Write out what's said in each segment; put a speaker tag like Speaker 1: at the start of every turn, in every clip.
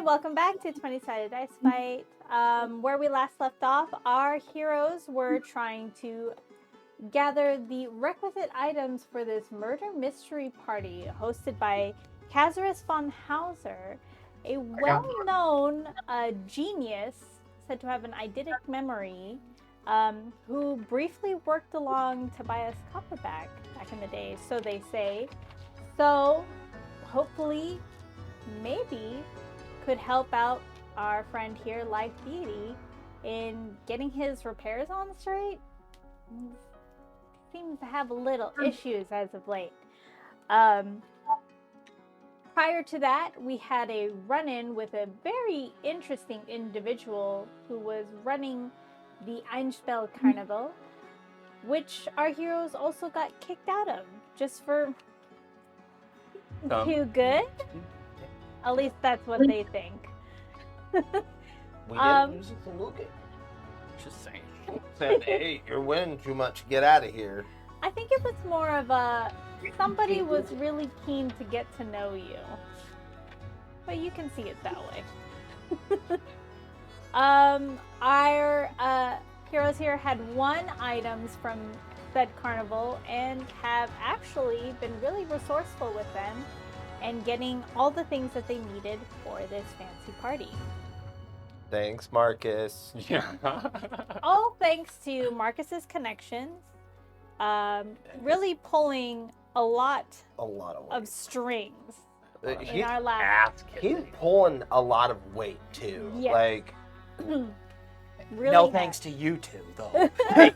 Speaker 1: welcome back to 20-Sided Dice Fight. Where we last left off, our heroes were trying to gather the requisite items for this murder mystery party hosted by Cazares von Hauser, a well-known genius said to have an eidetic memory, who briefly worked along Tobias Copperback back in the day, so they say. So, hopefully, maybe could help out our friend here, Life Deity, in getting his repairs on straight. Seems to have a little issues as of late. Prior to that, we had a run-in with a very interesting individual who was running the Einspell Carnival, which our heroes also got kicked out of, just for too good. At least that's what they think.
Speaker 2: We didn't use it to look it.
Speaker 3: Just saying.
Speaker 2: Said, hey, you're winning too much. Get out of here.
Speaker 1: I think it was more of a somebody was really keen to get to know you. But you can see it that way. Our heroes here had won items from said carnival and have actually been really resourceful with them and getting all the things that they needed for this fancy party.
Speaker 2: Thanks, Marcus.
Speaker 3: Yeah.
Speaker 1: All thanks to Marcus's connections, really pulling a lot
Speaker 2: of weight.
Speaker 1: of strings in
Speaker 2: He-
Speaker 1: our last.
Speaker 2: He's pulling a lot of weight too.
Speaker 1: Yes.
Speaker 2: Like,
Speaker 1: Really
Speaker 4: no
Speaker 1: had.
Speaker 4: thanks to you two, though.
Speaker 3: Hey,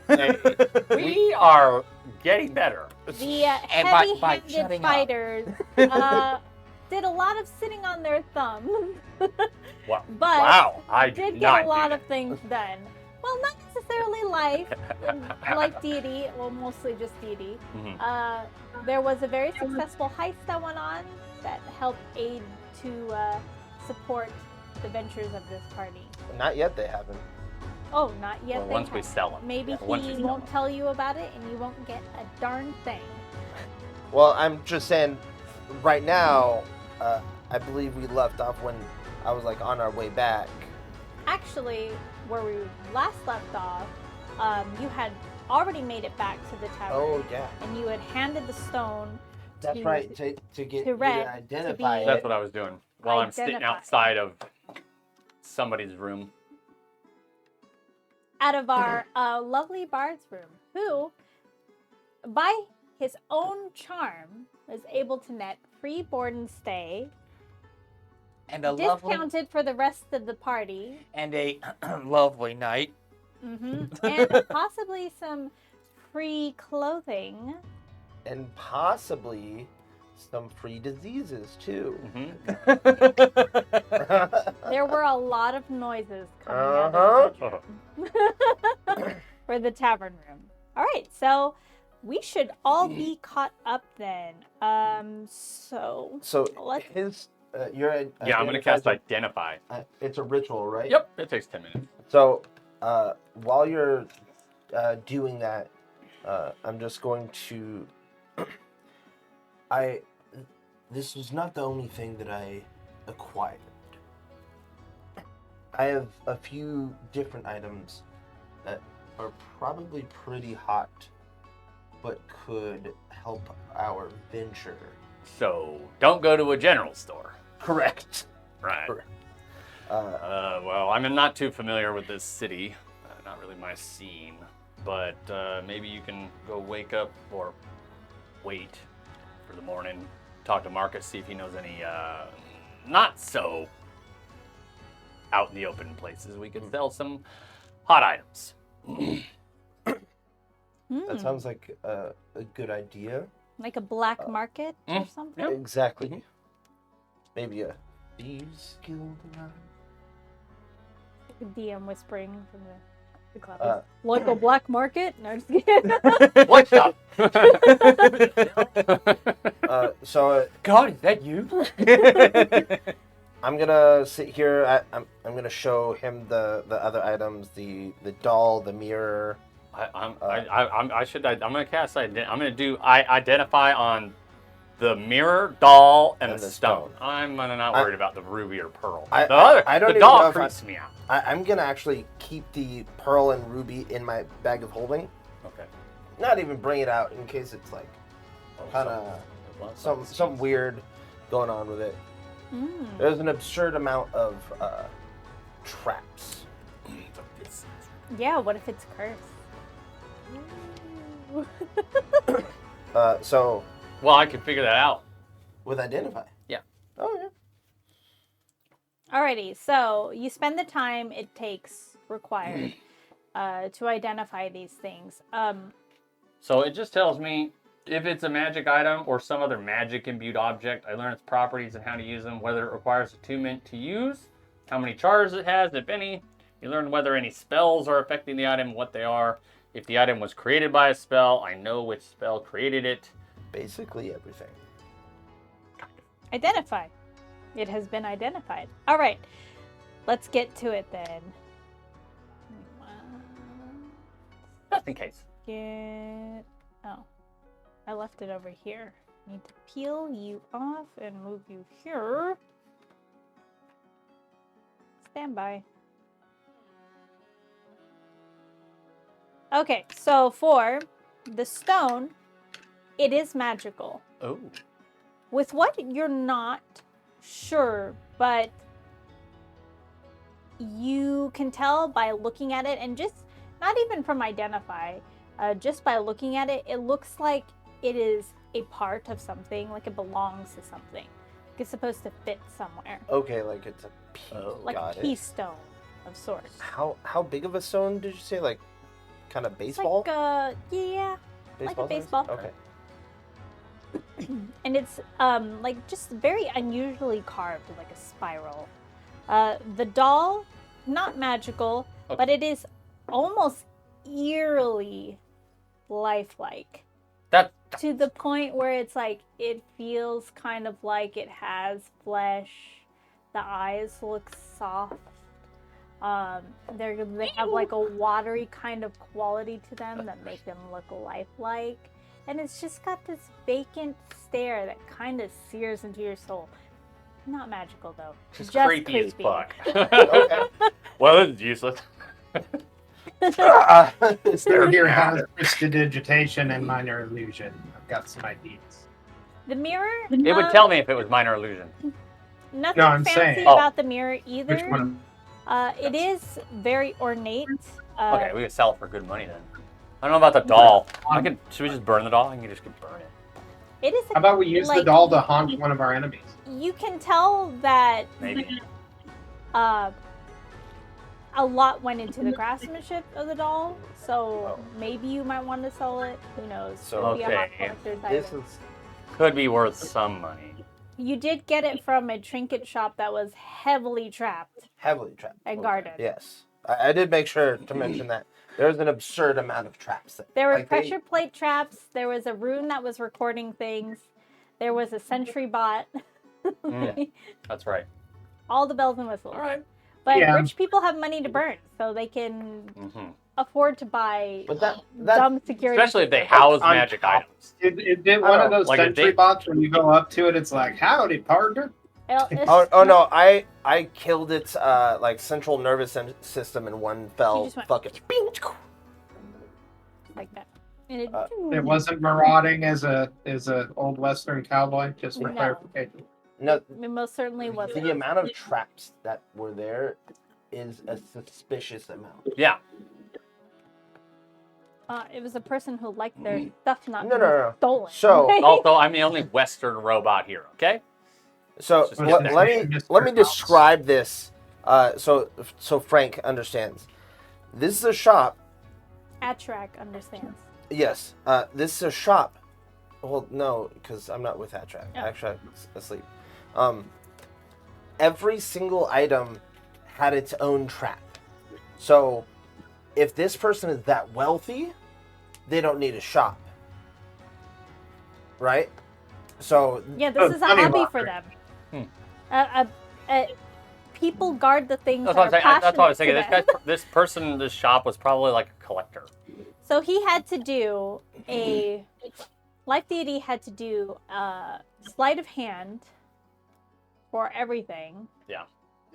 Speaker 3: we are getting better.
Speaker 1: The
Speaker 4: And by
Speaker 1: heavy-handed
Speaker 4: shutting up.
Speaker 1: fighters did a lot of sitting on their thumbs,
Speaker 3: Wow.
Speaker 1: but
Speaker 3: Wow. I
Speaker 1: did
Speaker 3: did
Speaker 1: get
Speaker 3: not
Speaker 1: a lot
Speaker 3: do
Speaker 1: of things done. Well, not necessarily like Deity, well, mostly just Deity.
Speaker 3: Mhm.
Speaker 1: There was a very successful heist that went on that helped aid to support the ventures of this party.
Speaker 2: not yet. They haven't.
Speaker 1: Oh, not yet.
Speaker 3: Well,
Speaker 1: they
Speaker 3: once we
Speaker 1: haven't.
Speaker 3: sell 'em.
Speaker 1: Maybe
Speaker 3: Yeah, once we
Speaker 1: he
Speaker 3: sell
Speaker 1: won't
Speaker 3: 'em.
Speaker 1: tell you about it, and you won't get a darn thing.
Speaker 2: Well, I'm just saying. Right now, I believe we left off when I was like on our way back.
Speaker 1: Actually, where we last left off, you had already made it back to the tower.
Speaker 2: Oh yeah,
Speaker 1: And you had handed the stone.
Speaker 2: that's
Speaker 1: to-
Speaker 2: right. To get
Speaker 1: to
Speaker 2: you
Speaker 1: Red
Speaker 2: to
Speaker 1: to
Speaker 2: identify
Speaker 1: be-
Speaker 2: it.
Speaker 3: That's what I was doing while I'm sitting
Speaker 1: Identify.
Speaker 3: outside of somebody's room.
Speaker 1: Out of our lovely bard's room, who, by his own charm, was able to net free board and stay,
Speaker 4: And a lovely
Speaker 1: discounted for the rest of the party,
Speaker 4: and a lovely night.
Speaker 1: and possibly some free clothing.
Speaker 2: And possibly some free diseases too.
Speaker 1: There were a lot of noises coming out of the bedroom for the tavern room. All right, so we should all be caught up then. So let's.
Speaker 2: his your
Speaker 3: Yeah, I'm gonna cast Identify.
Speaker 2: it's a ritual, right?
Speaker 3: Yep, it takes 10 minutes.
Speaker 2: So while you're doing that, I'm just going to. This is not the only thing that I acquired. I have a few different items that are probably pretty hot, but could help our venture.
Speaker 3: So, don't go to a general store.
Speaker 2: Correct.
Speaker 3: Right.
Speaker 2: Correct.
Speaker 3: Well, I'm not too familiar with this city. Not really my scene. But maybe you can go wake up or wait for the morning. Talk to Marcus, see if he knows any not so out in the open places. We could sell some hot items.
Speaker 2: That sounds like a good idea.
Speaker 1: Like a black market or
Speaker 3: mm,
Speaker 1: something?
Speaker 3: Yep.
Speaker 2: Exactly.
Speaker 3: Mhm.
Speaker 2: Maybe a thieves guild.
Speaker 1: The DM whispering from the cloud.
Speaker 2: Uh,
Speaker 1: Like a black market? No, just kidding.
Speaker 3: What's up?
Speaker 2: So
Speaker 4: God, is that you?
Speaker 2: I'm gonna sit here. I'm gonna show him the other items: the doll, the mirror.
Speaker 3: I'm gonna cast. I'm gonna do. I identify on the mirror, doll, and
Speaker 2: And
Speaker 3: the
Speaker 2: the
Speaker 3: stone.
Speaker 2: stone.
Speaker 3: I'm not worried about the ruby or pearl.
Speaker 2: I don't
Speaker 3: The
Speaker 2: even
Speaker 3: doll
Speaker 2: know if
Speaker 3: creeps me out.
Speaker 2: I'm gonna actually keep the pearl and ruby in my bag of holding.
Speaker 3: Okay.
Speaker 2: Not even bring it out in case it's like kind of some weird going on with it. There's an absurd amount of traps.
Speaker 1: Yeah, what if it's cursed?
Speaker 2: So
Speaker 3: Well, I can figure that out.
Speaker 2: with identify.
Speaker 3: Yeah.
Speaker 2: Oh yeah.
Speaker 1: Alrighty, so you spend the time it takes required to identify these things.
Speaker 3: So it just tells me if it's a magic item or some other magic imbued object. I learn its properties and how to use them, whether it requires attunement to use, how many charges it has, if any. You learn whether any spells are affecting the item, what they are. If the item was created by a spell, I know which spell created it.
Speaker 2: Basically everything.
Speaker 1: Identify. It has been identified. All right, let's get to it then.
Speaker 3: Just in case.
Speaker 1: Oh, I left it over here. Need to peel you off and move you here. Stand by. Okay, so for the stone, it is magical.
Speaker 3: Oh.
Speaker 1: With what you're not sure, but you can tell by looking at it, and just not even from identify, just by looking at it, it looks like it is a part of something, like it belongs to something. Like it's supposed to fit somewhere,
Speaker 2: Okay, like it's a piece.
Speaker 1: like
Speaker 2: Got
Speaker 1: a
Speaker 2: it.
Speaker 1: key stone of sorts.
Speaker 2: How big of a stone did you say? Like kind of
Speaker 1: It's
Speaker 2: baseball?
Speaker 1: like yeah, like a
Speaker 2: size?
Speaker 1: baseball.
Speaker 2: Okay.
Speaker 1: And it's like just very unusually carved, like a spiral. The doll, not magical,
Speaker 3: Okay.
Speaker 1: but it is almost eerily lifelike,
Speaker 3: That.
Speaker 1: to the point where it's like it feels kind of like it has flesh. The eyes look soft. They have like a watery kind of quality to them that make them look lifelike. And it's just got this vacant stare that kind of sears into your soul. Not magical though.
Speaker 3: Just
Speaker 1: Just
Speaker 3: creepy as
Speaker 1: creepy.
Speaker 3: fuck.
Speaker 2: Okay.
Speaker 3: Well, this is useless.
Speaker 5: Third here has prestidigitation and minor illusion. I've got some ideas.
Speaker 1: The mirror?
Speaker 3: It would tell me if it was minor illusion.
Speaker 1: Nothing
Speaker 5: No, I'm
Speaker 1: fancy
Speaker 5: saying-
Speaker 1: about the mirror either.
Speaker 5: Which one?
Speaker 1: It is very ornate.
Speaker 3: Okay, we could sell it for good money then. I don't know about the doll. Should we just burn the doll? I can just burn it.
Speaker 1: It is.
Speaker 5: How about we use the
Speaker 1: like,
Speaker 5: doll to haunt one of our enemies?
Speaker 1: You can tell that
Speaker 3: Maybe.
Speaker 1: a lot went into the craftsmanship of the doll, so
Speaker 2: Oh.
Speaker 1: maybe you might want to sell it. Who knows?
Speaker 2: So-
Speaker 1: Could be a hot
Speaker 3: Okay.
Speaker 1: collector's
Speaker 2: This
Speaker 1: item.
Speaker 2: is
Speaker 3: Could be worth some money.
Speaker 1: You did get it from a trinket shop that was heavily trapped
Speaker 2: heavily trapped.
Speaker 1: and
Speaker 2: Okay.
Speaker 1: guarded.
Speaker 2: Yes. I did make sure to mention that. There's an absurd amount of traps.
Speaker 1: There were
Speaker 2: Like, they-
Speaker 1: pressure plate traps. There was a rune that was recording things. There was a sentry bot.
Speaker 3: That's right.
Speaker 1: All the bells and whistles.
Speaker 3: All right.
Speaker 1: But
Speaker 5: Yeah.
Speaker 1: rich people have money to burn, so they can
Speaker 3: Mm-hmm.
Speaker 1: afford to buy
Speaker 2: But that
Speaker 1: dumb security.
Speaker 3: Especially if they
Speaker 1: systems.
Speaker 3: house
Speaker 5: On
Speaker 3: magic
Speaker 5: top.
Speaker 3: items.
Speaker 5: Did
Speaker 2: I
Speaker 5: one
Speaker 2: don't
Speaker 5: of those
Speaker 3: like a
Speaker 5: sentry
Speaker 3: date.
Speaker 5: bots, when you go up to it, it's like, howdy, partner?
Speaker 2: Oh no! I killed its like central nervous system in one fell
Speaker 1: just went-
Speaker 2: fucking. Bing!
Speaker 1: Like that. And it,
Speaker 5: It wasn't marauding as a old western cowboy, just for
Speaker 1: No.
Speaker 5: clarification.
Speaker 2: No,
Speaker 1: it most certainly wasn't.
Speaker 2: the amount of traps that were there is a suspicious amount.
Speaker 3: Yeah.
Speaker 1: It was a person who liked their stuff not
Speaker 2: No,
Speaker 1: being
Speaker 2: no, no.
Speaker 1: stolen.
Speaker 2: So-
Speaker 3: Also, I'm the only Western robot here, okay?
Speaker 2: So
Speaker 3: Just
Speaker 2: let,
Speaker 3: get
Speaker 2: let
Speaker 5: that.
Speaker 2: me
Speaker 5: Mr.
Speaker 2: let me
Speaker 5: House.
Speaker 2: describe this. So Frank understands. This is a shop.
Speaker 1: Atrak understands.
Speaker 2: Yes. This is a shop. Well, no, because I'm not with Atrak.
Speaker 1: Oh.
Speaker 2: Actually, I'm asleep. Every single item had its own trap. So, if this person is that wealthy, they don't need a shop, right? So,
Speaker 1: Yeah, this is a
Speaker 5: money
Speaker 1: hobby for
Speaker 5: laundering.
Speaker 1: them. People guard the things
Speaker 3: That's
Speaker 1: that
Speaker 3: what I'm
Speaker 1: are
Speaker 3: saying.
Speaker 1: passionate
Speaker 3: That's what I was
Speaker 1: to
Speaker 3: thinking. This person, this shop was probably like a collector.
Speaker 1: So he had to do a Life Deity had to do sleight of hand for everything.
Speaker 3: Yeah.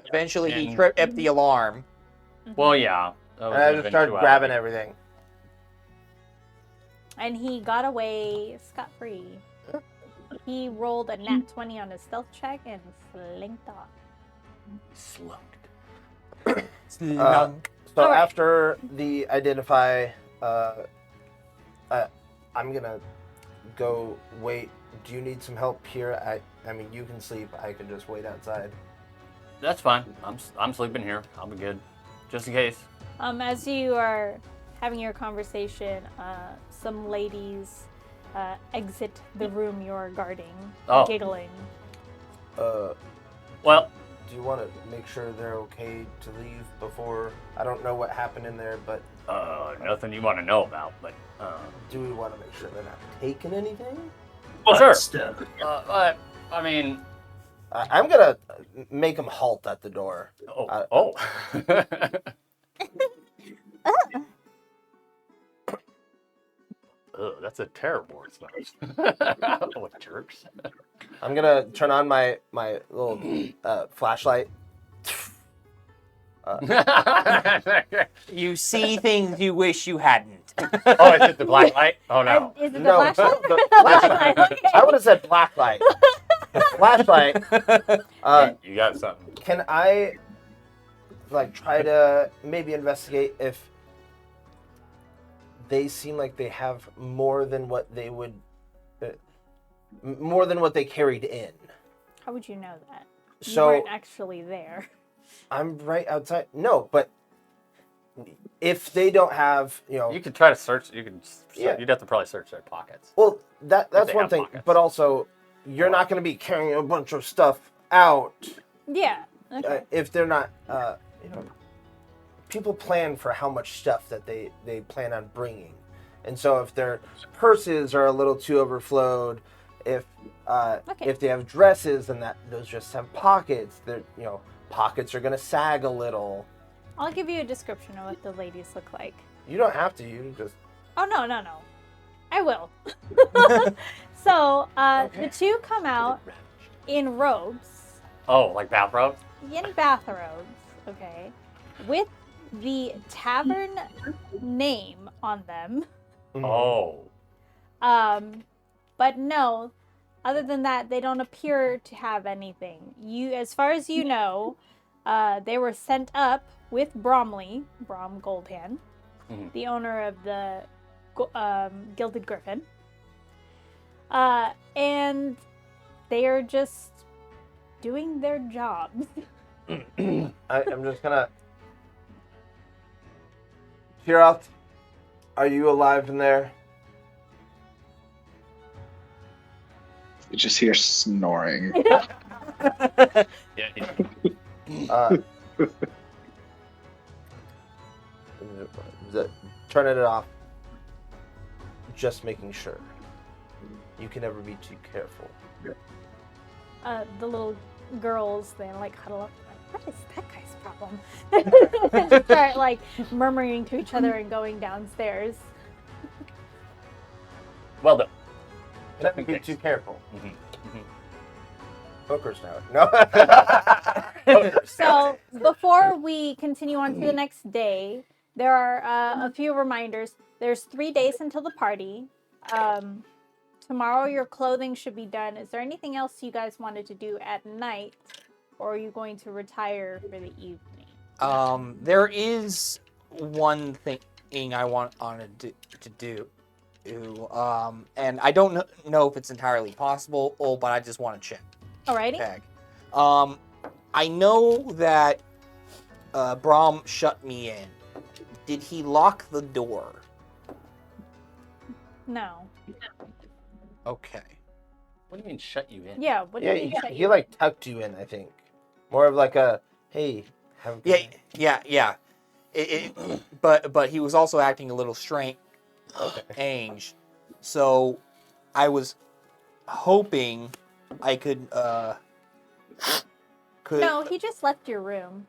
Speaker 4: Eventually, he
Speaker 3: And-
Speaker 4: tripped up the alarm.
Speaker 3: Well, yeah. That was
Speaker 2: And I
Speaker 3: an
Speaker 2: just started
Speaker 3: eventuality.
Speaker 2: grabbing everything.
Speaker 1: And he got away scot-free. He rolled a nat 20 on his stealth check and slinked off.
Speaker 3: Slunked.
Speaker 4: Slunk.
Speaker 2: So
Speaker 1: All right.
Speaker 2: after the identify, I'm gonna go wait. Do you need some help here? I mean, you can sleep. I can just wait outside.
Speaker 3: That's fine. I'm sleeping here. I'll be good. Just in case.
Speaker 1: As you are having your conversation, some ladies exit the room you're guarding,
Speaker 3: Oh.
Speaker 1: giggling.
Speaker 3: Well,
Speaker 2: Do you want to make sure they're okay to leave before? I don't know what happened in there, but
Speaker 3: nothing you want to know about, but
Speaker 2: do we want to make sure they're not taking anything?
Speaker 3: well, sure.
Speaker 5: Stuff.
Speaker 3: But I mean,
Speaker 2: I'm gonna make them halt at the door.
Speaker 3: oh. Ugh, that's a terrible smell. What jerks.
Speaker 2: I'm gonna turn on my little flashlight.
Speaker 4: You see things you wish you hadn't.
Speaker 3: Oh, is it the black light? Oh no.
Speaker 1: Is it the
Speaker 2: No,
Speaker 1: flashlight?
Speaker 2: the
Speaker 1: The flashlight, okay.
Speaker 2: I would have said blacklight. Flashlight.
Speaker 3: You got something.
Speaker 2: Can I try to maybe investigate if they seem like they have more than what they would, more than what they carried in?
Speaker 1: How would you know that? You
Speaker 2: So
Speaker 1: weren't actually there.
Speaker 2: I'm right outside. No, but if they don't have,
Speaker 3: You could try to search. You could.
Speaker 2: Yeah.
Speaker 3: You'd have to probably search their pockets.
Speaker 2: well, that's
Speaker 3: they
Speaker 2: one
Speaker 3: have
Speaker 2: thing.
Speaker 3: pockets.
Speaker 2: But also, you're not going to be carrying a bunch of stuff out
Speaker 1: Yeah. Okay.
Speaker 2: if they're not. People plan for how much stuff that they plan on bringing, and so if their purses are a little too overflowed, if they have dresses and those just have pockets, pockets are going to sag a little.
Speaker 1: I'll give you a description of what the ladies look like.
Speaker 2: You don't have to. You can just.
Speaker 1: Oh, no. I will. So, the two come out in robes,
Speaker 3: Oh, like bathrobes?
Speaker 1: in bathrobes, okay, with the tavern name on them.
Speaker 3: Oh.
Speaker 1: But no, other than that, they don't appear to have anything. As far as you know, they were sent up with Brom Goldhand, the owner of the Gilded Griffin. And they are just doing their jobs.
Speaker 2: I'm just gonna. Kiroth, are you alive in there?
Speaker 6: You just hear snoring.
Speaker 3: Yeah.
Speaker 2: Turning it off. Just making sure. You can never be too careful.
Speaker 1: The little girls, they huddle up. Like, what is that guy's problem? And just start murmuring to each other and going downstairs.
Speaker 3: Well done.
Speaker 2: Never be too careful.
Speaker 3: Mhm.
Speaker 2: Poker's now. No.
Speaker 1: So before we continue on to the next day, there are a few reminders. There's 3 days until the party. Tomorrow your clothing should be done. Is there anything else you guys wanted to do at night? Or are you going to retire for the evening?
Speaker 4: There is one thing I want to do. And I don't know if it's entirely possible, but I just want to check.
Speaker 1: Alrighty.
Speaker 4: Check. I know that Brom shut me in. Did he lock the door?
Speaker 1: No.
Speaker 4: Okay.
Speaker 3: What do you mean shut you in?
Speaker 1: Yeah, what do
Speaker 2: Yeah,
Speaker 1: you mean shut
Speaker 2: he
Speaker 1: you?
Speaker 2: tucked you in, I think. More of like a, hey, have a good night.
Speaker 4: Yeah. But he was also acting a little strange. So I was hoping I could.
Speaker 1: No, he just left your room.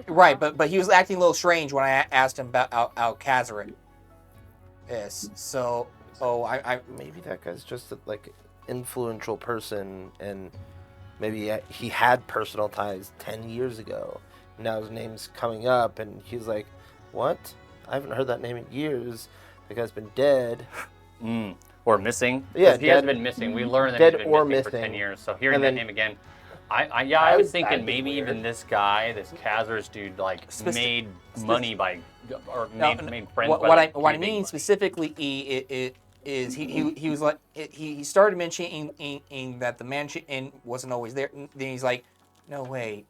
Speaker 4: Right, but he was acting a little strange when I asked him about Alcazarin. Yes, so Oh, I
Speaker 2: Maybe that guy's just a, like influential person, and maybe he had personal ties 10 years ago. Now his name's coming up, and he's like, "What? I haven't heard that name in years. The guy's been dead."
Speaker 3: Or missing.
Speaker 2: Yeah,
Speaker 3: He has
Speaker 2: dead-
Speaker 3: been missing. We learned that
Speaker 2: dead
Speaker 3: he's been
Speaker 2: or
Speaker 3: missing for 10
Speaker 2: missing.
Speaker 3: years. So hearing
Speaker 2: And
Speaker 3: that
Speaker 2: then-
Speaker 3: name again, I was thinking
Speaker 2: that'd be
Speaker 3: maybe
Speaker 2: weird.
Speaker 3: even this guy, this Kazar's dude, like made money by, or made friends. by,
Speaker 4: what
Speaker 3: like,
Speaker 4: I
Speaker 3: giving
Speaker 4: mean
Speaker 3: money.
Speaker 4: specifically is he was like he started mentioning that the mansion wasn't always there. And then he's like, no wait,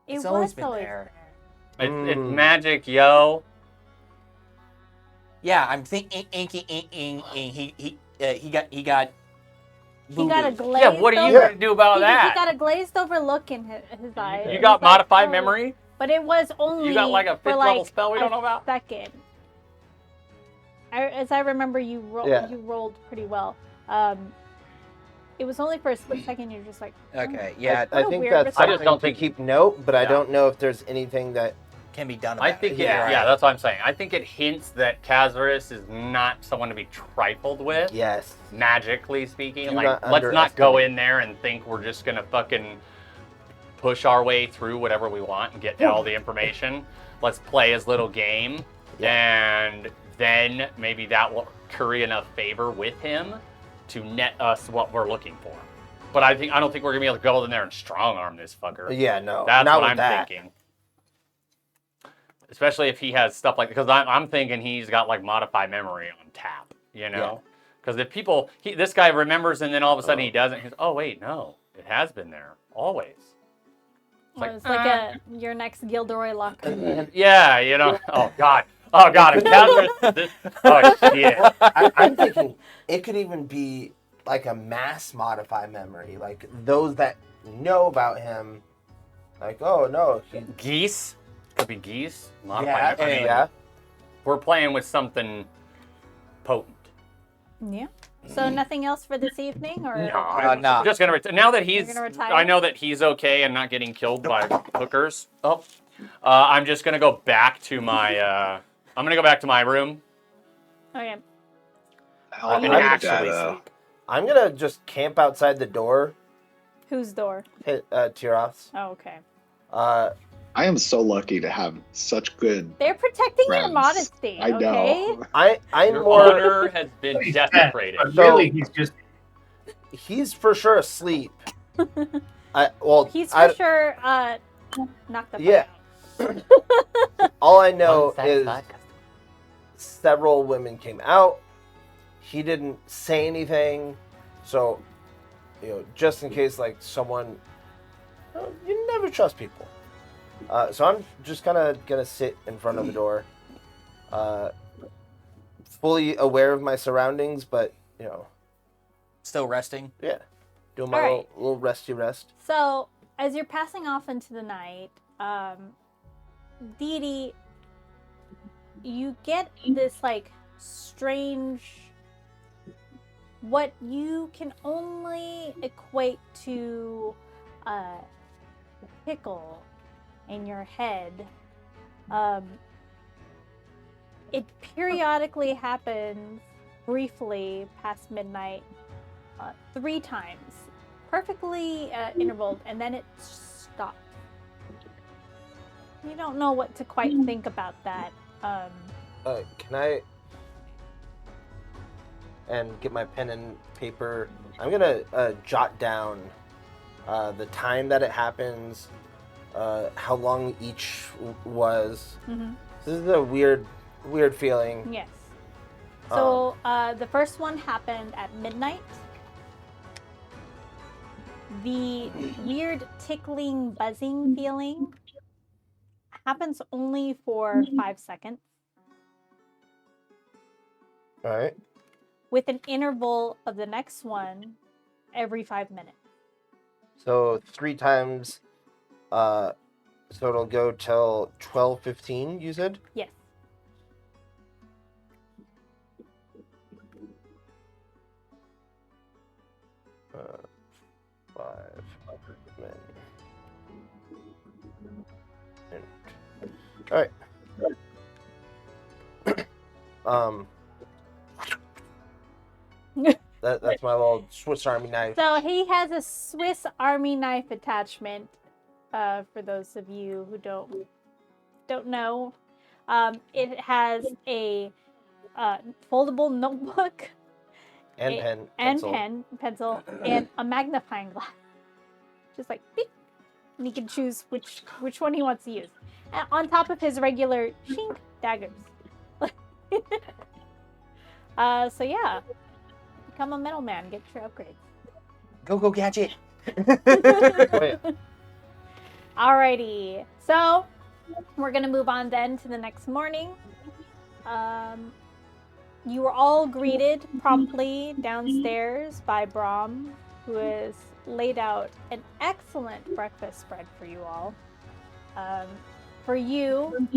Speaker 1: It
Speaker 4: it's
Speaker 1: was
Speaker 4: always been
Speaker 1: always
Speaker 4: there.
Speaker 3: It's magic, yo.
Speaker 4: Yeah, I'm thinking he got
Speaker 1: He got a
Speaker 4: voodoo.
Speaker 1: glazed
Speaker 3: Yeah, what are you
Speaker 1: over,
Speaker 3: gonna do about
Speaker 1: he
Speaker 3: that?
Speaker 1: got a glazed over look in his eyes.
Speaker 3: You
Speaker 1: It
Speaker 3: got
Speaker 1: was like,
Speaker 3: modified
Speaker 1: oh,
Speaker 3: memory?
Speaker 1: But it was only
Speaker 3: You got like a
Speaker 1: for
Speaker 3: fifth
Speaker 1: like
Speaker 3: level spell we don't know about?
Speaker 1: second. As I remember, you rolled pretty well. It was only for a split second. You're just like,
Speaker 4: Okay, yeah,
Speaker 2: I
Speaker 1: What a
Speaker 2: think
Speaker 1: weird
Speaker 2: that's
Speaker 1: response.
Speaker 3: I just
Speaker 2: something
Speaker 3: don't
Speaker 2: to
Speaker 3: think-
Speaker 2: keep note, but I
Speaker 3: Yeah.
Speaker 2: don't know if there's anything that.
Speaker 4: can be done.
Speaker 3: I
Speaker 4: About
Speaker 3: think
Speaker 4: it.
Speaker 3: yeah, that's what I'm saying. I think it hints that Kazarus is not someone to be trifled with.
Speaker 2: Yes.
Speaker 3: Magically speaking,
Speaker 2: Do
Speaker 3: like
Speaker 2: not
Speaker 3: let's not go
Speaker 2: underestimate.
Speaker 3: in there and think we're just gonna fucking push our way through whatever we want and get all the information. Let's play his little game, and then maybe that will curry enough favor with him to net us what we're looking for. But I don't think we're gonna be able to go in there and strong arm this fucker.
Speaker 2: Yeah, no.
Speaker 3: That's
Speaker 2: not
Speaker 3: what
Speaker 2: with
Speaker 3: I'm
Speaker 2: that.
Speaker 3: thinking. Especially if he has stuff like, because I'm thinking he's got like modified memory on tap, you know? Because if people, this guy remembers and then all of a sudden he doesn't, he's, oh wait, no, it has been there, always.
Speaker 1: it's like your next Gilderoy Lockhart.
Speaker 3: Yeah, you know, oh god, if Kazarus, oh shit.
Speaker 2: I'm thinking it could even be like a mass modify memory, like those that know about him, like, oh no,
Speaker 3: Geese, could be geese, modified
Speaker 2: yeah,
Speaker 3: memory.
Speaker 2: yeah.
Speaker 3: We're playing with something potent.
Speaker 1: Yeah. So nothing else for this evening, or
Speaker 3: No, I'm
Speaker 4: no.
Speaker 3: just gonna now that he's.
Speaker 1: gonna retire?
Speaker 3: I know that he's okay and not getting killed by hookers. I'm just gonna go back to my. I'm gonna go back to my room
Speaker 1: Okay.
Speaker 6: Hell,
Speaker 3: and
Speaker 6: I'm
Speaker 3: actually
Speaker 6: dead,
Speaker 3: sleep.
Speaker 2: I'm gonna just camp outside the door,
Speaker 1: Whose door?
Speaker 2: hit Tiroth's.
Speaker 1: Oh, okay.
Speaker 6: I am so lucky to have such good
Speaker 1: They're protecting your
Speaker 6: friends.
Speaker 1: modesty.
Speaker 6: I know.
Speaker 1: Okay.
Speaker 2: I'm
Speaker 3: Your
Speaker 2: more.
Speaker 3: honor has been
Speaker 5: He's dead,
Speaker 3: desecrated.
Speaker 5: but
Speaker 2: So-
Speaker 5: really, he's just
Speaker 2: He's for sure asleep.
Speaker 1: He's for sure knocked the fuck
Speaker 2: Yeah.
Speaker 1: out.
Speaker 2: All I know is several women came out. He didn't say anything, so just in case, like someone, you never trust people. So I'm just kind of gonna sit in front of the door, fully aware of my surroundings, but
Speaker 4: Still resting.
Speaker 2: yeah, doing my
Speaker 1: All right.
Speaker 2: little resty rest.
Speaker 1: So as you're passing off into the night, Dee Dee, you get this like strange, what you can only equate to a tickle in your head. It periodically happens briefly past midnight, 3 times, perfectly intervaled, and then it stops. You don't know what to quite think about that.
Speaker 2: Can I and get my pen and paper? I'm gonna jot down the time that it happens, how long each was. This is a weird feeling.
Speaker 1: Yes. So the first one happened at midnight. The weird tickling, buzzing feeling happens only for 5 seconds,
Speaker 2: All right.
Speaker 1: with an interval of the next one every 5 minutes.
Speaker 2: So 3 times. So it'll go till 12:15. You said.
Speaker 1: Yes.
Speaker 2: Uh, 5 minutes. All right. That's my little Swiss Army knife.
Speaker 1: So he has a Swiss Army knife attachment. For those of you who don't know, it has a foldable notebook
Speaker 2: And
Speaker 1: pencil, and a magnifying glass. Just like beep, and he can choose which one he wants to use. And on top of his regular chink daggers. So yeah, become a metal man. Get your upgrades.
Speaker 4: Go, Gadget.
Speaker 2: Wait,
Speaker 1: Alrighty, so we're gonna move on then to the next morning. You were all greeted promptly downstairs by Brahm, who has laid out an excellent breakfast spread for you all. For you,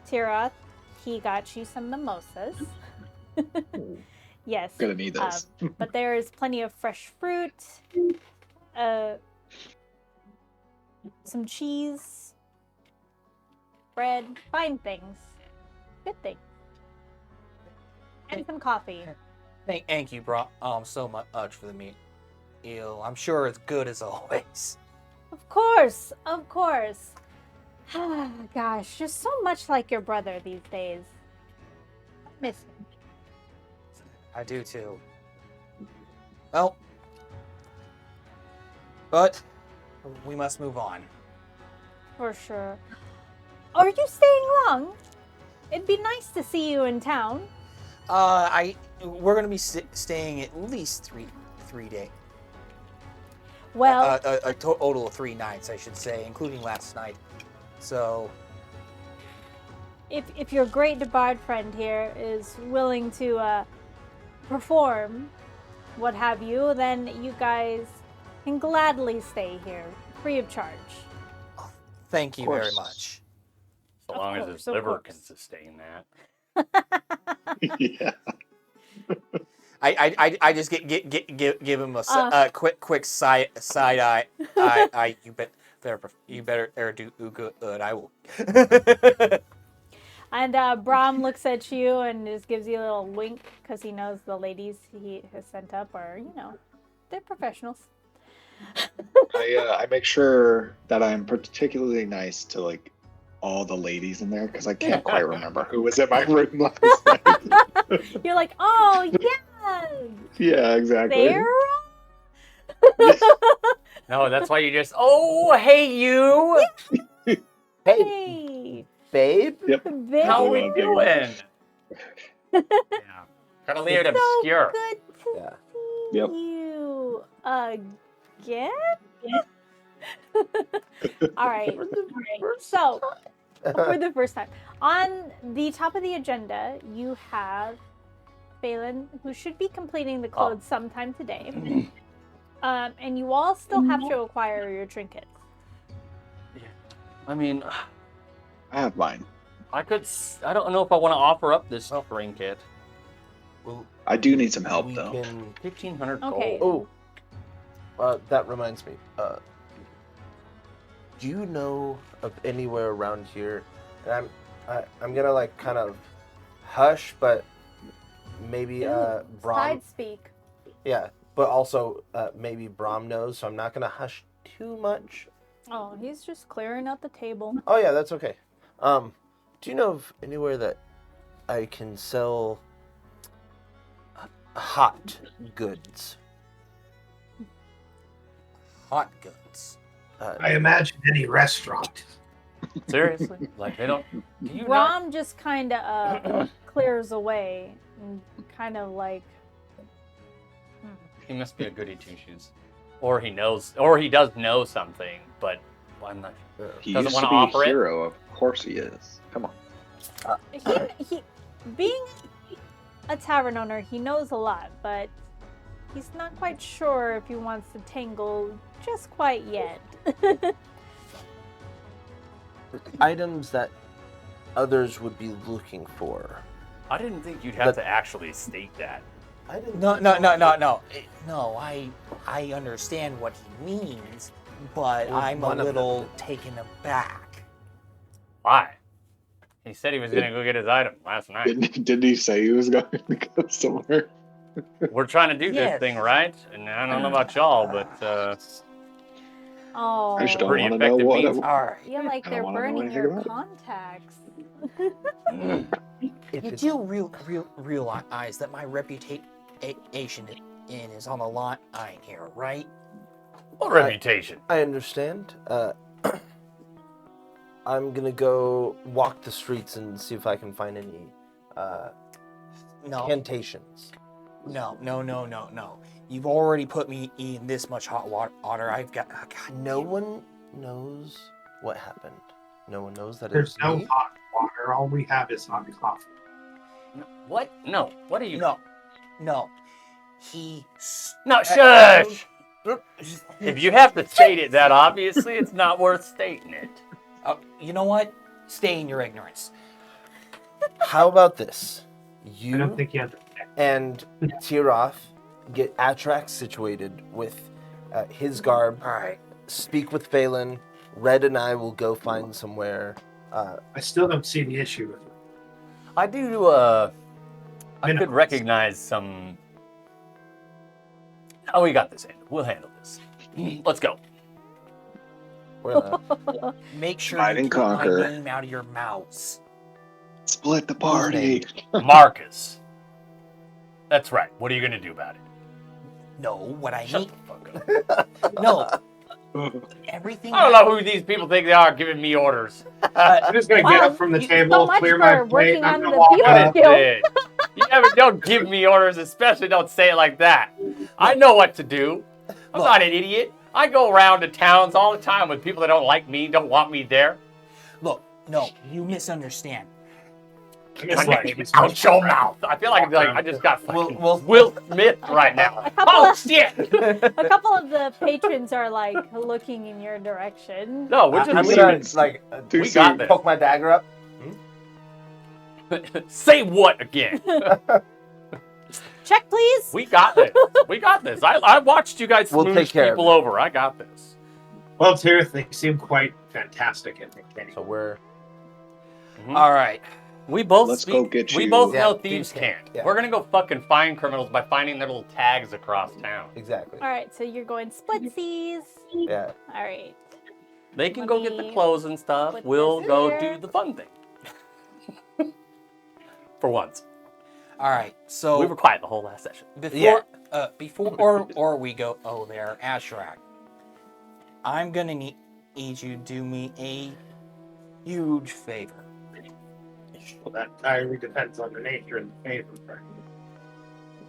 Speaker 1: Tira, he got you some mimosas. Yes.
Speaker 6: Gonna need those.
Speaker 1: But there is plenty of fresh fruit, some cheese, bread, fine things, good things, and some coffee.
Speaker 4: Thank you, bro. So much for the meal. I'm sure it's good as always.
Speaker 1: Of course. Gosh, you're so much like your brother these days. I miss him.
Speaker 4: I do too. Well, but we must move on.
Speaker 1: For sure. Are you staying long? It'd be nice to see you in town.
Speaker 4: We're gonna be staying at least three days.
Speaker 1: Well,
Speaker 4: A total of 3 nights, I should say, including last night. So,
Speaker 1: if your great DeBard friend here is willing to perform what have you, then you guys can gladly stay here, free of charge.
Speaker 4: thank you very
Speaker 6: course.
Speaker 4: much.
Speaker 3: So
Speaker 1: Of
Speaker 3: long as
Speaker 1: course,
Speaker 3: his
Speaker 1: of
Speaker 3: liver
Speaker 1: course.
Speaker 3: can sustain that.
Speaker 6: Yeah.
Speaker 4: I just give him a quick side eye. You better do good. I will.
Speaker 1: And Brahm looks at you and just gives you a little wink because he knows the ladies he has sent up are, they're professionals.
Speaker 6: I make sure that I'm particularly nice to like all the ladies in there because I can't quite remember who was in my room last night.
Speaker 1: You're like, oh, yeah,
Speaker 6: Yeah, exactly.
Speaker 1: Sarah?
Speaker 3: No, that's why you just, oh, hey, you.
Speaker 2: hey,
Speaker 1: Hey,
Speaker 2: babe.
Speaker 6: Yep.
Speaker 1: babe.
Speaker 3: How we
Speaker 6: Okay.
Speaker 3: doing? Yeah. Gotta leave it obscure.
Speaker 1: Good to
Speaker 2: Yeah.
Speaker 1: see
Speaker 6: Yep.
Speaker 1: you again. All right. So, for the first time, on the top of the agenda, you have Phelan, who should be completing the clothes sometime today. And you all still have to acquire your trinkets.
Speaker 3: I mean,
Speaker 6: I have mine.
Speaker 3: I don't know if I want to offer up this trinket.
Speaker 2: Well,
Speaker 6: I do need some help
Speaker 2: we
Speaker 6: though.
Speaker 2: can.
Speaker 3: 1,500 gold.
Speaker 1: Okay.
Speaker 2: That reminds me. Do you know of anywhere around here? And I'm gonna like kind of hush, but maybe Brahm.
Speaker 1: Side speak.
Speaker 2: Yeah, but also maybe Brahm knows, so I'm not gonna hush too much.
Speaker 1: Oh, he's just clearing out the table.
Speaker 2: Oh yeah, that's okay. Do you know of anywhere that I can sell hot goods?
Speaker 4: Hot goods.
Speaker 5: I imagine any restaurant.
Speaker 3: Seriously? Like, they don't. Do you not?
Speaker 1: Rom just kind of clears away and kind of like.
Speaker 3: He must be a goody two shoes. Or he knows, or he does know something, but I'm not sure.
Speaker 6: He
Speaker 3: Doesn't
Speaker 6: used to
Speaker 3: wanna
Speaker 6: be
Speaker 3: offer
Speaker 6: a
Speaker 3: it?
Speaker 6: hero. Of course he is. Come on.
Speaker 1: He being a tavern owner, he knows a lot, but he's not quite sure if he wants to tangle just quite yet.
Speaker 2: Items that others would be looking for.
Speaker 3: I didn't think you'd have to actually state that.
Speaker 2: I didn't.
Speaker 4: No. No, I understand what he means, but
Speaker 2: Well,
Speaker 4: I'm a
Speaker 2: one of them
Speaker 4: little
Speaker 2: did.
Speaker 4: taken aback.
Speaker 3: Why? He said he was going to go get his item last night.
Speaker 6: Didn't he say he was going to go somewhere?
Speaker 3: We're trying to do this
Speaker 4: Yes.
Speaker 3: thing right, and I don't know about y'all, but
Speaker 1: Oh,
Speaker 6: I just don't
Speaker 3: pretty
Speaker 6: want to know
Speaker 3: effective
Speaker 6: what.
Speaker 3: means.
Speaker 4: All right.
Speaker 1: I feel like
Speaker 6: I don't
Speaker 1: they're
Speaker 6: wanna know
Speaker 1: burning
Speaker 6: anything
Speaker 1: your
Speaker 6: about it.
Speaker 1: contacts.
Speaker 2: If
Speaker 4: You
Speaker 2: it's,
Speaker 4: do realize that my reputation is on the line here, right?
Speaker 3: What reputation?
Speaker 2: I understand. I'm gonna go walk the streets and see if I can find any
Speaker 4: No,
Speaker 2: incantations.
Speaker 4: no. You've already put me in this much hot water. I've got.
Speaker 2: No one knows what happened. No one knows that
Speaker 5: There's
Speaker 2: it's
Speaker 5: no
Speaker 2: me.
Speaker 5: hot water. All we have is hot coffee.
Speaker 3: What? No. What are you?
Speaker 4: No. He.
Speaker 3: No, shush! If you have to state it that obviously, it's not worth stating it.
Speaker 4: You know what? Stay in your ignorance.
Speaker 2: How about this?
Speaker 5: I
Speaker 2: You
Speaker 5: don't think you understand.
Speaker 2: and Tiroth get Atrax situated with his garb.
Speaker 4: All right.
Speaker 2: Speak with Phelan. Red and I will go find somewhere.
Speaker 5: I still don't see the issue with it.
Speaker 3: I do, I could recognize some... Oh, we got this handled. We'll handle this. Let's go.
Speaker 2: We're gonna,
Speaker 4: Make sure
Speaker 6: Divide
Speaker 4: you
Speaker 6: and
Speaker 4: keep my
Speaker 6: conquer.
Speaker 4: name out of your mouths.
Speaker 6: Split the party.
Speaker 3: Marcus. That's right. What are you going to do about it?
Speaker 4: No, what I
Speaker 3: Shut
Speaker 4: need.
Speaker 3: the fuck up.
Speaker 4: No. Everything.
Speaker 3: I don't know who these people think they are giving me orders.
Speaker 5: I'm just gonna get
Speaker 1: Wow,
Speaker 5: up from the
Speaker 1: so
Speaker 5: table,
Speaker 1: much
Speaker 5: clear my
Speaker 1: for
Speaker 5: plate,
Speaker 1: working
Speaker 5: I'm
Speaker 1: on
Speaker 5: gonna
Speaker 1: the
Speaker 5: walk
Speaker 1: people
Speaker 3: What
Speaker 5: up.
Speaker 3: is
Speaker 1: skill.
Speaker 3: this? Don't give me orders, especially don't say it like that. I know what to do. I'm
Speaker 4: Look.
Speaker 3: not an idiot. I go around to towns all the time with people that don't like me, don't want me there.
Speaker 4: Look, no, you misunderstand.
Speaker 5: Just like
Speaker 3: Out your mouth. I feel like I just got fucking
Speaker 4: We'll-
Speaker 3: Will Smith right now.
Speaker 1: A couple
Speaker 3: Oh,
Speaker 1: of-
Speaker 3: shit.
Speaker 1: A couple of the patrons are like looking in your direction.
Speaker 3: No, we're just
Speaker 2: I'm
Speaker 3: leaving.
Speaker 2: gonna like
Speaker 6: Too
Speaker 3: We got
Speaker 6: soon.
Speaker 3: this.
Speaker 2: poke my dagger up.
Speaker 3: Say what again?
Speaker 1: Check, please.
Speaker 3: We got this. We got this. I watched you guys
Speaker 2: We'll
Speaker 3: smoosh
Speaker 2: take care of
Speaker 3: people
Speaker 2: it.
Speaker 3: over. I got this.
Speaker 5: well, Tirith, they seem quite fantastic at it.
Speaker 2: So we're
Speaker 4: All right.
Speaker 3: We both
Speaker 6: Let's
Speaker 3: speak.
Speaker 6: go get
Speaker 3: We
Speaker 6: you-
Speaker 3: both
Speaker 2: Yeah,
Speaker 3: know
Speaker 2: thieves
Speaker 3: thieves can't.
Speaker 2: yeah.
Speaker 3: We're gonna go fucking find criminals by finding their little tags across town.
Speaker 2: exactly.
Speaker 1: All right, so you're going splitsies.
Speaker 2: Yeah.
Speaker 1: All right.
Speaker 3: They can
Speaker 1: Let
Speaker 3: go get the
Speaker 1: me
Speaker 3: clothes and stuff.
Speaker 1: put
Speaker 3: We'll
Speaker 1: this
Speaker 3: go
Speaker 1: here.
Speaker 3: do the fun thing. For once,
Speaker 4: All right. So
Speaker 3: we were quiet the whole last session.
Speaker 4: before we go there, Ashrak, I'm gonna need you to do me a huge favor.
Speaker 5: Well, that entirely depends on the nature and the favor. Right?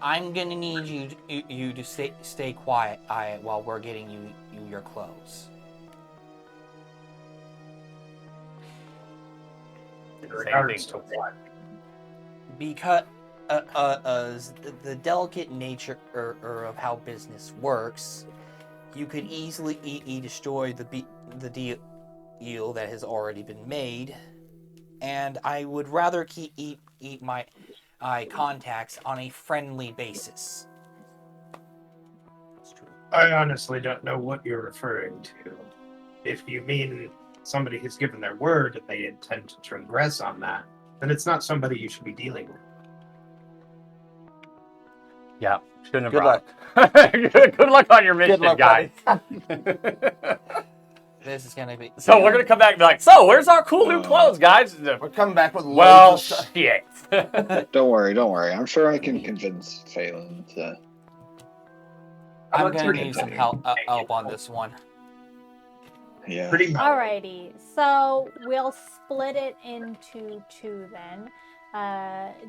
Speaker 4: I'm gonna need you to stay quiet while we're getting you your clothes.
Speaker 5: In
Speaker 3: Same
Speaker 5: regards to
Speaker 3: thing.
Speaker 5: what?
Speaker 4: Because the delicate nature of how business works, you could easily destroy the deal that has already been made, and I would rather keep my contacts on a friendly basis.
Speaker 3: That's true.
Speaker 5: I honestly don't know what you're referring to. If you mean somebody has given their word and they intend to transgress on that, then it's not somebody you should be dealing with.
Speaker 3: Yeah, shouldn't have
Speaker 2: Good
Speaker 3: brought it. Good luck on your mission,
Speaker 2: luck,
Speaker 3: guys.
Speaker 4: This is gonna be
Speaker 3: So we're gonna come back and be like, so where's our cool new clothes, guys?
Speaker 2: We're coming back with
Speaker 3: Well,
Speaker 2: loads of stuff.
Speaker 3: shit.
Speaker 6: Don't worry. I'm sure I can convince Phelan to.
Speaker 4: I'm
Speaker 5: Let's
Speaker 4: gonna
Speaker 5: read
Speaker 4: need
Speaker 5: it.
Speaker 4: some help on this one.
Speaker 6: Yeah.
Speaker 5: Pretty much.
Speaker 1: Alrighty, so we'll split it into two then.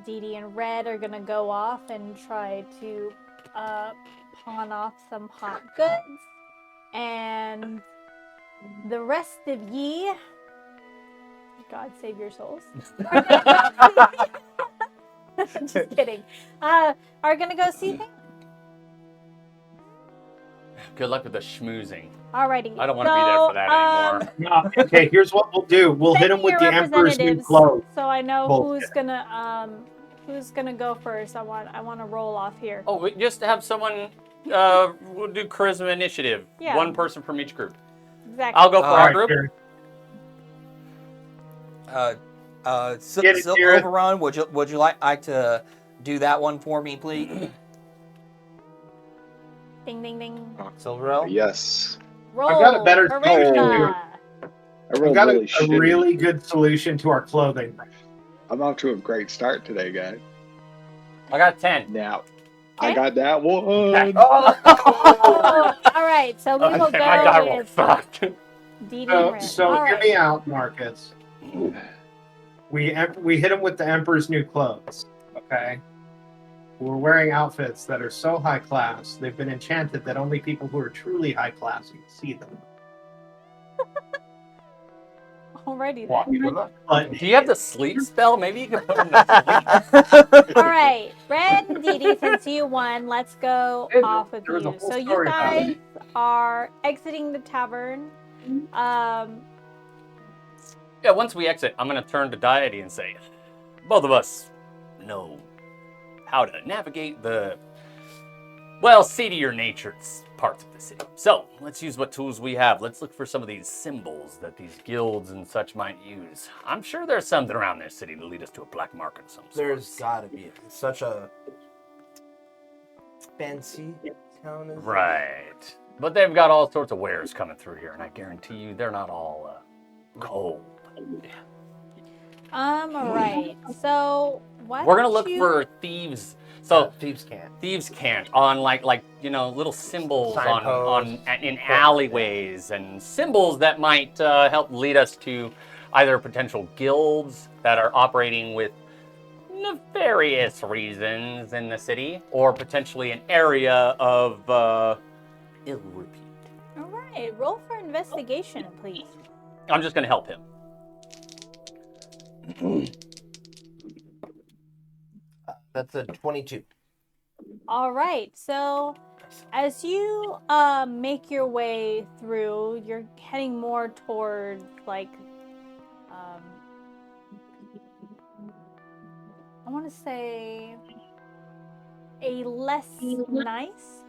Speaker 1: Dee Dee and Red are gonna go off and try to pawn off some hot goods, and the rest of ye, God save your souls. Just kidding. Are gonna go see things.
Speaker 3: Good luck with the schmoozing.
Speaker 1: Alrighty.
Speaker 3: I don't want to be there for that anymore.
Speaker 5: No, okay, here's what we'll do. We'll hit
Speaker 1: Send
Speaker 5: him
Speaker 1: me
Speaker 5: with
Speaker 1: your
Speaker 5: the Emperor's new
Speaker 1: representatives
Speaker 5: clothes.
Speaker 1: so I know
Speaker 5: Bullshit.
Speaker 1: who's gonna go first. I want to roll off here.
Speaker 3: Oh, we just have someone. We'll do charisma initiative.
Speaker 1: Yeah.
Speaker 3: One person from each group.
Speaker 1: Exactly.
Speaker 3: I'll go for
Speaker 4: All
Speaker 3: our
Speaker 4: right,
Speaker 3: group.
Speaker 5: Here.
Speaker 4: Get
Speaker 5: Get it, Jared.
Speaker 4: Silverrun, would you like to do that one for me, please?
Speaker 1: Ding, ding, ding.
Speaker 2: Silverell?
Speaker 6: Yes.
Speaker 1: Roll.
Speaker 5: I've got a better
Speaker 6: solution
Speaker 1: charisma.
Speaker 6: here. I
Speaker 5: I've
Speaker 6: rolled
Speaker 5: got
Speaker 6: really
Speaker 5: a
Speaker 6: shitty.
Speaker 5: really good solution to our clothing.
Speaker 6: I'm off to a great start today, guys.
Speaker 3: I got 10.
Speaker 6: Now,
Speaker 1: Okay.
Speaker 6: I got that one.
Speaker 1: Oh, all right, so we will
Speaker 3: Okay, my die
Speaker 1: go
Speaker 3: roll
Speaker 1: with
Speaker 3: sucked.
Speaker 1: Dee Dee and Red.
Speaker 5: So
Speaker 1: All
Speaker 5: hear
Speaker 1: right.
Speaker 5: me out, Marcus. We hit him with the Emperor's new clothes. Okay. We're wearing outfits that are so high class, they've been enchanted that only people who are truly high class can see them.
Speaker 1: Alrighty
Speaker 5: Walk
Speaker 1: then.
Speaker 5: you
Speaker 2: Good luck.
Speaker 5: But
Speaker 3: Do you have the sleep spell? Maybe you can put him to sleep.
Speaker 1: All right, Red and Dee Dee, since you won, let's go
Speaker 5: Hey,
Speaker 1: off with
Speaker 5: there was a
Speaker 1: you.
Speaker 5: whole
Speaker 1: So you
Speaker 5: story about
Speaker 1: guys
Speaker 5: it.
Speaker 1: are exiting the tavern.
Speaker 3: Yeah, once we exit, I'm going to turn to Deity and say, both of us know how to navigate the, well, seedier natured parts of the city. So, let's use what tools we have. Let's look for some of these symbols that these guilds and such might use. I'm sure there's something around this city to lead us to a black market of some sort.
Speaker 2: There's gotta be. It's such a fancy town. Is
Speaker 3: Right. But they've got all sorts of wares coming through here, and I guarantee you they're not all gold.
Speaker 1: All right. So what?
Speaker 3: We're gonna look for thieves. So
Speaker 2: thieves can't.
Speaker 3: thieves can't on like little symbols on in alleyways and symbols that might help lead us to either potential guilds that are operating with nefarious reasons in the city, or potentially an area of ill repute.
Speaker 1: All right. Roll for investigation, please.
Speaker 3: I'm just gonna help him.
Speaker 2: That's a 22.
Speaker 1: All right. So as you make your way through, you're heading more toward like I want to say a less nice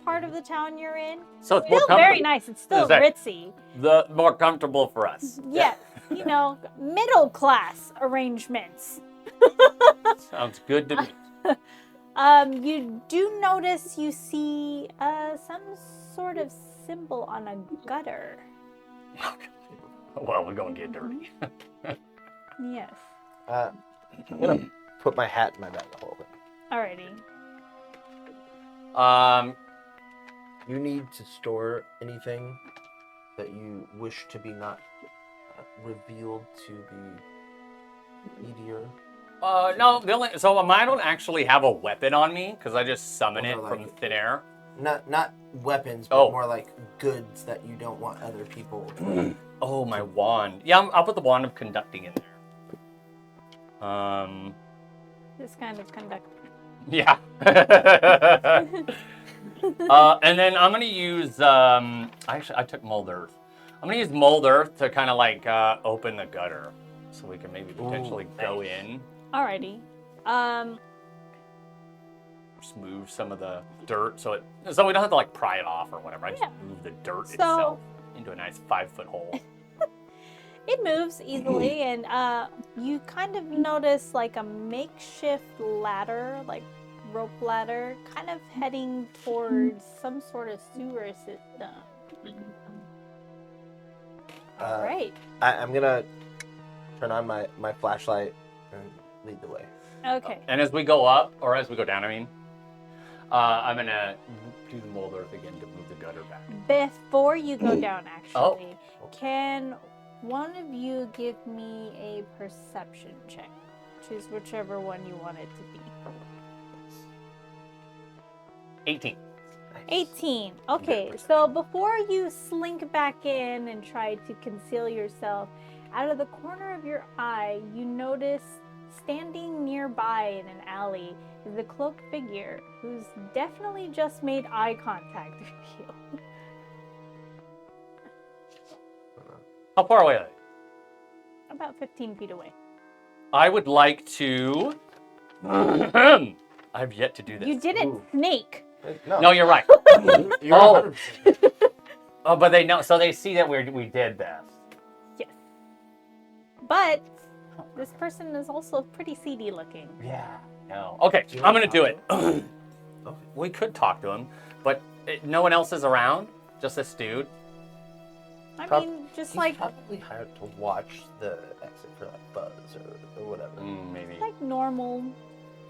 Speaker 1: part of the town you're in.
Speaker 3: So it's more
Speaker 1: Still very
Speaker 3: comfortable.
Speaker 1: nice. It's still
Speaker 3: Exactly.
Speaker 1: ritzy.
Speaker 3: The more comfortable for us.
Speaker 1: Yes, middle class arrangements.
Speaker 3: Sounds good to me.
Speaker 1: You do notice you see some sort of symbol on a gutter.
Speaker 3: Well, we're gonna get dirty.
Speaker 1: Yes.
Speaker 2: I'm gonna put my hat in my bag a little bit.
Speaker 1: Alrighty.
Speaker 2: You need to store anything that you wish to be not revealed to the meteor.
Speaker 3: No, so I don't actually have a weapon on me because I just summon
Speaker 2: Well,
Speaker 3: it
Speaker 2: they're
Speaker 3: from thin air.
Speaker 2: Not weapons, but
Speaker 3: Oh.
Speaker 2: more like goods that you don't want other people.
Speaker 3: Oh, my wand. Yeah, I'll put the wand of conducting in there.
Speaker 1: This kind of conduct.
Speaker 3: Yeah. And then I'm gonna use actually I took mold earth. I'm gonna use mold earth to kind of like open the gutter, so we can maybe potentially go in.
Speaker 1: Alrighty.
Speaker 3: Just move some of the dirt so we don't have to like pry it off or whatever. I just move the dirt itself into a nice 5-foot hole.
Speaker 1: It moves easily, and you kind of notice like a makeshift ladder, like rope ladder, kind of heading towards some sort of sewer system. All right.
Speaker 2: I'm gonna turn on my flashlight and lead the way.
Speaker 1: Okay.
Speaker 3: And as we go up, or as we go down, I mean, I'm gonna do the mold earth again to move the gutter back.
Speaker 1: Before you go down, actually,
Speaker 2: Oh.
Speaker 1: can one of you give me a perception check? Choose whichever one you want it to be.
Speaker 3: 18.
Speaker 1: 18. Okay, so before you slink back in and try to conceal yourself, out of the corner of your eye, you notice standing nearby in an alley is a cloaked figure who's definitely just made eye contact with you.
Speaker 3: How far away are they?
Speaker 1: About 15 feet away.
Speaker 3: I would like to. I've yet to do this.
Speaker 1: You didn't snake.
Speaker 3: No, you're right.
Speaker 2: You're
Speaker 3: Oh.
Speaker 2: 100%.
Speaker 3: Oh, but they know, so they see that we did this.
Speaker 1: Yes. But this person is also pretty seedy looking.
Speaker 3: Yeah. No. Okay,
Speaker 2: Do you
Speaker 3: I'm
Speaker 2: wanna
Speaker 3: gonna do it.
Speaker 2: talk
Speaker 3: We could talk to him, but No one else is around? Just this dude?
Speaker 1: I
Speaker 2: Prob-
Speaker 1: mean, just
Speaker 2: He's
Speaker 1: like
Speaker 2: probably hired to watch the exit for like buzz or whatever.
Speaker 3: Maybe.
Speaker 1: like normal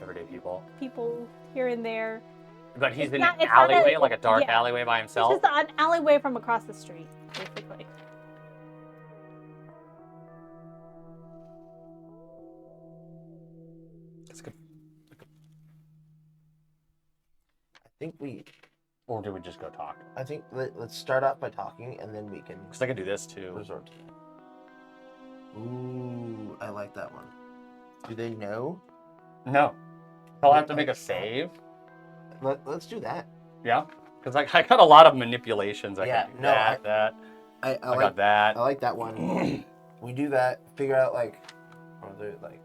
Speaker 3: Everyday people.
Speaker 1: people here and there.
Speaker 3: But he's
Speaker 1: It's
Speaker 3: in
Speaker 1: not-
Speaker 3: an
Speaker 1: it's not a-
Speaker 3: alleyway, like a dark
Speaker 1: yeah.
Speaker 3: alleyway by
Speaker 1: It's
Speaker 3: himself?
Speaker 1: just an alleyway from across the street, basically.
Speaker 3: That's good.
Speaker 2: I think
Speaker 3: Or do we just go talk?
Speaker 2: let's start off by talking, and then we can
Speaker 3: Because I could do this too.
Speaker 2: resort to that. Ooh, I like that one. Do they know?
Speaker 3: No. I'll have to make a save.
Speaker 2: Let's do that.
Speaker 3: Yeah? Because I got a lot of manipulations. I
Speaker 2: Yeah,
Speaker 3: can do
Speaker 2: no,
Speaker 3: that.
Speaker 2: I
Speaker 3: I got
Speaker 2: like
Speaker 3: that.
Speaker 2: I like that one. We do that. Figure out like, what are they like?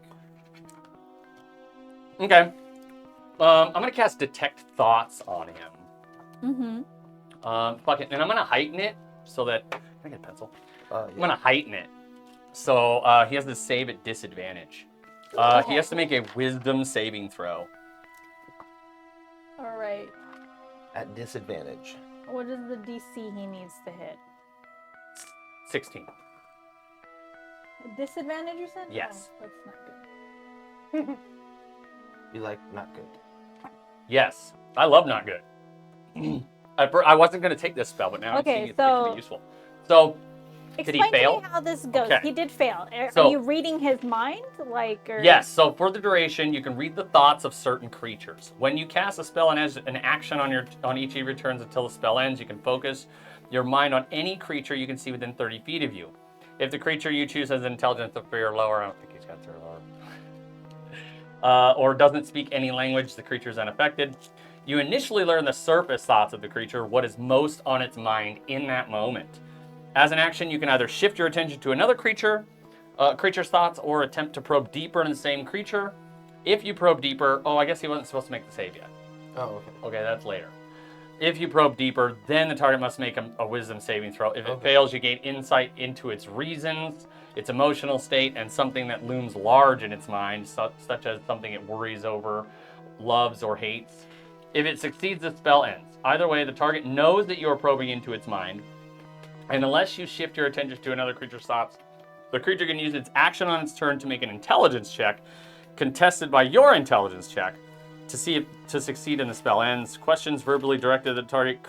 Speaker 3: Okay. I'm gonna cast Detect Thoughts on him.
Speaker 1: Mm-hmm.
Speaker 3: Fuck it, and I'm gonna heighten it so that can I get a pencil?
Speaker 2: Yeah.
Speaker 3: I'm gonna heighten it. So he has to save at disadvantage. He has to make a Wisdom saving throw.
Speaker 1: All right.
Speaker 2: At disadvantage.
Speaker 1: What is the DC he needs to hit?
Speaker 3: 16.
Speaker 1: Disadvantage, you said?
Speaker 3: Yes.
Speaker 1: Oh, that's not good.
Speaker 2: You like not good.
Speaker 3: Yes, I love not good. I wasn't gonna take this spell, but now
Speaker 1: Okay,
Speaker 3: I'm seeing it can
Speaker 1: so-
Speaker 3: be useful. So did he
Speaker 1: Explain
Speaker 3: fail?
Speaker 1: to me how this goes.
Speaker 3: Okay.
Speaker 1: He did fail. Are
Speaker 3: So-
Speaker 1: you reading his mind? Like, or...
Speaker 3: Yes, so for the duration, you can read the thoughts of certain creatures. When you cast a spell and has an action on each of your turns until the spell ends, you can focus your mind on any creature you can see within 30 feet of you. If the creature you choose has intelligence of 3 or lower, I don't think he's got 3 or lower, or doesn't speak any language, the creature is unaffected. You initially learn the surface thoughts of the creature, what is most on its mind in that moment. As an action, you can either shift your attention to another creature's thoughts, or attempt to probe deeper in the same creature. If you probe deeper, I guess he wasn't supposed to make the save yet.
Speaker 2: Oh, okay.
Speaker 3: Okay, that's later. If you probe deeper, then the target must make a wisdom saving throw. If it
Speaker 2: Okay.
Speaker 3: fails, you gain insight into its reasons, its emotional state, and something that looms large in its mind, such as something it worries over, loves, or hates. If it succeeds, the spell ends. Either way, the target knows that you are probing into its mind, and unless you shift your attention to another creature's thoughts, the creature can use its action on its turn to make an intelligence check, contested by your intelligence check, to see if to succeed and the spell ends. Questions verbally directed at the target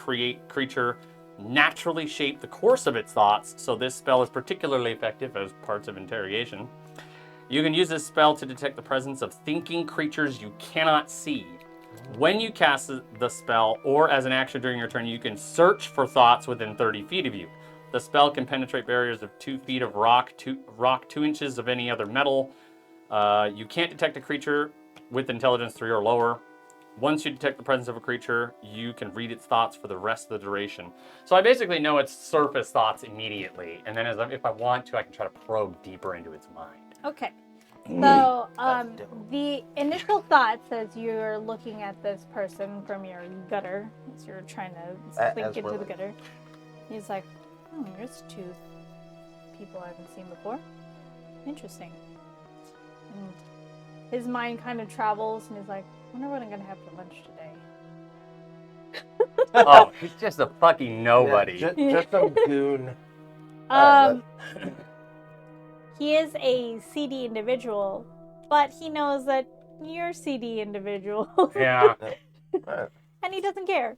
Speaker 3: creature naturally shape the course of its thoughts, so this spell is particularly effective as parts of interrogation. You can use this spell to detect the presence of thinking creatures you cannot see. When you cast the spell, or as an action during your turn, you can search for thoughts within 30 feet of you. The spell can penetrate barriers of 2 feet of rock, 2 inches of any other metal. You can't detect a creature with intelligence 3 or lower. Once you detect the presence of a creature, you can read its thoughts for the rest of the duration. So I basically know its surface thoughts immediately, and then if I want to, I can try to probe deeper into its mind.
Speaker 1: Okay. So,
Speaker 2: That's dope.
Speaker 1: the initial thoughts as you're looking at this person from your gutter, as you're trying to
Speaker 2: As
Speaker 1: sink
Speaker 2: we're
Speaker 1: into the
Speaker 2: like-
Speaker 1: gutter, he's like, there's 2 people I haven't seen before. Interesting. And his mind kind of travels, and he's like, I wonder what I'm going to have for lunch today.
Speaker 3: Oh, he's just a fucking nobody.
Speaker 2: Yeah, just some goon.
Speaker 1: He is a CD individual, but he knows that you're CD individual.
Speaker 3: Yeah,
Speaker 2: Alright.
Speaker 1: And he doesn't care.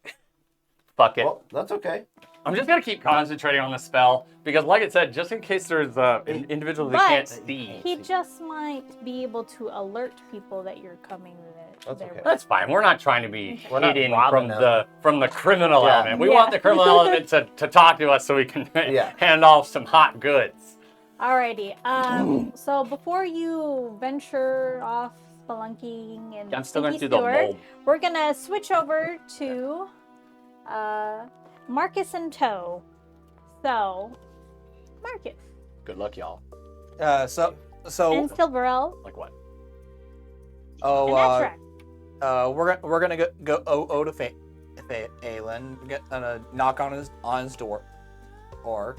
Speaker 3: fuck it.
Speaker 2: Well, that's okay.
Speaker 3: I'm just gonna keep concentrating on the spell because, like I said, just in case there's an individual that
Speaker 1: But
Speaker 3: can't see.
Speaker 1: he just might be able to alert people that you're coming
Speaker 2: That's
Speaker 1: there.
Speaker 2: okay.
Speaker 3: That's fine. We're not trying to be
Speaker 2: We're not
Speaker 3: hidden
Speaker 2: robbing
Speaker 3: from the criminal
Speaker 2: Yeah.
Speaker 3: element. We
Speaker 1: Yeah.
Speaker 3: want the criminal element to talk to us so we can
Speaker 2: Yeah.
Speaker 3: hand off some hot goods.
Speaker 1: Alrighty. So before you venture off spelunking and
Speaker 3: I'm still gonna
Speaker 1: Stinky
Speaker 3: do the
Speaker 1: Stewart,
Speaker 3: mold.
Speaker 1: we're gonna switch over to Marcus and Toe. So, Marcus
Speaker 3: Good luck, y'all.
Speaker 4: So
Speaker 1: and Silverell
Speaker 3: Like what?
Speaker 1: and Etrak.
Speaker 4: we're gonna go to Phelan. We're gonna knock on his door, or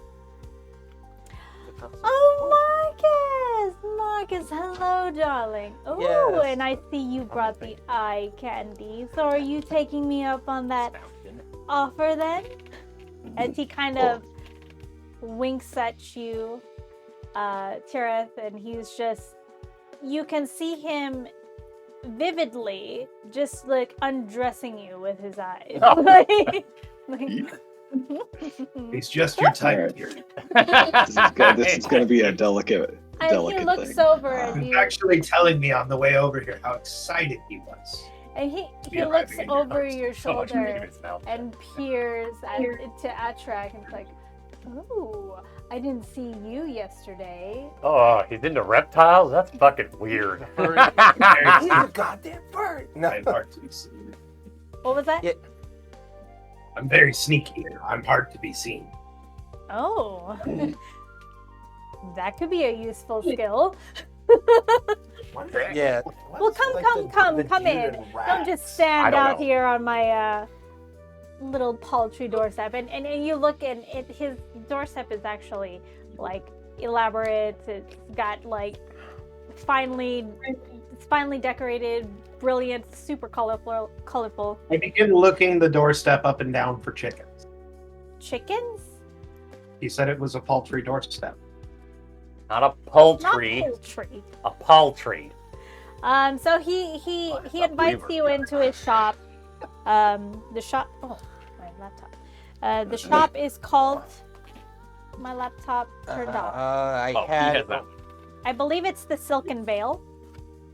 Speaker 1: Oh, Marcus, hello, darling. Oh,
Speaker 4: Yes.
Speaker 1: and I see you brought the eye candy. So are you taking me up on that offer then? As he kind of winks at you, Tirith, and he's just, you can see him vividly just like undressing you with his eyes.
Speaker 3: Oh.
Speaker 5: He's just your type here.
Speaker 6: This is gonna be a delicate
Speaker 1: And he looks
Speaker 6: thing.
Speaker 1: over as
Speaker 5: He's
Speaker 1: you,
Speaker 5: actually telling me on the way over here how excited he was.
Speaker 1: and he
Speaker 5: Yeah,
Speaker 1: looks
Speaker 5: I mean, your
Speaker 1: over
Speaker 5: house.
Speaker 1: your
Speaker 3: So much meat in
Speaker 1: shoulder
Speaker 3: his mouth.
Speaker 1: and peers to Atrak, and it's like, ooh, I didn't see you yesterday.
Speaker 3: Oh, he's into reptiles? That's fucking weird.
Speaker 2: He's a goddamn bird. No.
Speaker 5: I'm hard to be seen.
Speaker 1: What was that?
Speaker 4: Yeah.
Speaker 5: I'm very sneaky. I'm hard to be seen.
Speaker 1: Oh, that could be a useful skill.
Speaker 4: Yeah.
Speaker 1: Well, come in. Don't just
Speaker 3: I
Speaker 1: stand
Speaker 3: don't
Speaker 1: out
Speaker 3: know.
Speaker 1: here on my little paltry doorstep. And you look, and his doorstep is actually like elaborate. It's got like finely decorated, brilliant, super colorful
Speaker 5: I begin looking the doorstep up and down for chickens.
Speaker 1: chickens.
Speaker 5: He said it was a paltry doorstep.
Speaker 3: Not a
Speaker 1: Not
Speaker 3: poultry,
Speaker 1: poultry.
Speaker 3: a paltry.
Speaker 1: So he invites you into his shop. The shop. Oh, my laptop. The shop is called. My laptop turned off.
Speaker 4: I
Speaker 3: Oh, he
Speaker 4: had.
Speaker 3: has that.
Speaker 1: I believe it's the Silken Veil.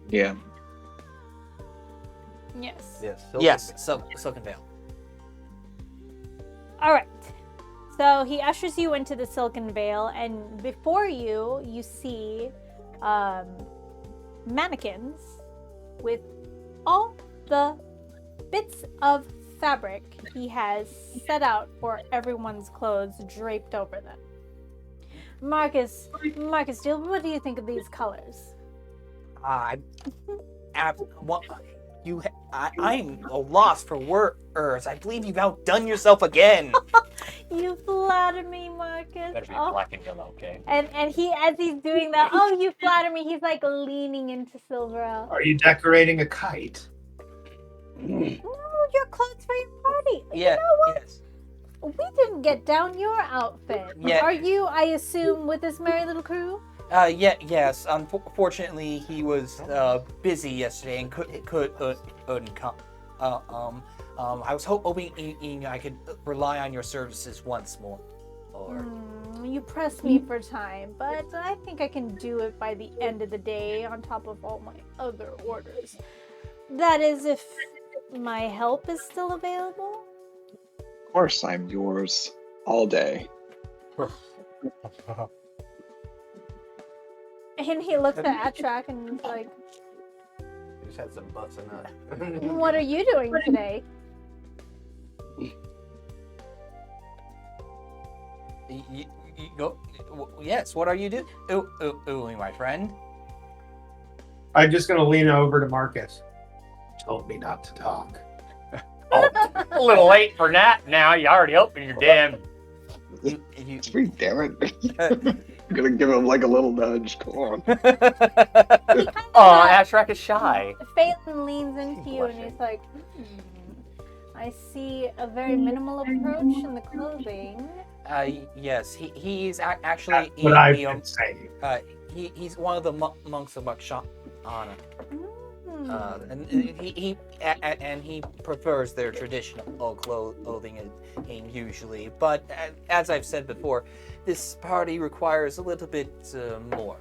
Speaker 6: Yeah.
Speaker 1: Yes.
Speaker 2: Yes.
Speaker 4: Silken Veil.
Speaker 1: All right. So he ushers you into the Silken Veil, and before you see mannequins with all the bits of fabric he has set out for everyone's clothes draped over them. Marcus, what do you think of these colors?
Speaker 4: I'm a loss for words. I believe you've outdone yourself again.
Speaker 1: You flatter me, Marcus.
Speaker 3: Better be
Speaker 1: Oh.
Speaker 3: black and yellow, okay?
Speaker 1: And he, as he's doing that, oh, you flatter me. He's like leaning into Silvera.
Speaker 5: Are you decorating a kite?
Speaker 1: No, your clothes for your party.
Speaker 4: Yeah.
Speaker 1: You know what?
Speaker 4: Yes.
Speaker 1: We didn't get down your outfit.
Speaker 4: Yeah.
Speaker 1: Are you, I assume, with this merry little crew?
Speaker 4: Yes. Unfortunately, he was busy yesterday and couldn't come. I was hoping I could rely on your services once more. Or
Speaker 1: You press me for time, but I think I can do it by the end of the day on top of all my other orders. That is, if my help is still available.
Speaker 6: Of course, I'm yours all day.
Speaker 1: And he looks at Atrak and he's like,
Speaker 2: He just had some butts and nuts.
Speaker 1: what are you doing today?
Speaker 4: you go. Yes. What are you doing, my friend?
Speaker 5: I'm just going to lean over to Marcus. Told me not to talk.
Speaker 3: A little late for that now. You already opened your damn.
Speaker 6: Sweet, damn it. I'm gonna give him like a little nudge. Come on.
Speaker 3: Oh, Ashrak is shy.
Speaker 1: Phelan leans into you and he's like, I see a very minimal approach in the clothing.
Speaker 4: Yes. He's actually.
Speaker 5: That's what I've been saying.
Speaker 4: He's one of the monks of Makshana. And he prefers their traditional clothing usually. But as I've said before, this party requires a little bit more.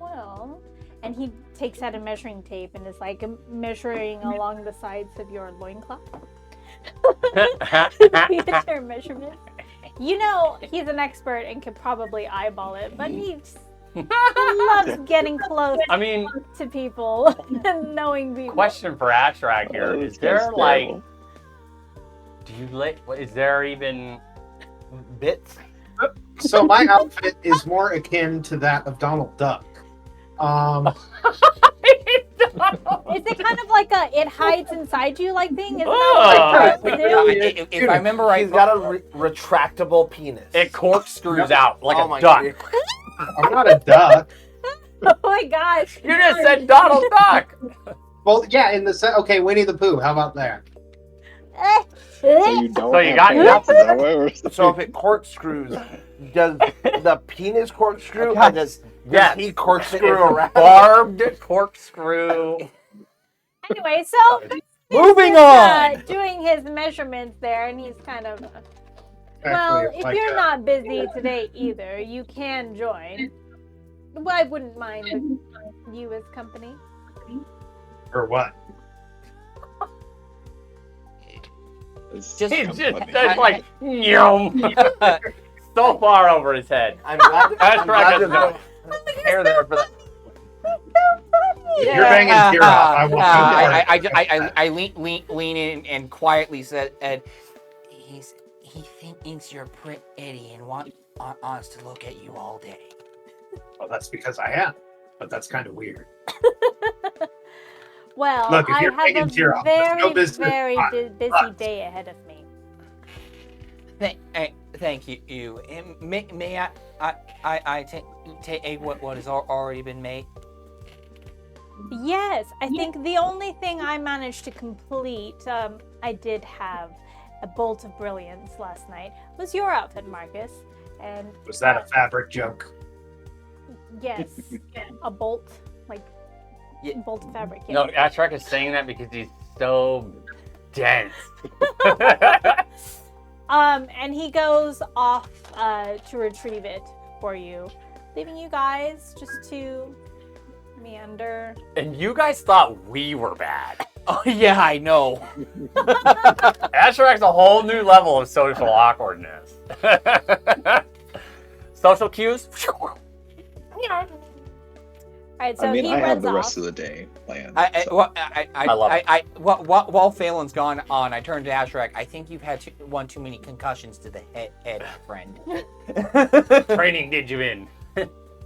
Speaker 1: Well, and he takes out a measuring tape and is like measuring along the sides of your loincloth. You get your measurement. You know he's an expert and could probably eyeball it, but he loves getting close
Speaker 3: I mean,
Speaker 1: to people and knowing people.
Speaker 3: question for Ashrak here.
Speaker 6: Oh,
Speaker 3: Is
Speaker 6: this
Speaker 3: there
Speaker 6: guy's
Speaker 3: like,
Speaker 6: terrible.
Speaker 3: is there even
Speaker 2: Bits?
Speaker 5: So my outfit is more akin to that of Donald Duck.
Speaker 1: Is it kind of like a it hides inside you like thing? Isn't
Speaker 3: Oh.
Speaker 1: that what it do?
Speaker 4: If I remember right,
Speaker 2: He's got a retractable penis.
Speaker 3: it corkscrews out like
Speaker 2: Oh
Speaker 3: a
Speaker 2: my
Speaker 3: duck?
Speaker 2: God.
Speaker 5: I'm not a duck.
Speaker 1: Oh my gosh.
Speaker 3: You just said Donald Duck.
Speaker 5: Well, yeah, in the set. Okay, Winnie the Pooh. How about that?
Speaker 6: So you don't
Speaker 3: So you
Speaker 6: have
Speaker 3: got
Speaker 6: pants? Is that what we're saying?
Speaker 2: So if it corkscrews, does the penis corkscrew,
Speaker 3: God,
Speaker 2: or does
Speaker 3: yes.
Speaker 2: he corkscrew
Speaker 3: It's
Speaker 2: around?
Speaker 3: barbed corkscrew.
Speaker 1: Anyway, so
Speaker 4: Moving
Speaker 1: is,
Speaker 4: on.
Speaker 1: doing his measurements there, and he's kind of.
Speaker 5: Actually,
Speaker 1: Well, if
Speaker 5: like,
Speaker 1: you're not busy today either, you can join. Well, I wouldn't mind you as company.
Speaker 5: or what?
Speaker 6: It's
Speaker 4: Just-
Speaker 3: He's
Speaker 6: come
Speaker 3: just
Speaker 6: funny.
Speaker 3: that's like yum, so far over his head.
Speaker 2: I'm glad,
Speaker 3: That's
Speaker 2: I'm glad
Speaker 3: right.
Speaker 2: there's no hair there for that.
Speaker 5: If you're banging Tira, I won't be part of it.
Speaker 4: I lean in and quietly said, he thinks you're pretty and wants to look at you all day.
Speaker 5: Well, that's because I am. But that's kind of weird.
Speaker 1: Well,
Speaker 5: Look, if
Speaker 1: I
Speaker 5: you're
Speaker 1: have
Speaker 5: taking
Speaker 1: a
Speaker 5: Tira, there's no
Speaker 1: very,
Speaker 5: business
Speaker 1: very
Speaker 5: on
Speaker 1: busy
Speaker 5: us.
Speaker 1: day ahead of me.
Speaker 4: Thank you. And may I take what has already been made?
Speaker 1: Yes, I think the only thing I managed to complete, I did have a bolt of brilliance last night, was your outfit, Marcus. And
Speaker 5: Was that a fabric joke?
Speaker 1: yes, a bolt, like
Speaker 4: Yeah.
Speaker 1: bolt of fabric. Yes.
Speaker 3: No, Ashrak is saying that because he's so dense.
Speaker 1: And he goes off to retrieve it for you, leaving you guys just to meander.
Speaker 3: And you guys thought we were bad.
Speaker 4: Oh yeah, I know.
Speaker 3: Ashrak's a whole new level of social awkwardness. Social cues.
Speaker 1: All right, so
Speaker 6: I mean,
Speaker 1: he
Speaker 6: I have
Speaker 1: runs
Speaker 6: the
Speaker 1: off.
Speaker 6: rest of the day planned. so-
Speaker 3: love it.
Speaker 4: While Phelan's gone on, I turned to Ashrak. I think you've had one too many concussions to the head, friend.
Speaker 3: Training did you in.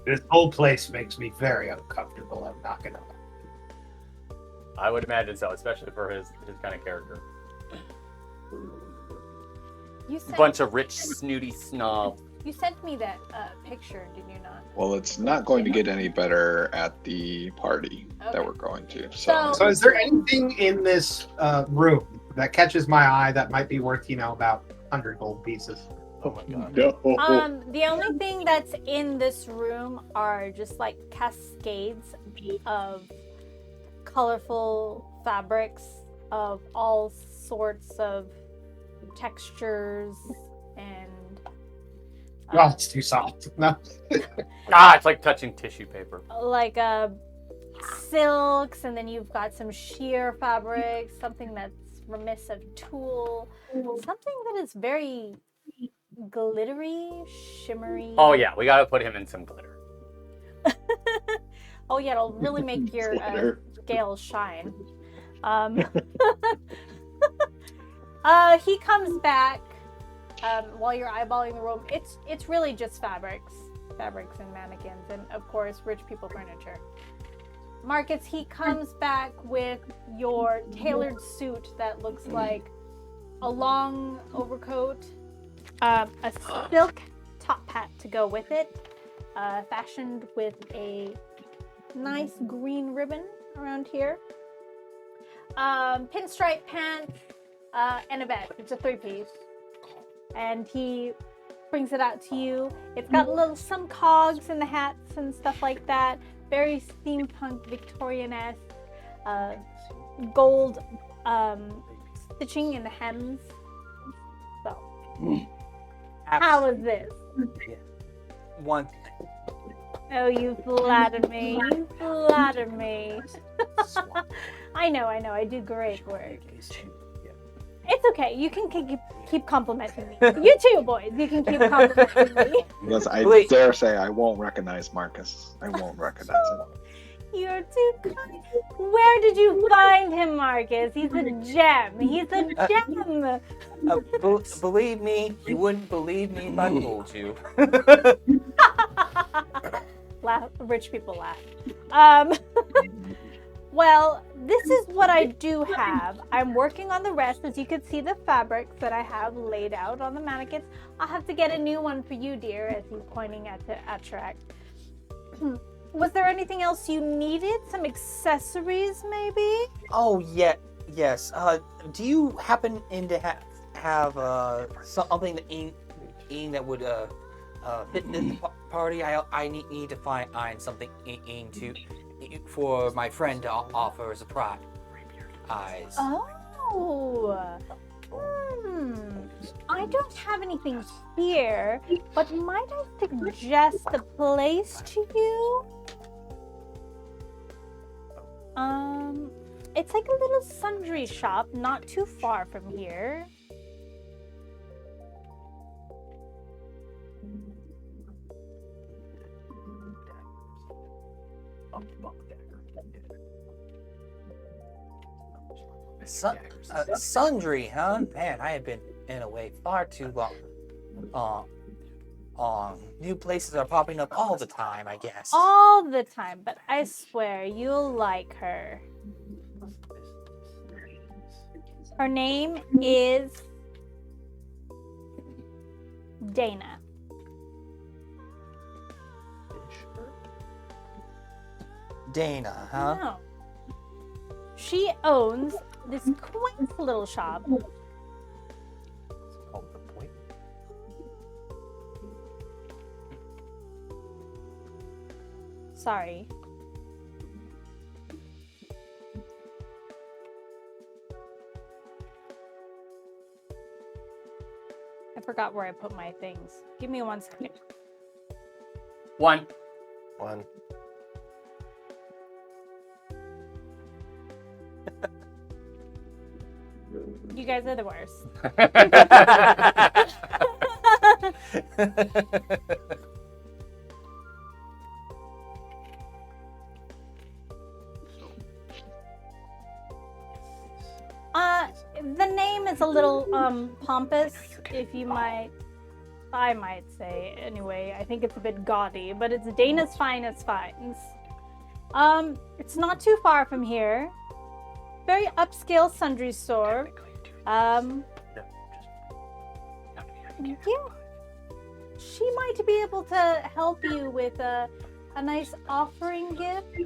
Speaker 5: This whole place makes me very uncomfortable. I'm not gonna lie.
Speaker 3: I would imagine so, especially for his kind of character.
Speaker 1: You sent,
Speaker 3: Bunch of rich, snooty snob.
Speaker 1: you sent me that picture, did you not?
Speaker 6: Well, it's not going to get any better at the party
Speaker 1: Okay.
Speaker 6: that we're going to.
Speaker 1: So-
Speaker 5: So, is there anything in this room that catches my eye that might be worth, about 100 gold pieces?
Speaker 3: Oh my god.
Speaker 6: No.
Speaker 1: The only thing that's in this room are just like cascades of colorful fabrics of all sorts of textures and
Speaker 5: Well, it's too soft. No.
Speaker 3: It's like touching tissue paper.
Speaker 1: like silks, and then you've got some sheer fabrics, something that's remiss of tulle, something that is very glittery, shimmery.
Speaker 3: Oh yeah, we gotta put him in some glitter.
Speaker 1: Oh yeah, it'll really make your
Speaker 6: Glitter.
Speaker 1: scales shine. He comes back while you're eyeballing the room. It's really just fabrics and mannequins, and of course, rich people furniture. Marcus, he comes back with your tailored suit that looks like a long overcoat, a silk top hat to go with it, fashioned with a nice green ribbon around here, pinstripe pants, and a vest. It's a 3-piece, and he brings it out to you. It's got some cogs in the hats and stuff like that. Very steampunk, Victorian-esque, gold stitching in the hems. So, how is this?
Speaker 4: One.
Speaker 1: Oh, you flatter me. You flatter me. I know. I do great work. It's okay. You can keep complimenting me. You too, boys. You can keep complimenting me.
Speaker 6: Because I
Speaker 4: Wait.
Speaker 6: dare say I won't recognize Marcus. I won't recognize him.
Speaker 1: You're too kind. Where did you find him, Marcus? He's a gem. He's a gem.
Speaker 4: Believe me, you wouldn't believe me if I told you.
Speaker 1: Rich people laugh. Well, this is what I do have. I'm working on the rest. As you can see, the fabrics that I have laid out on the mannequins. I'll have to get a new one for you, dear, as he's pointing at the Attract. Was there anything else you needed? Some accessories, maybe?
Speaker 4: Oh yeah, Yes. Do you happen to have something that would fit this party? I need to find something to for my friend to offer as a prize.
Speaker 1: Oh. I don't have anything here, but might I suggest a place to you? It's like a little sundry shop, not too far from here.
Speaker 4: Sundry, huh? Man, I have been in a way far too long. New places are popping up all the time, I guess.
Speaker 1: All the time, but I swear you'll like her. Her name is Dana.
Speaker 4: Dana, huh?
Speaker 1: No. She owns this quaint little shop. Sorry. I forgot where I put my things. Give me 1 second.
Speaker 3: One.
Speaker 1: You guys are the worst. The name is a little pompous, I might say. Anyway, I think it's a bit gaudy, but it's Dana's finest finds. It's not too far from here. Very upscale sundry store. Yeah. She might be able to help you with a nice offering gift,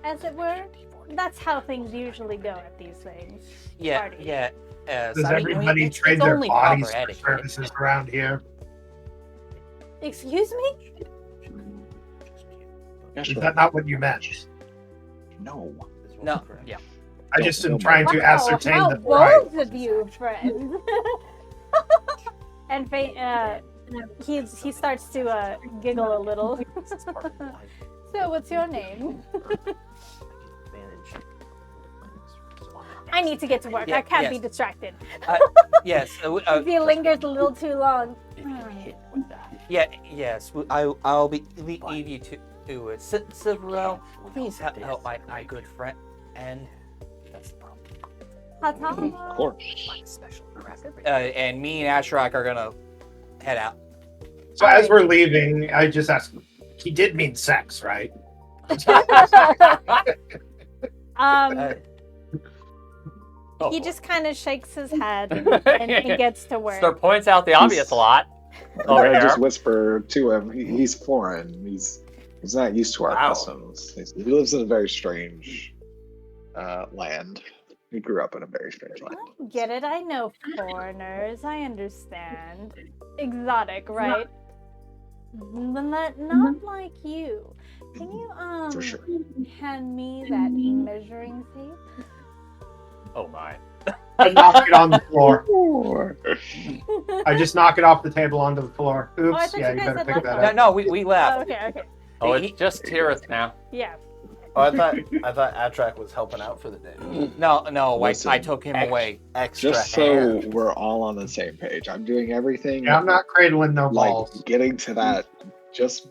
Speaker 1: as it were. That's how things usually go at these things. Parties.
Speaker 4: Yeah.
Speaker 5: Does everybody trade their bodies for services around here?
Speaker 1: Excuse me?
Speaker 5: Is that not what you meant?
Speaker 6: No.
Speaker 4: No. Yeah.
Speaker 5: I just am trying to ascertain
Speaker 1: how
Speaker 5: the price.
Speaker 1: both of you, friends. And he starts to giggle a little. So, what's your name? I need to get to work. I can't be distracted.
Speaker 4: Yes.
Speaker 1: If he lingers a little too long.
Speaker 4: Yes. I'll leave you to it. Cer'Venora, please help my good friend. And that's the problem.
Speaker 6: Of course.
Speaker 4: And me and Asherak are gonna head out.
Speaker 5: So as we're leaving, I just asked, he did mean sex, right?
Speaker 1: He just kind of shakes his head and he gets to work.
Speaker 3: Sir points out the obvious a lot.
Speaker 6: I just whisper to him, he's foreign. He's not used to our
Speaker 3: Wow.
Speaker 6: customs. He lives in a very strange land. He grew up in a very strange land.
Speaker 1: I get it. I know foreigners. I understand. Exotic, right? Not like you. Can you
Speaker 6: For sure.
Speaker 1: hand me that measuring tape?
Speaker 3: Oh my.
Speaker 5: I knock it on the floor. I just knock it off the table onto the floor.
Speaker 1: I
Speaker 5: Oops,
Speaker 1: thought
Speaker 5: yeah,
Speaker 1: you
Speaker 5: you
Speaker 1: guys
Speaker 5: better
Speaker 1: had
Speaker 5: pick
Speaker 1: left
Speaker 5: that
Speaker 1: one.
Speaker 5: up.
Speaker 4: No, we left.
Speaker 1: Oh, okay.
Speaker 3: Oh, it's just Tirith now.
Speaker 1: Yeah.
Speaker 2: Oh, I thought Atrak was helping out for the day.
Speaker 4: No.
Speaker 6: Listen,
Speaker 4: I took him away.
Speaker 2: Extra
Speaker 6: Just so
Speaker 2: hand.
Speaker 6: we're all on the same page, I'm doing everything
Speaker 5: Yeah, I'm not cradling no
Speaker 6: like
Speaker 5: balls.
Speaker 6: getting to that just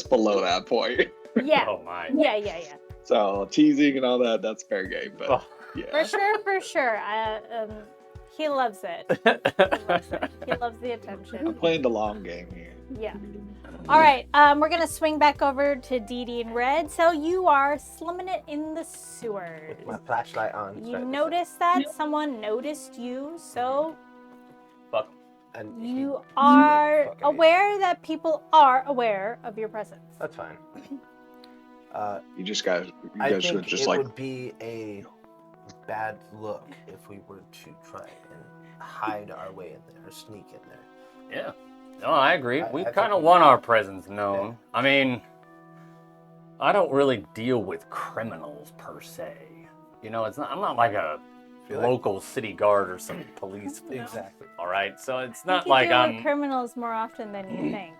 Speaker 6: below that point.
Speaker 1: Yeah.
Speaker 3: Oh my.
Speaker 1: Yeah.
Speaker 6: So teasing and all that, that's fair game. But
Speaker 3: Oh.
Speaker 6: yeah,
Speaker 1: For sure. He loves it. He loves the
Speaker 6: I'm
Speaker 1: attention.
Speaker 6: playing the long game here.
Speaker 1: Yeah. All right. We're gonna swing back over to Dee Dee and Red. So you are slumming it in the sewers.
Speaker 2: My flashlight on.
Speaker 1: You noticed that someone noticed you, so
Speaker 3: Fuck.
Speaker 2: And
Speaker 1: you are
Speaker 2: Fucking
Speaker 1: aware that people are aware of your presence.
Speaker 2: That's fine.
Speaker 6: You guys
Speaker 2: I
Speaker 6: should
Speaker 2: think
Speaker 6: just
Speaker 2: it
Speaker 6: like
Speaker 2: would be a bad look if we were to try and hide our way in there, or sneak in there.
Speaker 3: Yeah. No, I agree.
Speaker 2: I
Speaker 3: We
Speaker 2: think
Speaker 3: kind of
Speaker 2: we-
Speaker 3: want our presence known.
Speaker 2: Yeah.
Speaker 3: I mean, I don't really deal with criminals per se. You know, I'm not like a
Speaker 2: Feel like-
Speaker 3: local city guard or some police.
Speaker 2: Exactly.
Speaker 3: All right, so it's
Speaker 1: I think
Speaker 3: not
Speaker 1: you
Speaker 3: like
Speaker 1: deal with
Speaker 3: I'm.
Speaker 1: criminals more often than you think.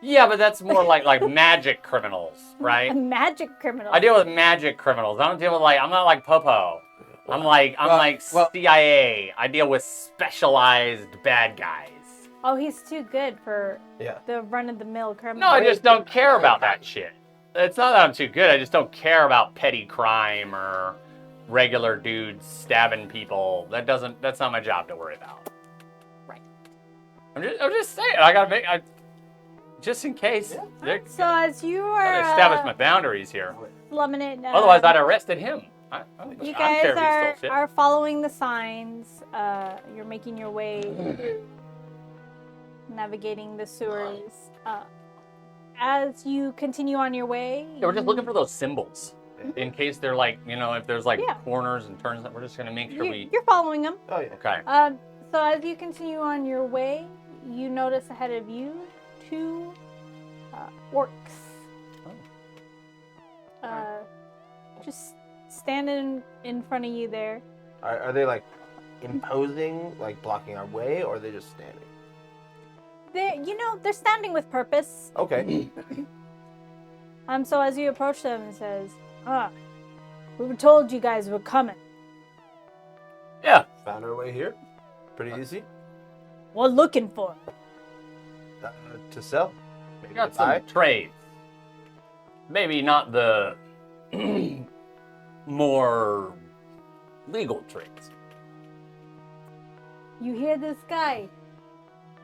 Speaker 3: Yeah, but that's more like magic criminals, right?
Speaker 1: Magic criminals.
Speaker 3: I deal with magic criminals. I don't deal with I'm not like Popo. I'm like
Speaker 4: well-
Speaker 3: CIA. I deal with specialized bad guys.
Speaker 1: Oh, he's too good for
Speaker 2: Yeah.
Speaker 1: the run-of-the-mill criminal.
Speaker 3: No, I just don't care about that shit. It's not that I'm too good. I just don't care about petty crime or regular dudes stabbing people. That's not my job to worry about.
Speaker 1: Right.
Speaker 3: I'm just saying. I gotta make. Just in case.
Speaker 2: Yeah.
Speaker 1: So as you
Speaker 3: Gotta
Speaker 1: are
Speaker 3: establish my boundaries here.
Speaker 1: slumming it,
Speaker 3: Otherwise, I'd arrested him. I don't
Speaker 1: you
Speaker 3: care
Speaker 1: guys
Speaker 3: if he stole shit.
Speaker 1: are following the signs. You're making your way, navigating the sewers. As you continue on your way,
Speaker 3: Yeah, we're just looking for those symbols. In case they're if there's
Speaker 1: Yeah.
Speaker 3: corners and turns, we're just gonna make sure
Speaker 1: you're following them.
Speaker 2: Oh yeah.
Speaker 3: Okay.
Speaker 1: So as you continue on your way, you notice ahead of you 2 orcs. Just standing in front of you there.
Speaker 2: Are they like imposing, like blocking our way, or are they just standing?
Speaker 1: They're standing with purpose.
Speaker 2: Okay.
Speaker 1: So as you approach them, it says, we were told you guys were coming.
Speaker 3: Yeah.
Speaker 2: Found our way here. Pretty easy.
Speaker 1: What looking for?
Speaker 2: To sell.
Speaker 3: We
Speaker 2: Maybe
Speaker 3: got
Speaker 2: to
Speaker 3: some
Speaker 2: buy.
Speaker 3: trades. Maybe not the more legal trades.
Speaker 1: You hear this guy?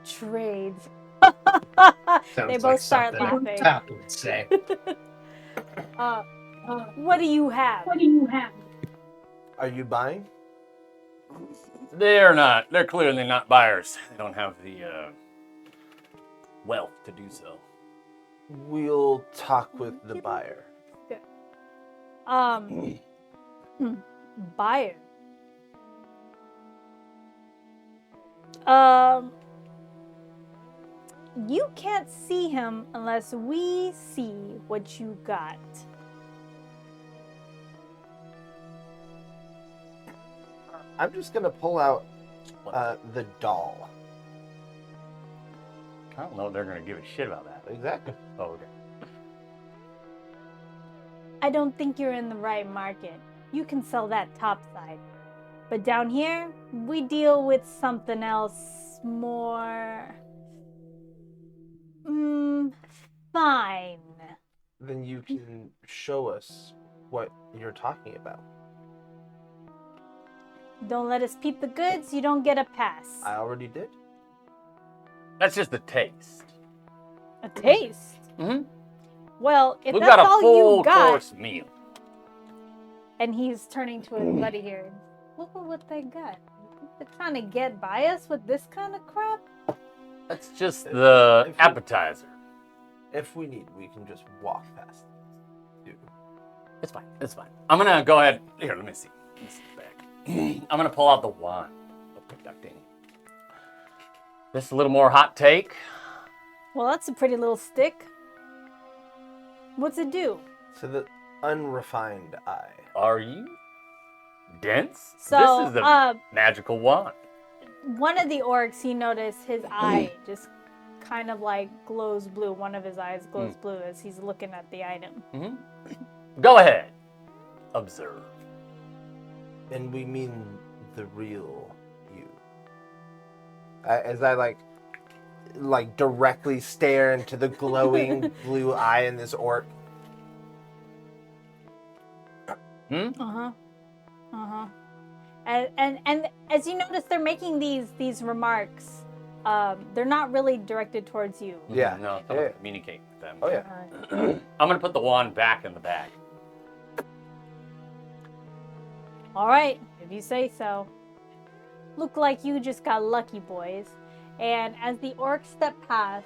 Speaker 1: Trades.
Speaker 5: Sounds
Speaker 1: They
Speaker 5: like
Speaker 1: both start
Speaker 5: something
Speaker 1: laughing.
Speaker 5: Tap would say.
Speaker 1: What do you have?
Speaker 2: Are you buying?
Speaker 3: They're not. They're clearly not buyers. They don't have the wealth to do so.
Speaker 2: We'll talk with the buyer.
Speaker 1: Buyer. You can't see him unless we see what you got.
Speaker 2: I'm just gonna pull out the doll.
Speaker 3: I don't know if they're gonna give a shit about that.
Speaker 2: Exactly.
Speaker 3: Oh, okay.
Speaker 1: I don't think you're in the right market. You can sell that topside. But down here, we deal with something else more... fine.
Speaker 2: Then you can show us what you're talking about.
Speaker 1: Don't let us peep the goods, you don't get a pass.
Speaker 2: I already did.
Speaker 3: That's just a taste.
Speaker 1: A taste?
Speaker 3: Mm-hmm.
Speaker 1: Well, if
Speaker 3: We've
Speaker 1: that's
Speaker 3: got a
Speaker 1: all
Speaker 3: full
Speaker 1: you got...
Speaker 3: course meal.
Speaker 1: And he's turning to his buddy here. Look at what they got. They're trying to get by us with this kind of crap?
Speaker 3: That's just the appetizer.
Speaker 2: If we need, we can just walk past. Dude.
Speaker 3: It's fine. It's fine. I'm gonna go ahead. Here, let me see. Let me see the back. I'm gonna pull out the wand of conducting. Just a little more hot take.
Speaker 1: Well, that's a pretty little stick. What's it do?
Speaker 2: So the unrefined eye.
Speaker 3: Are you dense?
Speaker 1: So,
Speaker 3: this is a magical wand.
Speaker 1: one of the orcs, he noticed his eye just kind of like glows blue. One of his eyes glows blue as he's looking at the item.
Speaker 3: Go ahead. Observe.
Speaker 2: And we mean the real you. As I like directly stare into the glowing blue eye in this orc.
Speaker 1: And as you notice, they're making these remarks. They're not really directed towards you.
Speaker 2: Yeah.
Speaker 3: No, I'm gonna communicate with them.
Speaker 2: Oh yeah.
Speaker 3: I'm gonna put the wand back in the bag.
Speaker 1: All right, if you say so. Look like you just got lucky, boys. And as the orcs step past,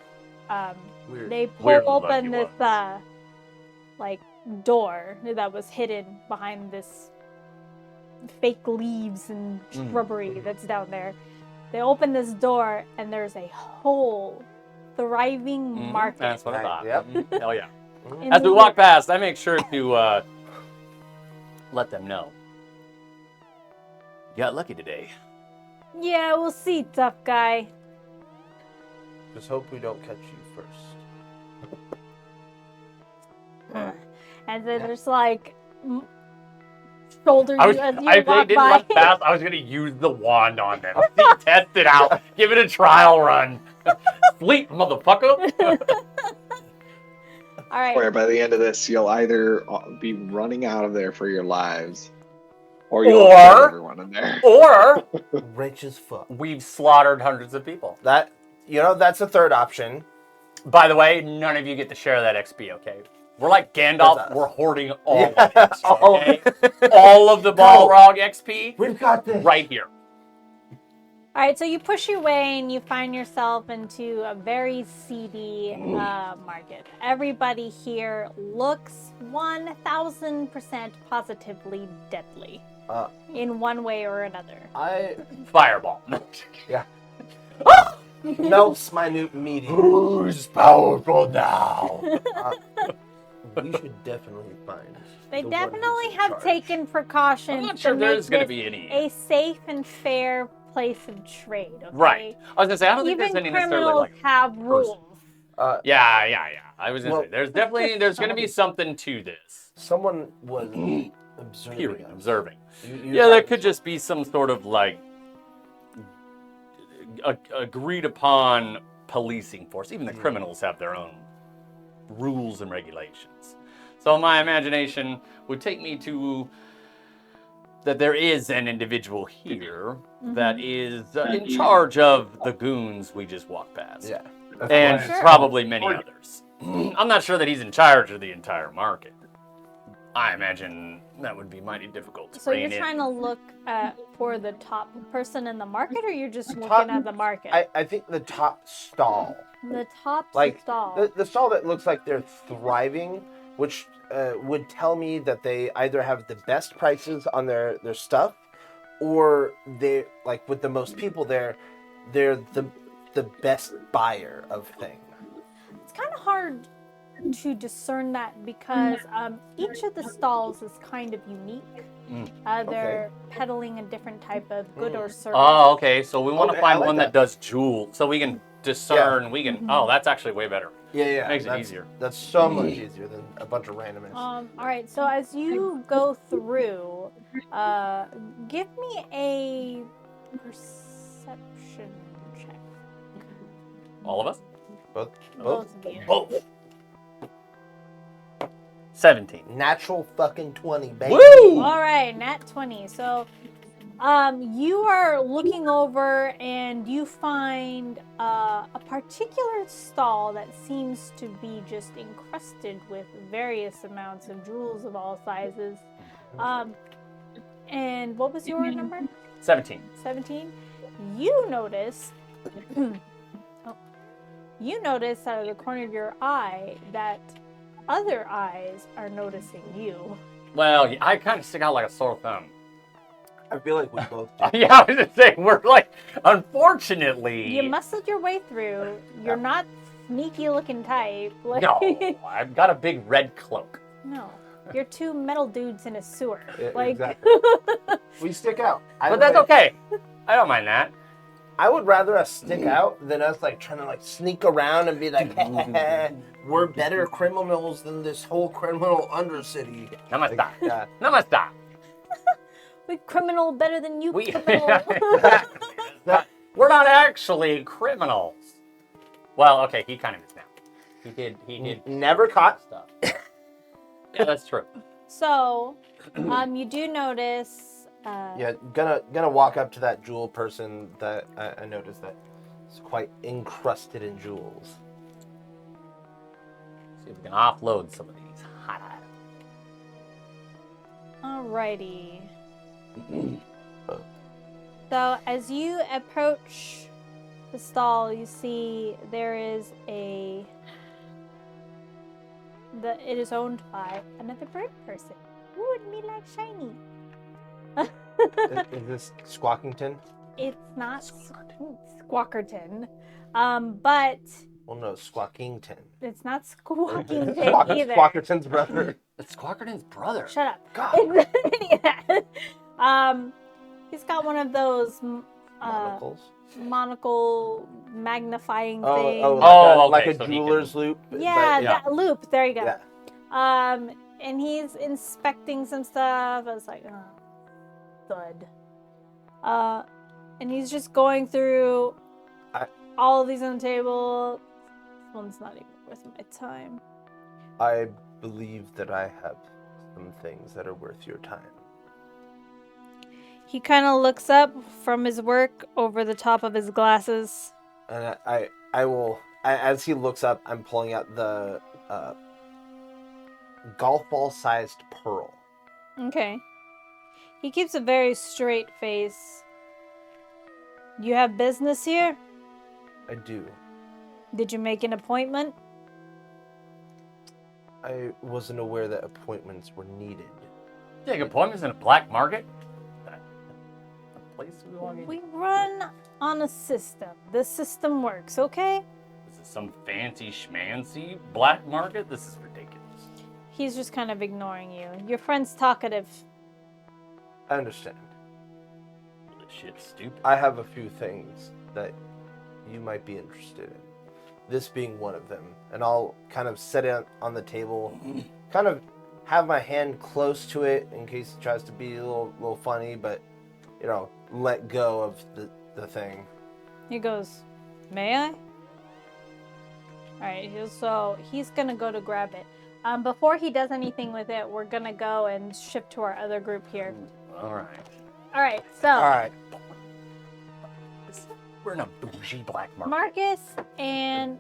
Speaker 2: Weird.
Speaker 1: they pull
Speaker 3: Weird
Speaker 1: open
Speaker 3: lucky
Speaker 1: this door that was hidden behind this fake leaves and shrubbery that's down there. They open this door, and there's a whole thriving market.
Speaker 3: That's what I thought.
Speaker 2: Yep.
Speaker 3: Hell yeah.
Speaker 1: in
Speaker 3: As
Speaker 1: the
Speaker 3: we walk past, I make sure to let them know. You got lucky today.
Speaker 1: Yeah, we'll see, tough guy.
Speaker 2: Just hope we don't catch you first.
Speaker 1: And then there's like shoulder
Speaker 3: I
Speaker 1: you
Speaker 3: was,
Speaker 1: as you
Speaker 3: I
Speaker 1: walk
Speaker 3: didn't
Speaker 1: by.
Speaker 3: let pass. I was gonna use the wand on them. Test it out. Give it a trial run. Sleep, motherfucker.
Speaker 1: All right.
Speaker 6: Where by the end of this, you'll either be running out of there for your lives, or you'll kill everyone in there.
Speaker 3: Or
Speaker 2: Rich as fuck.
Speaker 3: we've slaughtered hundreds of people.
Speaker 2: That's a third option.
Speaker 3: By the way, none of you get to share that XP, okay? We're like
Speaker 2: That's
Speaker 3: Gandalf.
Speaker 2: us.
Speaker 3: We're hoarding all of it.
Speaker 2: All of
Speaker 3: Okay? All of the Balrog XP
Speaker 2: We've got this.
Speaker 3: right here.
Speaker 1: All right, so you push your way and you find yourself into a very seedy market. Everybody here looks 1,000% positively deadly in one way or another.
Speaker 3: Fireball.
Speaker 2: Yeah. Melts minute meteor.
Speaker 3: Who's powerful now?
Speaker 2: We should definitely find.
Speaker 1: They
Speaker 2: the one who's
Speaker 1: definitely
Speaker 2: in
Speaker 1: have
Speaker 2: charge.
Speaker 1: taken precautions
Speaker 3: I'm not sure
Speaker 1: to
Speaker 3: there's
Speaker 1: make
Speaker 3: going to
Speaker 1: this
Speaker 3: be any.
Speaker 1: a safe and fair place of trade. Okay?
Speaker 3: Right. I was going to say, I don't think
Speaker 1: Even
Speaker 3: there's any necessarily
Speaker 1: criminals
Speaker 3: like.
Speaker 1: have rules.
Speaker 3: Yeah. I was going to
Speaker 2: Well,
Speaker 3: say, there's going to be something to this.
Speaker 2: Someone was observing.
Speaker 3: Period.
Speaker 2: us.
Speaker 3: Observing.
Speaker 2: You
Speaker 3: Yeah,
Speaker 2: saw
Speaker 3: that
Speaker 2: this.
Speaker 3: could just be some sort of like agreed upon policing force. Even the criminals have their own rules and regulations. So my imagination would take me to that there is an individual here that is in charge of the goons we just walked past.
Speaker 2: Yeah.
Speaker 3: And
Speaker 1: Sure.
Speaker 3: probably many others. I'm not sure that he's in charge of the entire market. I imagine that would be mighty difficult to
Speaker 1: So
Speaker 3: rein
Speaker 1: you're
Speaker 3: in.
Speaker 1: trying to look for the top person in the market, or you're just looking
Speaker 2: top-
Speaker 1: at the market?
Speaker 2: I think the top stall.
Speaker 1: The top
Speaker 2: Like
Speaker 1: stall.
Speaker 2: the stall that looks like they're thriving, which would tell me that they either have the best prices on their stuff, or they like with the most people there, they're the best buyer of things.
Speaker 1: It's kind of hard to discern that because each of the stalls is kind of unique. They're peddling a different type of good or service.
Speaker 3: Oh, okay. So we want to
Speaker 2: Okay,
Speaker 3: find
Speaker 2: I like
Speaker 3: one that
Speaker 2: that.
Speaker 3: does jewels, so we can discern. We can. Oh, that's actually way better.
Speaker 2: Yeah.
Speaker 3: Makes it
Speaker 2: that's,
Speaker 3: easier.
Speaker 2: That's so much easier than a bunch of randomness.
Speaker 1: All right, so as you go through, give me a perception check.
Speaker 3: All of us.
Speaker 2: Both
Speaker 1: Both of you.
Speaker 3: Both. 17.
Speaker 2: natural fucking 20, baby.
Speaker 3: Woo!
Speaker 1: All right, nat 20. So, you are looking over and you find a particular stall that seems to be just encrusted with various amounts of jewels of all sizes. And what was your number?
Speaker 3: 17.
Speaker 1: 17. You notice. You notice out of the corner of your eye that other eyes are noticing you.
Speaker 3: Well, I kind of stick out like a sore thumb.
Speaker 2: I feel like we both do.
Speaker 3: Yeah, I was just saying, we're like, unfortunately.
Speaker 1: You muscled your way through. You're not sneaky looking type. Like,
Speaker 3: No, I've got a big red cloak.
Speaker 1: no. You're two metal dudes in a sewer.
Speaker 2: Yeah,
Speaker 1: Like,
Speaker 2: exactly. We stick out.
Speaker 3: But that's okay. I don't mind that.
Speaker 2: I would rather us stick out than us like trying to like sneak around and be like, we're better criminals than this whole criminal undercity.
Speaker 3: Namaste.
Speaker 2: Like, yeah.
Speaker 3: Namaste.
Speaker 1: we criminal better than you
Speaker 3: We,
Speaker 1: criminal.
Speaker 3: we're not actually criminals. Well, okay, he kind of is now. He did
Speaker 2: Never caught.
Speaker 3: stuff. Yeah, that's true.
Speaker 1: So, you do notice.
Speaker 2: Yeah, gonna walk up to that jewel person that I noticed that is quite encrusted in jewels.
Speaker 3: See if we can offload some of these hot items.
Speaker 1: Alrighty. So as you approach the stall, you see there is it is owned by another bird person. Ooh, it'd be like shiny.
Speaker 2: Is this Squawkington?
Speaker 1: It's not Squawkerton. But
Speaker 2: Well, no, Squawkington.
Speaker 1: it's not Squawkington either.
Speaker 2: Squawkerton's brother.
Speaker 3: It's Squawkerton's brother.
Speaker 1: Shut up.
Speaker 2: God.
Speaker 1: It's not any of that. He's got one of those
Speaker 2: Monocles.
Speaker 1: monocle magnifying
Speaker 2: Oh,
Speaker 1: things.
Speaker 2: like
Speaker 3: okay,
Speaker 2: a
Speaker 3: so he
Speaker 2: jeweler's
Speaker 3: can-
Speaker 2: loop.
Speaker 1: Yeah,
Speaker 2: but-
Speaker 1: that loop. There you go.
Speaker 2: Yeah.
Speaker 1: And he's inspecting some stuff. I was like, oh, thud. And he's just going through all of these on the table. This one's not even worth my time.
Speaker 2: I believe that I have some things that are worth your time.
Speaker 1: He kind of looks up from his work over the top of his glasses.
Speaker 2: And I will, as he looks up, I'm pulling out the golf ball sized pearl.
Speaker 1: Okay. He keeps a very straight face. You have business here?
Speaker 2: I do.
Speaker 1: Did you make an appointment?
Speaker 2: I wasn't aware that appointments were needed.
Speaker 3: Take appointments in a black market? A place we belong in?
Speaker 1: We run on a system. The system works, okay?
Speaker 3: Is it some fancy schmancy black market? This is ridiculous.
Speaker 1: He's just kind of ignoring you. Your friend's talkative.
Speaker 2: I understand.
Speaker 3: This shit's stupid.
Speaker 2: I have a few things that you might be interested in. This being one of them. And I'll kind of set it on the table, kind of have my hand close to it in case it tries to be a little funny, but, you know, let go of the thing.
Speaker 1: He goes, may I? Alright, so he's gonna go to grab it. Before he does anything with it, we're gonna go and shift to our other group here.
Speaker 3: All right.
Speaker 1: Alright, so
Speaker 4: All right.
Speaker 3: We're in a bougie black market.
Speaker 1: Marcus and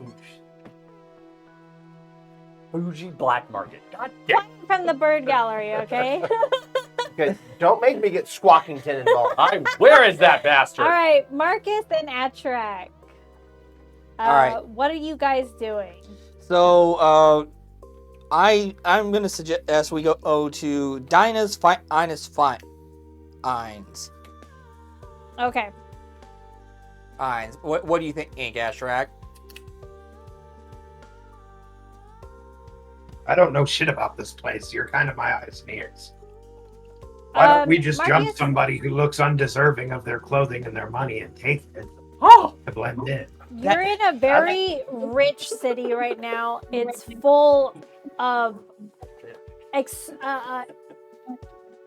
Speaker 3: Bougie black market. God damn.
Speaker 1: quiet from the bird gallery, okay?
Speaker 2: Okay, don't make me get Squawkington involved.
Speaker 3: Where is that bastard?
Speaker 1: Alright, Marcus and Atrak.
Speaker 4: Alright.
Speaker 1: What are you guys doing?
Speaker 4: So, I'm gonna suggest we go to Dinah's Finest Finds.
Speaker 1: Okay.
Speaker 4: Finds. What do you think, Ashrak?
Speaker 5: I don't know shit about this place. You're kind of my eyes and ears. Why don't we just jump
Speaker 1: Marcus?
Speaker 5: somebody who looks undeserving of their clothing and their money and take it
Speaker 3: Oh!
Speaker 5: to blend in?
Speaker 1: You're in a very rich city right now. It's full of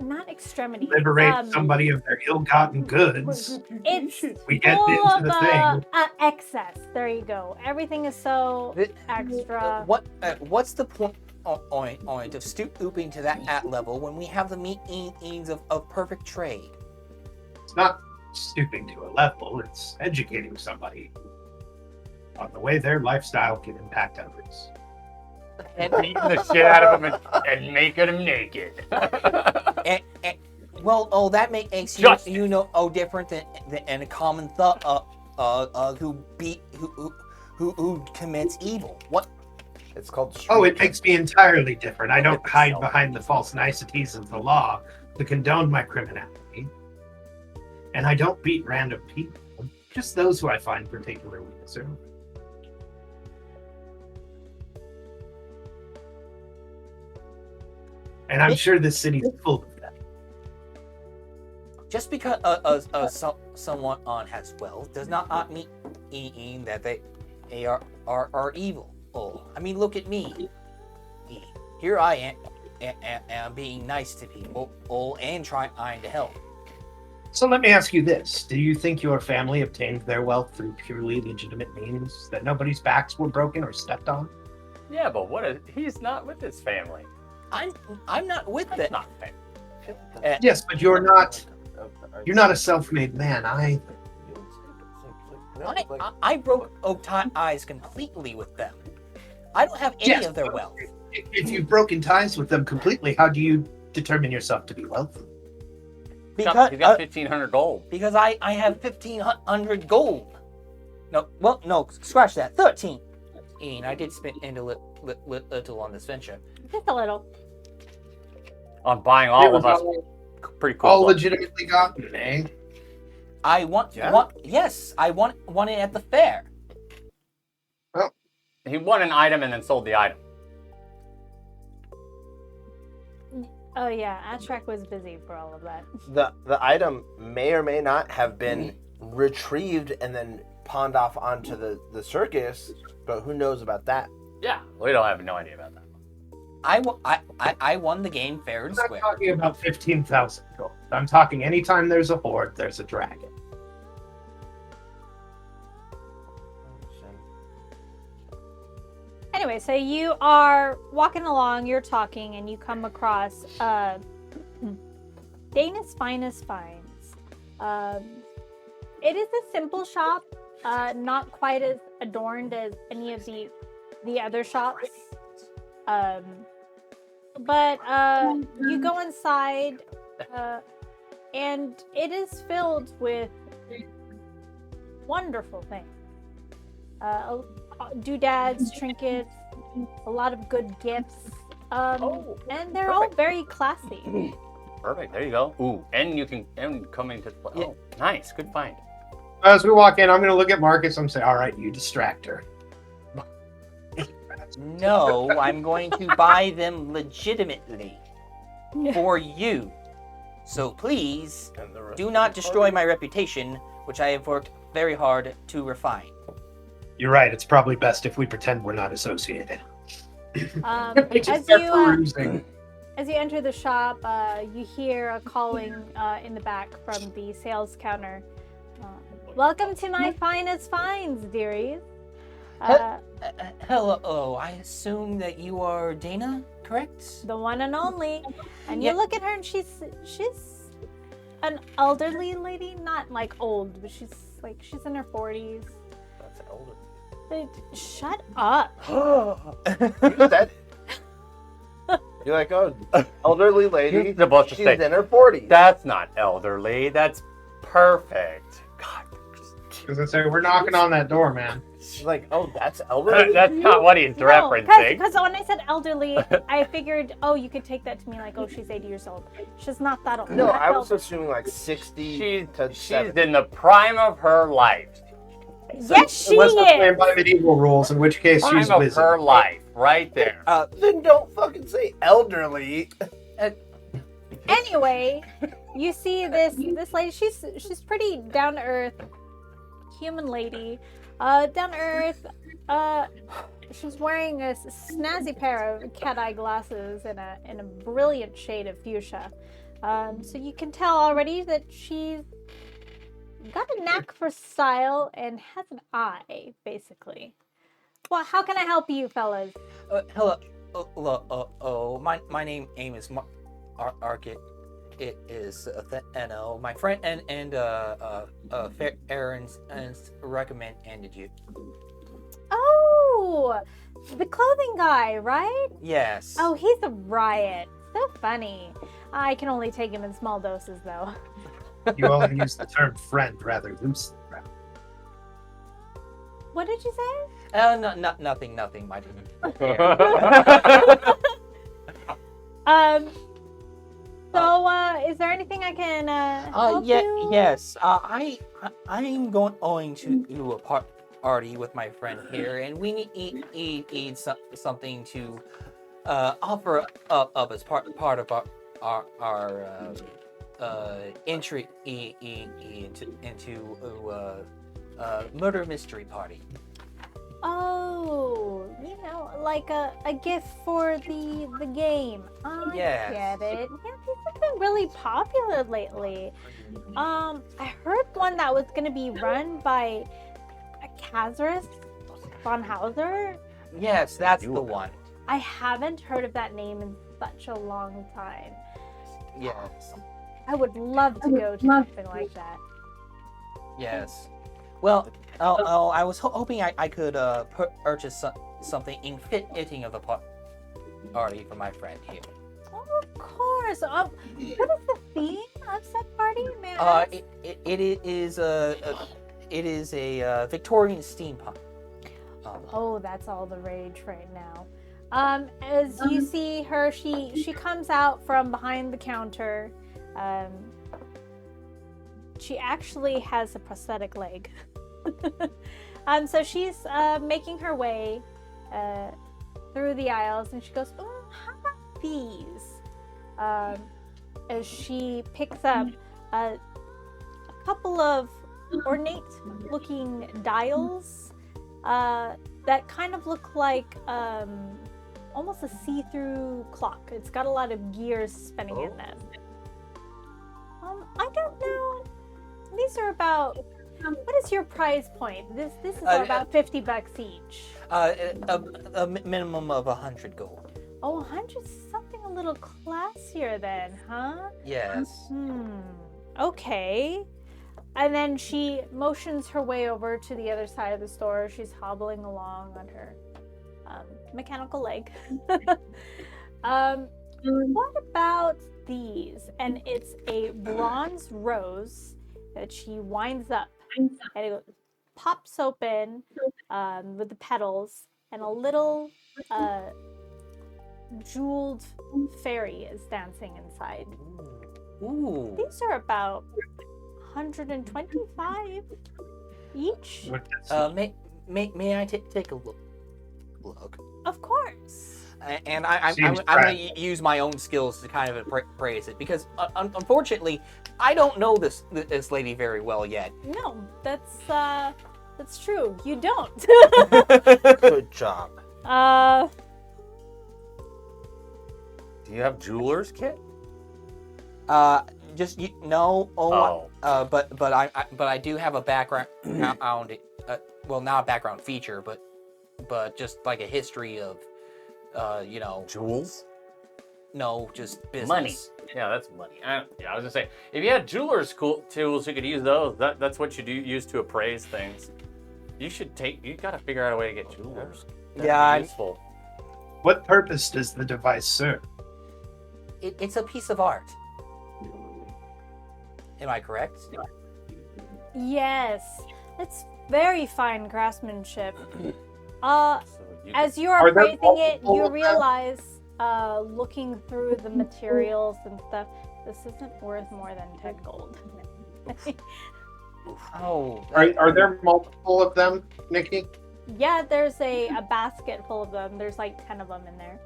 Speaker 1: not extremity.
Speaker 5: Liberate somebody of their ill-gotten goods.
Speaker 1: It's
Speaker 5: We get
Speaker 1: full
Speaker 5: into
Speaker 1: of
Speaker 5: the thing.
Speaker 1: excess. There you go. Everything is so extra.
Speaker 4: What's the point of stooping to that level when we have the means of perfect trade?
Speaker 5: It's not stooping to a level. It's educating somebody on the way their lifestyle can impact others.
Speaker 3: And beating the shit out of him and making him naked.
Speaker 4: Well, that makes you
Speaker 3: Justice.
Speaker 4: different than a common who commits evil. What?
Speaker 2: It's called
Speaker 5: Oh, it
Speaker 2: street
Speaker 5: makes me entirely different. I don't
Speaker 3: Look at
Speaker 5: hide
Speaker 3: yourself.
Speaker 5: behind the false niceties of the law to condone my criminality. And I don't beat random people, just those who I find particularly deserving. And I'm sure this city's full of that.
Speaker 4: Just because someone has wealth does not mean that they are evil. Oh, I mean, look at me. Here I am being nice to people and trying to help.
Speaker 5: So let me ask you this. Do you think your family obtained their wealth through purely legitimate means, that nobody's backs were broken or stepped on?
Speaker 3: Yeah, but he's not with his family.
Speaker 4: I'm not with
Speaker 3: That's
Speaker 4: it.
Speaker 3: not fair.
Speaker 5: Yes, but you're not a self-made man either.
Speaker 4: I broke ties completely with them. I don't have any
Speaker 5: Yes,
Speaker 4: of their
Speaker 5: but
Speaker 4: wealth.
Speaker 5: If you've broken ties with them completely, how do you determine yourself to be wealthy?
Speaker 3: He's got 1,500 gold.
Speaker 4: Because I have 1,500 gold. No, scratch that. 13. I did spend a little on this venture.
Speaker 1: Just a little.
Speaker 3: On buying all of us pretty cool.
Speaker 5: All
Speaker 3: club.
Speaker 5: legitimately gotten, eh?
Speaker 4: I want,
Speaker 2: Yeah.
Speaker 4: yes, I won it at the fair.
Speaker 3: He won an item and then sold the item.
Speaker 1: Oh yeah, Atrak was busy for all of that.
Speaker 2: The item may or may not have been retrieved and then pawned off onto the circus, but who knows about that?
Speaker 3: Yeah, we don't have no idea about that.
Speaker 4: I won the game fair and
Speaker 5: I'm not
Speaker 4: square.
Speaker 5: talking about 15,000 gold. I'm talking anytime there's a horde, there's a dragon.
Speaker 1: Anyway, so you are walking along, you're talking, and you come across Dana's Finest Finds. It is a simple shop, not quite as adorned as any of the other shops. But you go inside, and it is filled with wonderful things. Doodads, trinkets, a lot of good gifts, and they're all very classy.
Speaker 3: Perfect. There you go. Ooh, and you can come into the play.
Speaker 4: Yeah.
Speaker 3: Oh, nice. Good find.
Speaker 5: As we walk in, I'm going to look at Marcus and say, all right, you distract her.
Speaker 4: No, I'm going to buy them legitimately for you. So please do not destroy my reputation, which I have worked very hard to refine.
Speaker 5: You're right. It's probably best if we pretend we're not associated.
Speaker 1: As you enter the shop, you hear a calling in the back from the sales counter. Welcome to my finest finds, dearies.
Speaker 4: Hello, I assume that you are Dana, correct?
Speaker 1: The one and only. And
Speaker 4: Yeah.
Speaker 1: you look at her and she's an elderly lady, not like old, but she's in her 40s.
Speaker 2: That's elder.
Speaker 1: Shut up.
Speaker 2: You said it. You're like, oh, elderly lady.
Speaker 3: You're supposed to
Speaker 2: She's
Speaker 3: say,
Speaker 2: in her 40s.
Speaker 3: that's not elderly. That's perfect. God.
Speaker 5: Because I say, we're knocking on that door, man.
Speaker 2: She's like, oh, that's elderly.
Speaker 3: That's not what he's referencing.
Speaker 1: Because when I said elderly, I figured, oh, you could take that to mean like, oh, she's 80 years old. She's not that old.
Speaker 2: No,
Speaker 1: That's
Speaker 2: I was
Speaker 1: elderly.
Speaker 2: assuming like 60 to
Speaker 3: She's
Speaker 2: 70.
Speaker 3: in the prime of her life.
Speaker 1: Yes, she
Speaker 5: Unless we're playing
Speaker 1: is.
Speaker 5: by medieval rules, in which case
Speaker 3: Prime
Speaker 5: she's
Speaker 3: of
Speaker 5: wizard.
Speaker 3: her life, right there.
Speaker 2: Then don't fucking say elderly.
Speaker 1: Anyway, you see this lady. She's pretty down to earth, human lady. Down to earth. She's wearing a snazzy pair of cat eye glasses in a brilliant shade of fuchsia. So you can tell already that she's got a knack for style and has an eye, basically. Well, how can I help you, fellas?
Speaker 4: Hello. My name is Arcit. It is Theno. My friend and Aaron's recommended you.
Speaker 1: Oh, the clothing guy, right?
Speaker 4: Yes.
Speaker 1: Oh, he's a riot. So funny. I can only take him in small doses, though.
Speaker 5: You only use the term friend rather loosely.
Speaker 1: What did you say?
Speaker 4: Nothing, my dear.
Speaker 1: Is there anything I can help you?
Speaker 4: Yes. I'm going to a party with my friend here, and we need something to offer up as part of our entry into a murder mystery party.
Speaker 1: Oh, like a gift for the game. I
Speaker 4: Yes.
Speaker 1: get it. Yeah, these have been really popular lately. I heard one that was gonna be run by Kazarus von Hauser.
Speaker 4: Yes, that's the one.
Speaker 1: I haven't heard of that name in such a long time.
Speaker 4: Yes.
Speaker 1: I would love to go to something like that.
Speaker 4: Yes. Well, I was hoping I could purchase something in fitting of the party for my friend here.
Speaker 1: Oh, of course. What is the theme of said party, may I ask?
Speaker 4: It is a Victorian steampunk.
Speaker 1: Oh, that's all the rage right now. As you see her, she comes out from behind the counter. Um, she actually has a prosthetic leg. So she's making her way through the aisles, and she goes, "Oh, how about these?" As she picks up a couple of ornate-looking dials that kind of look like almost a see-through clock. It's got a lot of gears spinning in them. I don't know. These are about. What is your price point? This is about $50 each.
Speaker 4: A minimum of 100 gold.
Speaker 1: Oh, 100 something a little classier then, huh?
Speaker 4: Yes.
Speaker 1: Okay. And then she motions her way over to the other side of the store. She's hobbling along on her mechanical leg. What about these? And it's a bronze rose that she winds up, and it pops open with the petals, and a little jeweled fairy is dancing inside.
Speaker 4: Ooh.
Speaker 1: These are about 125 each.
Speaker 4: May I take a look?
Speaker 1: Of course.
Speaker 4: And I'm going to use my own skills to kind of appraise it, because unfortunately, I don't know this lady very well yet.
Speaker 1: No, that's true. You don't.
Speaker 2: Good job.
Speaker 3: Do you have jeweler's kit?
Speaker 4: Just no. But I do have a background. Well, not a background feature, but just like a history of,
Speaker 3: Jewels?
Speaker 4: No, just business.
Speaker 3: Money. Yeah, that's money. I was gonna say, if you had jeweler's tools, you could use those. That's what you use to appraise things. You gotta figure out a way to get jewelers. That'd be useful.
Speaker 5: What purpose does the device serve?
Speaker 4: It's a piece of art. Am I correct?
Speaker 1: Yes, it's very fine craftsmanship. As you are praising it, you realize, looking through the materials and stuff, this isn't worth more than 10 gold.
Speaker 4: Oh.
Speaker 5: Are there multiple of them, Nikki?
Speaker 1: Yeah, there's a basket full of them. There's like 10 of them in there.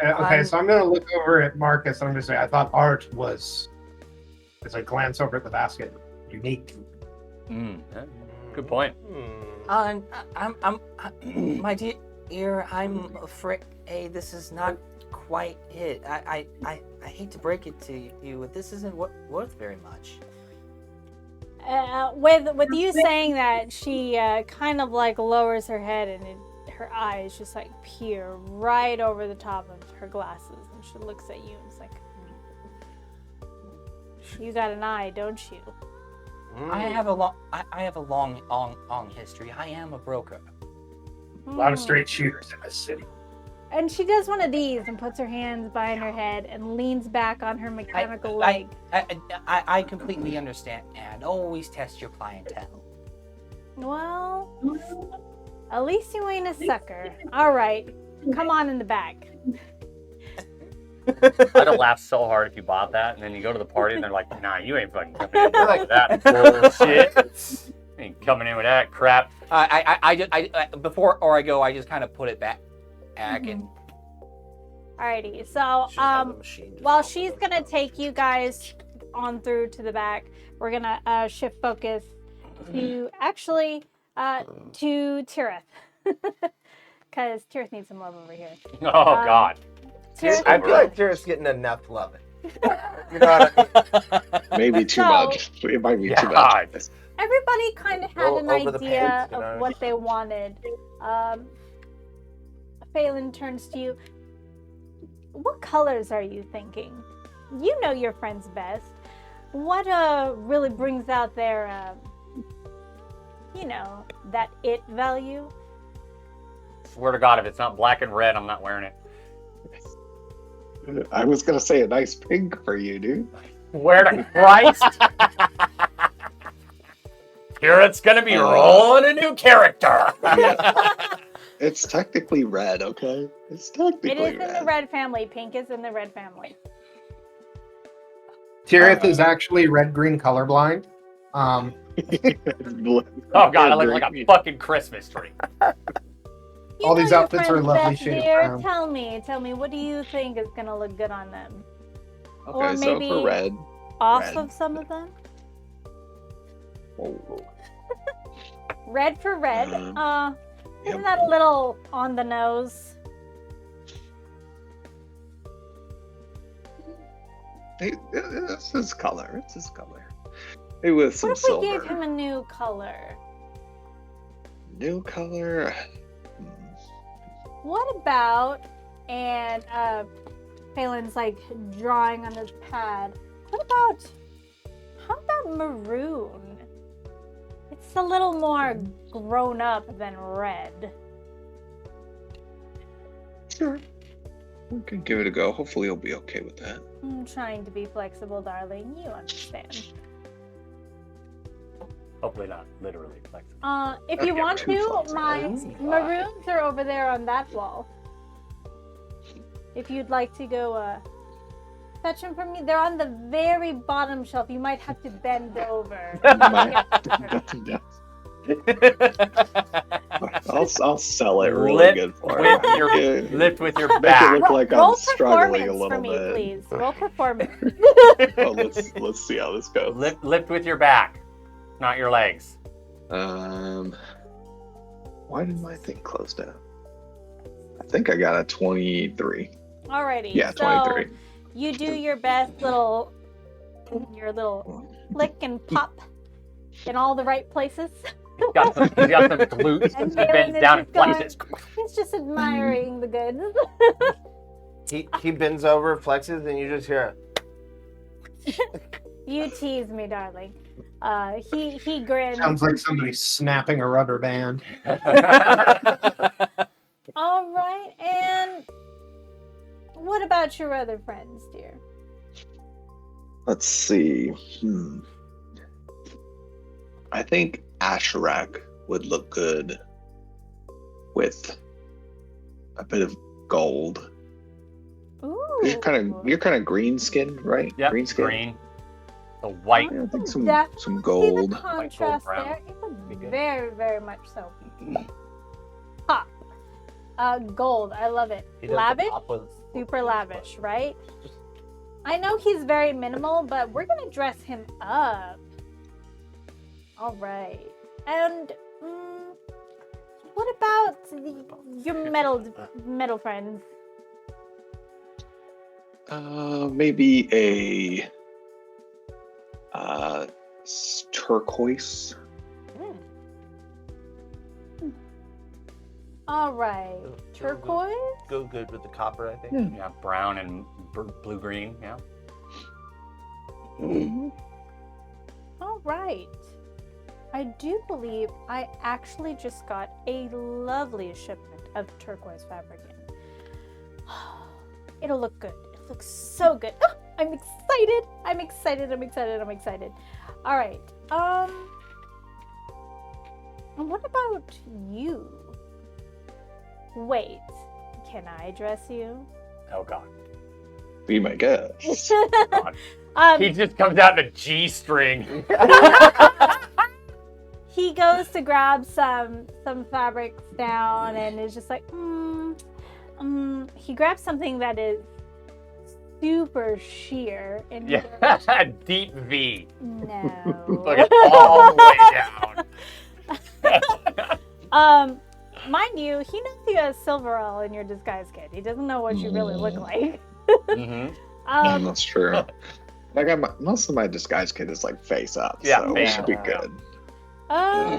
Speaker 5: Okay, so I'm going to look over at Marcus. I'm going to say, I thought art was, as I glance over at the basket, unique.
Speaker 3: Good point.
Speaker 4: I'm my dear, I'm afraid this is not quite it. I hate to break it to you, but this isn't worth very much.
Speaker 1: With you saying that, she kind of like lowers her head, and her eyes just like peer right over the top of her glasses, and she looks at you and is like, "You got an eye, don't you?"
Speaker 4: I have a long history. I am a broker.
Speaker 5: A lot of straight shooters in this city.
Speaker 1: And she does one of these and puts her hands behind her head and leans back on her mechanical leg.
Speaker 4: I completely understand, and always test your clientele.
Speaker 1: Well, at least you ain't a sucker. All right, come on in the back.
Speaker 3: I'd have laughed so hard if you bought that, and then you go to the party and they're like, "Nah, you ain't fucking coming in with that bullshit. You ain't coming in with that crap."
Speaker 4: Before I go, I just kind of put it back and.
Speaker 1: Alrighty, so while she's gonna take you guys on through to the back, we're gonna shift focus to actually to Tirith, because Tirith needs some love over here.
Speaker 3: Oh God.
Speaker 2: I feel like Tira's getting enough loving. You know what
Speaker 6: Maybe too much. It might be too
Speaker 3: God.
Speaker 6: much.
Speaker 1: Everybody kind of had an
Speaker 2: Over the
Speaker 1: idea
Speaker 2: pants, you know?
Speaker 1: of what they wanted. Phelan turns to you. What colors are you thinking? You know your friends best. What really brings out their, that it value?
Speaker 3: Swear to God, if it's not black and red, I'm not wearing it.
Speaker 6: I was gonna say a nice pink for you, dude.
Speaker 3: Swear to Christ. Here it's gonna be rolling a new character.
Speaker 6: It's technically red, okay? It's technically
Speaker 1: It is
Speaker 6: red.
Speaker 1: in the red family. Pink is in the red family.
Speaker 5: Tirith is actually red-green colorblind.
Speaker 6: It's blue.
Speaker 3: Oh god, I look like a
Speaker 6: Green.
Speaker 3: fucking Christmas tree.
Speaker 1: You
Speaker 5: All
Speaker 1: know
Speaker 5: these
Speaker 1: your
Speaker 5: outfits are
Speaker 1: friends
Speaker 5: lovely
Speaker 1: best,
Speaker 5: shade of
Speaker 1: dear.
Speaker 5: brown.
Speaker 1: Tell me, what do you think is gonna look good on them?
Speaker 6: Okay,
Speaker 1: Or
Speaker 6: so
Speaker 1: maybe
Speaker 6: for red.
Speaker 1: Off
Speaker 6: red.
Speaker 1: of some of them?
Speaker 6: Oh,
Speaker 1: Red for red.
Speaker 6: yep.
Speaker 1: Isn't that a little on the nose?
Speaker 6: It's his color. It's his color. Maybe with some
Speaker 1: What if we
Speaker 6: silver.
Speaker 1: gave him a new color?
Speaker 6: New color.
Speaker 1: What about, and Phelan's like drawing on his pad. How about maroon? It's a little more grown up than red.
Speaker 6: Sure. We can give it a go. Hopefully he'll be okay with that.
Speaker 1: I'm trying to be flexible, darling. You understand.
Speaker 3: Hopefully not literally flexible.
Speaker 1: If
Speaker 6: Don't
Speaker 1: you
Speaker 6: get
Speaker 1: want
Speaker 6: too
Speaker 1: to,
Speaker 6: flexible.
Speaker 1: my
Speaker 3: Ooh.
Speaker 1: maroons are over there on that wall. If you'd like to go fetch them for me, they're on the very bottom shelf. You might have to bend over.
Speaker 6: I'll sell it really
Speaker 3: Lift
Speaker 6: good for
Speaker 3: with
Speaker 6: it.
Speaker 3: your
Speaker 6: Yeah.
Speaker 3: lift with your
Speaker 6: Make it
Speaker 3: back.
Speaker 6: look like
Speaker 1: Roll
Speaker 6: I'm struggling a
Speaker 1: performance
Speaker 6: little
Speaker 1: for me,
Speaker 6: bit.
Speaker 1: please. Roll performance.
Speaker 6: Oh, let's see how this goes.
Speaker 3: Lift with your back, not your legs.
Speaker 6: Why did my thing close down? I think I got a 23.
Speaker 1: Alrighty.
Speaker 6: Yeah,
Speaker 1: so
Speaker 6: 23.
Speaker 1: you do your best little flick and pop in all the right places.
Speaker 3: He's got some glutes.
Speaker 1: And
Speaker 3: He
Speaker 1: Phelan
Speaker 3: bends
Speaker 1: is
Speaker 3: down and
Speaker 1: just
Speaker 3: flexes.
Speaker 1: He's just admiring the goods.
Speaker 2: He bends over, flexes, and you just hear
Speaker 1: You tease me, darling. He grins.
Speaker 5: Sounds like somebody snapping a rubber band.
Speaker 1: All right, and what about your other friends, dear?
Speaker 6: Let's see. I think Asherak would look good with a bit of gold.
Speaker 1: Ooh.
Speaker 6: You're kind of green skinned, right?
Speaker 3: Yep,
Speaker 6: green skin.
Speaker 3: green. The white.
Speaker 6: Yeah, I think some
Speaker 1: Definitely
Speaker 6: gold.
Speaker 1: See the contrast
Speaker 3: brown.
Speaker 1: there. It would
Speaker 3: Be good.
Speaker 1: very, very much so. Pop. Gold. I love it.
Speaker 2: he does the
Speaker 1: Lavish.
Speaker 2: pop with-
Speaker 1: Super lavish, right? I know he's very minimal, but we're gonna dress him up. All right. And what about your metal friends?
Speaker 6: Maybe a turquoise.
Speaker 1: All right. Turquoise.
Speaker 2: Go good with the copper, I think.
Speaker 3: Yeah, brown and blue green. Yeah.
Speaker 1: All right. I do believe I actually just got a lovely shipment of turquoise fabric in. It'll look good. It looks so good. Ah, I'm excited. I'm excited. I'm excited. I'm excited. All right. And what about you? Wait. Can I dress you?
Speaker 3: Oh god.
Speaker 6: Be my guest.
Speaker 3: God. He just comes out in a G-string.
Speaker 1: He goes to grab some fabrics down and is just like, he grabs something that is super sheer and he goes,
Speaker 3: Yeah, deep V.
Speaker 1: no.
Speaker 3: Look at all the way down.
Speaker 1: Mind you, he knows you as Silverell in your disguise kit. He doesn't know what you really look like.
Speaker 3: Mm-hmm.
Speaker 6: That's true. I got most of my disguise kit is like face up,
Speaker 3: Yeah,
Speaker 6: so
Speaker 3: face
Speaker 6: it should be
Speaker 3: up,
Speaker 6: good.
Speaker 3: I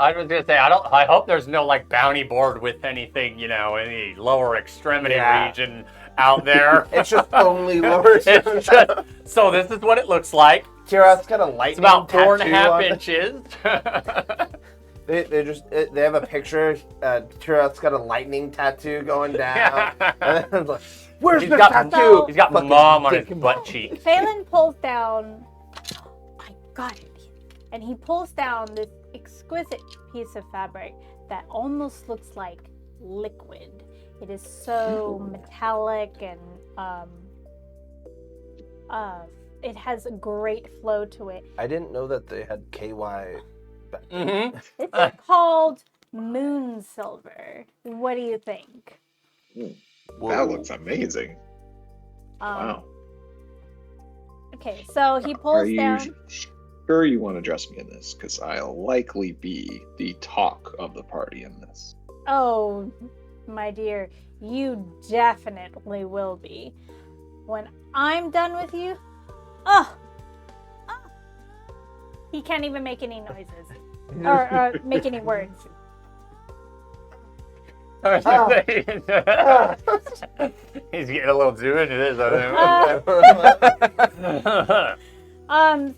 Speaker 3: was gonna say I hope there's no like bounty board with anything, any lower extremity
Speaker 2: Yeah.
Speaker 3: region out there.
Speaker 2: It's just only lower.
Speaker 3: It's just, so this is what it looks like.
Speaker 2: Tirat's got a lightning
Speaker 3: It's about
Speaker 2: tattoo
Speaker 3: 4.5
Speaker 2: on it.
Speaker 3: inches.
Speaker 2: They have a picture. Tirat's got a lightning tattoo going down. And then it's like, where's
Speaker 3: He's
Speaker 2: the
Speaker 3: got-
Speaker 2: tattoo?
Speaker 3: He's got
Speaker 2: Fucking
Speaker 3: mom on his
Speaker 2: dick.
Speaker 3: butt cheek.
Speaker 1: Phelan pulls down. I got it. And he pulls down this exquisite piece of fabric that almost looks like liquid. It is so metallic and it has a great flow to it.
Speaker 2: I didn't know that they had KY back then.
Speaker 3: Mm-hmm.
Speaker 1: This is called moon silver. What do you think?
Speaker 6: That looks amazing.
Speaker 1: Um,
Speaker 6: Wow.
Speaker 1: Okay, so he
Speaker 6: Are
Speaker 1: pulls
Speaker 6: you
Speaker 1: down.
Speaker 6: sure you want to dress me in this? Because I'll likely be the talk of the party in this.
Speaker 1: Oh, my dear, you definitely will be. When I'm done with you, oh, he can't even make any noises or make any words.
Speaker 3: He's getting a little too into this,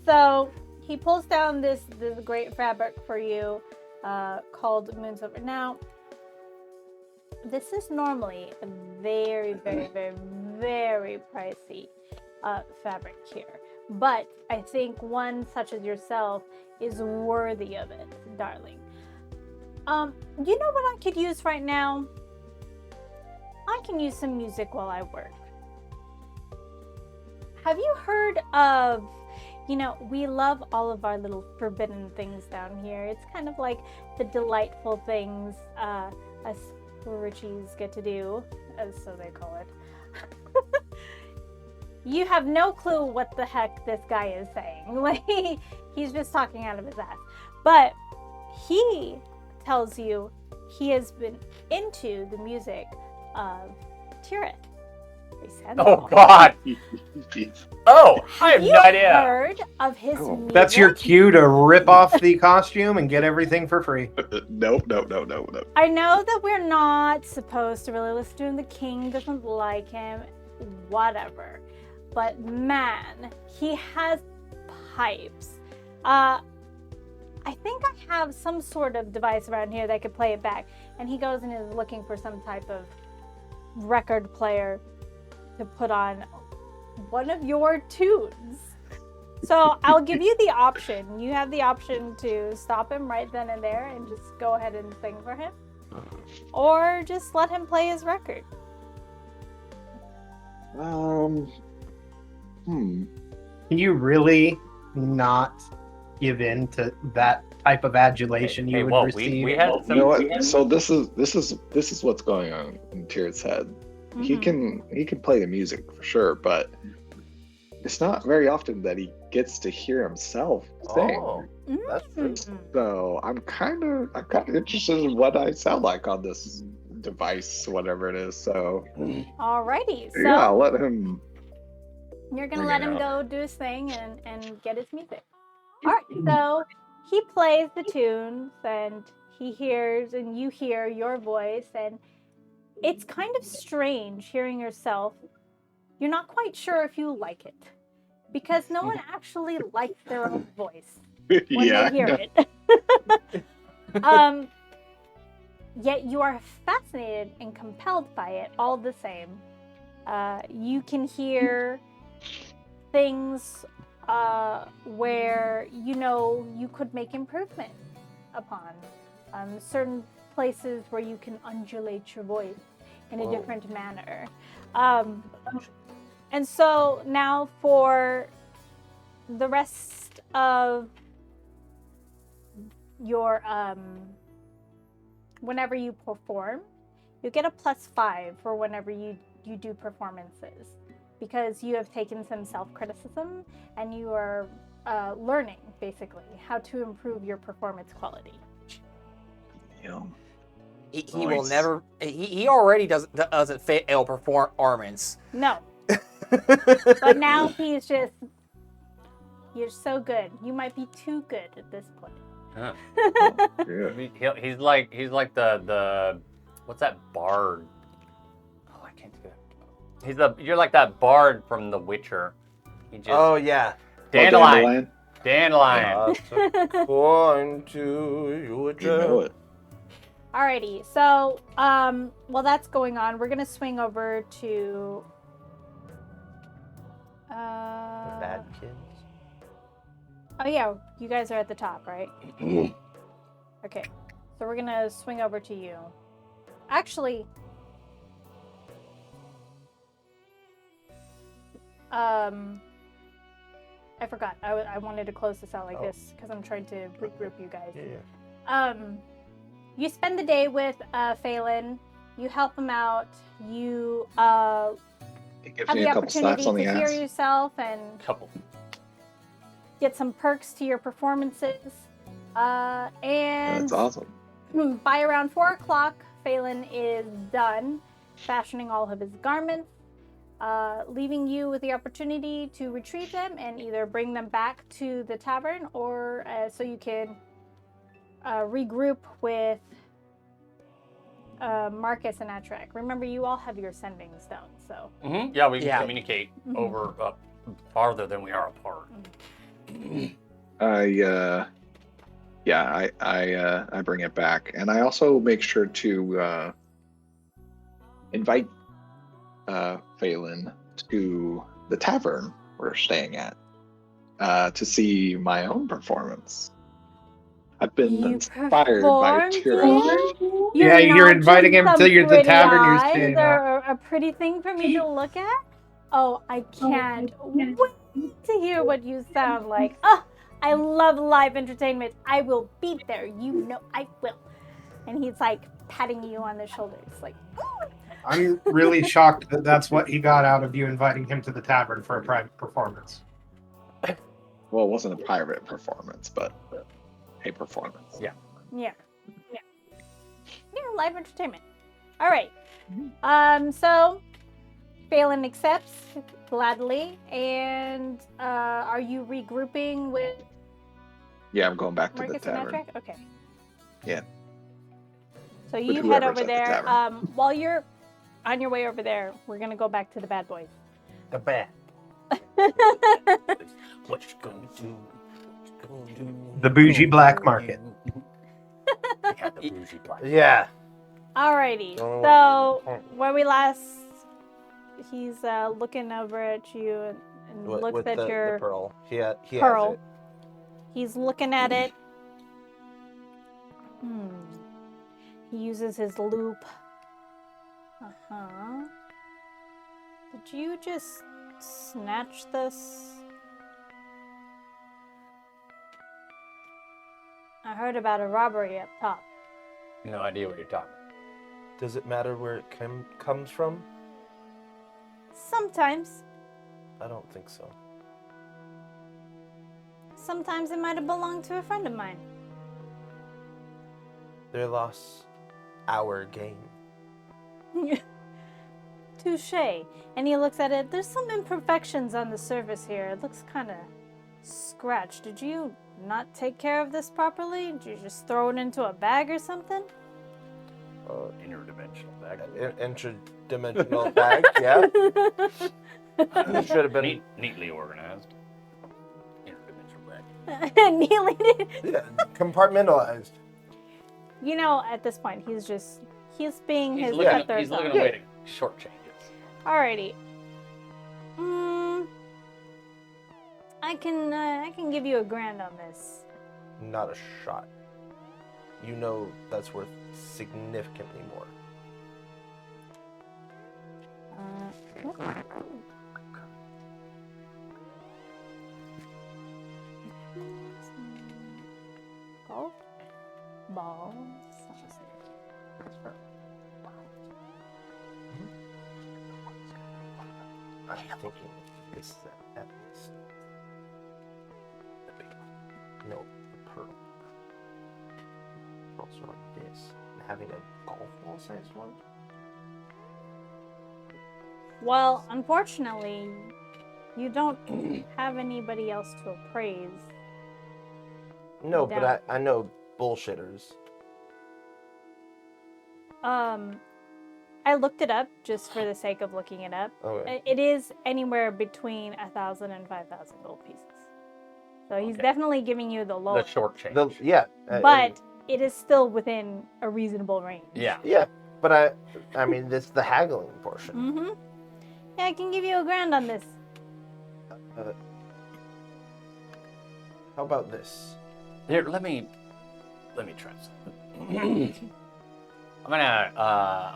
Speaker 1: So he pulls down this great fabric for you, called moon silver. Now, this is normally a very, very, very, very pricey fabric here. But I think one such as yourself is worthy of it, darling. You know what I could use right now? I can use some music while I work. Have you heard of, we love all of our little forbidden things down here. It's kind of like the delightful things us Richies get to do, as so they call it. You have no clue what the heck this guy is saying. Like, he's just talking out of his ass. But he tells you he has been into the music of Tirith.
Speaker 3: Oh, God. Oh, I have
Speaker 1: You
Speaker 3: no idea.
Speaker 1: heard of his music?
Speaker 5: That's your cue to rip off the costume and get everything for free.
Speaker 6: Nope.
Speaker 1: I know that we're not supposed to really listen to him. The king doesn't like him. Whatever. But man, he has pipes. I think I have some sort of device around here that could play it back. And he goes and is looking for some type of record player to put on one of your tunes. So I'll give you the option. You have the option to stop him right then and there and just go ahead and sing for him. Or just let him play his record.
Speaker 5: Can you really not give in to that type of adulation you would receive?
Speaker 3: We had
Speaker 6: You know what? So this is what's going on in Tyr's head.
Speaker 1: Mm-hmm.
Speaker 6: He can play the music for sure, but it's not very often that he gets to hear himself sing.
Speaker 2: Oh, that's true.
Speaker 6: So I'm kind of interested in what I sound like on this device, whatever it is. So
Speaker 1: Alrighty. So
Speaker 6: yeah, I'll let him.
Speaker 1: you're gonna
Speaker 6: bring
Speaker 1: let
Speaker 6: it
Speaker 1: him
Speaker 6: out.
Speaker 1: go do his thing and get his music. Alright, so he plays the tunes and he hears and you hear your voice, and it's kind of strange hearing yourself. You're not quite sure if you like it, because no one actually likes their own voice when
Speaker 6: Yeah.
Speaker 1: they hear it. Yet you are fascinated and compelled by it all the same. You can hear things where you could make improvement upon. Certain places where you can undulate your voice in a different manner. And so now for the rest of your whenever you perform, you get a +5 for whenever you do performances, because you have taken some self-criticism and you are learning basically how to improve your performance quality.
Speaker 6: Yeah.
Speaker 4: He will never. He already doesn't fail performance.
Speaker 1: No. But now he's just, you're so good. You might be too good at this point.
Speaker 3: Huh.
Speaker 6: Yeah.
Speaker 3: He's like the what's that bard? Oh, I can't do it. You're like that bard from The Witcher. He just
Speaker 2: Oh yeah.
Speaker 3: Dandelion. Dandelion.
Speaker 2: According to your
Speaker 6: You know it.
Speaker 1: Alrighty, so while that's going on, we're gonna swing over to
Speaker 2: Bad kids.
Speaker 1: oh yeah, you guys are at the top, right? Okay, so we're gonna swing over to you. Actually, I forgot. I wanted to close this out like
Speaker 2: Oh.
Speaker 1: this because I'm trying to regroup you guys.
Speaker 2: Yeah.
Speaker 1: You spend the day with Phelan. You help him out. You
Speaker 6: It gives
Speaker 1: have
Speaker 6: me
Speaker 1: the
Speaker 6: a couple slaps
Speaker 1: opportunity
Speaker 6: on
Speaker 1: to
Speaker 6: the
Speaker 1: hear
Speaker 6: ass.
Speaker 1: yourself and
Speaker 3: Couple.
Speaker 1: get some perks to your performances. And
Speaker 6: That's awesome.
Speaker 1: by around 4 o'clock, Phelan is done fashioning all of his garments, leaving you with the opportunity to retrieve them and either bring them back to the tavern or so you can regroup with Marcus and Atrak. Remember, you all have your sending stone, so.
Speaker 3: Mm-hmm. Yeah, we can
Speaker 4: Yeah.
Speaker 3: communicate over farther than we are apart.
Speaker 6: I bring it back, and I also make sure to invite Phelan to the tavern we're staying at to see my own performance. I've been
Speaker 1: You
Speaker 6: inspired by
Speaker 1: performed
Speaker 6: Tyrell.
Speaker 1: it?
Speaker 5: Yeah, you're inviting him to the
Speaker 1: pretty
Speaker 5: tavern you're
Speaker 1: eyes
Speaker 5: staying at.
Speaker 1: or a pretty thing for me to look at? Oh, I can't wait to hear what you sound like. Oh, I love live entertainment. I will be there. You know I will. And he's like patting you on the shoulders, like.
Speaker 5: I'm really shocked that that's what he got out of you inviting him to the tavern for a private performance.
Speaker 6: Well, it wasn't a private performance, but a performance.
Speaker 3: Yeah.
Speaker 1: Yeah, live entertainment. All right. So Phelan accepts gladly, and are you regrouping with
Speaker 6: Yeah, I'm going back to the
Speaker 1: Marcus and
Speaker 6: tavern.
Speaker 1: Atrak? Okay.
Speaker 6: Yeah.
Speaker 1: So
Speaker 6: With
Speaker 1: you head
Speaker 6: whoever's
Speaker 1: over
Speaker 6: at the
Speaker 1: there.
Speaker 6: tavern.
Speaker 1: While you're on your way over there, we're gonna go back to the bad boys.
Speaker 2: The bat.
Speaker 3: What you gonna do? What you gonna do?
Speaker 5: The bougie black market.
Speaker 3: Yeah, the bougie black.
Speaker 2: Yeah.
Speaker 1: Alrighty.
Speaker 2: Don't
Speaker 1: So
Speaker 2: know
Speaker 1: where we last, he's looking over at you and looks
Speaker 2: with
Speaker 1: at
Speaker 2: the
Speaker 1: your
Speaker 2: pearl. He has
Speaker 1: pearl.
Speaker 2: it.
Speaker 1: He's looking at it. He uses his loop. Did you just snatch this? I heard about a robbery up top.
Speaker 3: No idea what you're talking
Speaker 2: Does it matter where it comes from?
Speaker 1: Sometimes.
Speaker 2: I don't think so.
Speaker 1: Sometimes it might have belonged to a friend of mine.
Speaker 2: Their loss, our gain.
Speaker 1: Touche. And he looks at it. There's some imperfections on the surface here. It looks kind of scratched. Did you not take care of this properly? Did you just throw it into a bag or something?
Speaker 3: about. Interdimensional bag.
Speaker 2: Interdimensional bag, yeah. It should have been
Speaker 3: neatly organized. Interdimensional bag.
Speaker 1: Neatly.
Speaker 2: yeah, compartmentalized.
Speaker 1: You know, at this point, he's being his
Speaker 3: He's looking
Speaker 1: cutthroat
Speaker 3: a
Speaker 1: self.
Speaker 3: way to short changes.
Speaker 1: Alrighty. I can give you $1,000 on this.
Speaker 2: Not a shot. You know that's worth significantly more.
Speaker 1: Golf balls.
Speaker 2: I'm thinking this at least. The big one. No, the pearl. Also like this. And having a golf ball sized one?
Speaker 1: Well, unfortunately, you don't have anybody else to appraise.
Speaker 2: No,
Speaker 1: Down.
Speaker 2: but I know bullshitters.
Speaker 1: I looked it up just for the sake of looking it up.
Speaker 2: Okay.
Speaker 1: It is anywhere between 1,000 and 5,000 gold pieces. So he's
Speaker 3: Okay.
Speaker 1: definitely giving you the
Speaker 3: The
Speaker 1: lowest.
Speaker 3: short change.
Speaker 1: But it is still within a reasonable range.
Speaker 3: Yeah.
Speaker 2: Yeah, but I mean, this is the haggling portion.
Speaker 1: Mm-hmm. Yeah, I can give you $1,000 on this.
Speaker 2: How about this?
Speaker 3: Here, let me try something. I'm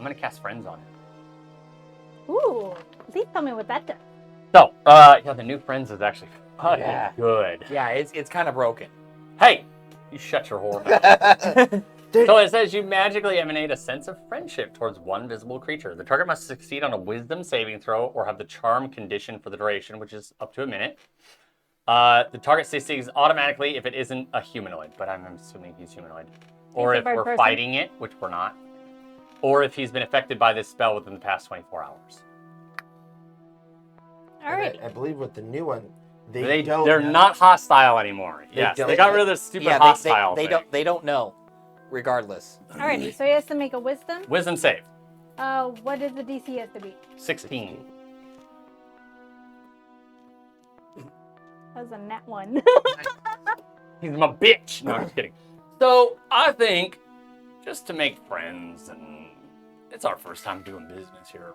Speaker 3: gonna cast friends on it.
Speaker 1: Ooh, please tell me what that does.
Speaker 3: So, yeah, the new friends is actually Okay, good.
Speaker 4: Yeah, it's kind of broken.
Speaker 3: Hey, you shut your whore mouth. So it says you magically emanate a sense of friendship towards one visible creature. The target must succeed on a wisdom saving throw or have the charm condition for the duration, which is up to a minute. The target succeeds automatically if it isn't a humanoid, but I'm assuming he's humanoid. Or
Speaker 1: He's a
Speaker 3: if
Speaker 1: bird
Speaker 3: we're
Speaker 1: person.
Speaker 3: fighting it, which we're not. Or if he's been affected by this spell within the past 24 hours.
Speaker 1: All right.
Speaker 2: I believe with the new one,
Speaker 3: They're
Speaker 2: don't.
Speaker 3: not hostile anymore. Yes,
Speaker 2: don't-
Speaker 3: they got rid of this stupid
Speaker 4: Yeah,
Speaker 3: hostile
Speaker 4: they
Speaker 3: thing.
Speaker 4: don't know, regardless.
Speaker 1: Alrighty, so he has to make a wisdom.
Speaker 3: Wisdom save.
Speaker 1: What does the DC has to be?
Speaker 3: 16.
Speaker 1: That was a nat one.
Speaker 3: He's my bitch. No, I'm just kidding. So I think just to make friends, and it's our first time doing business here,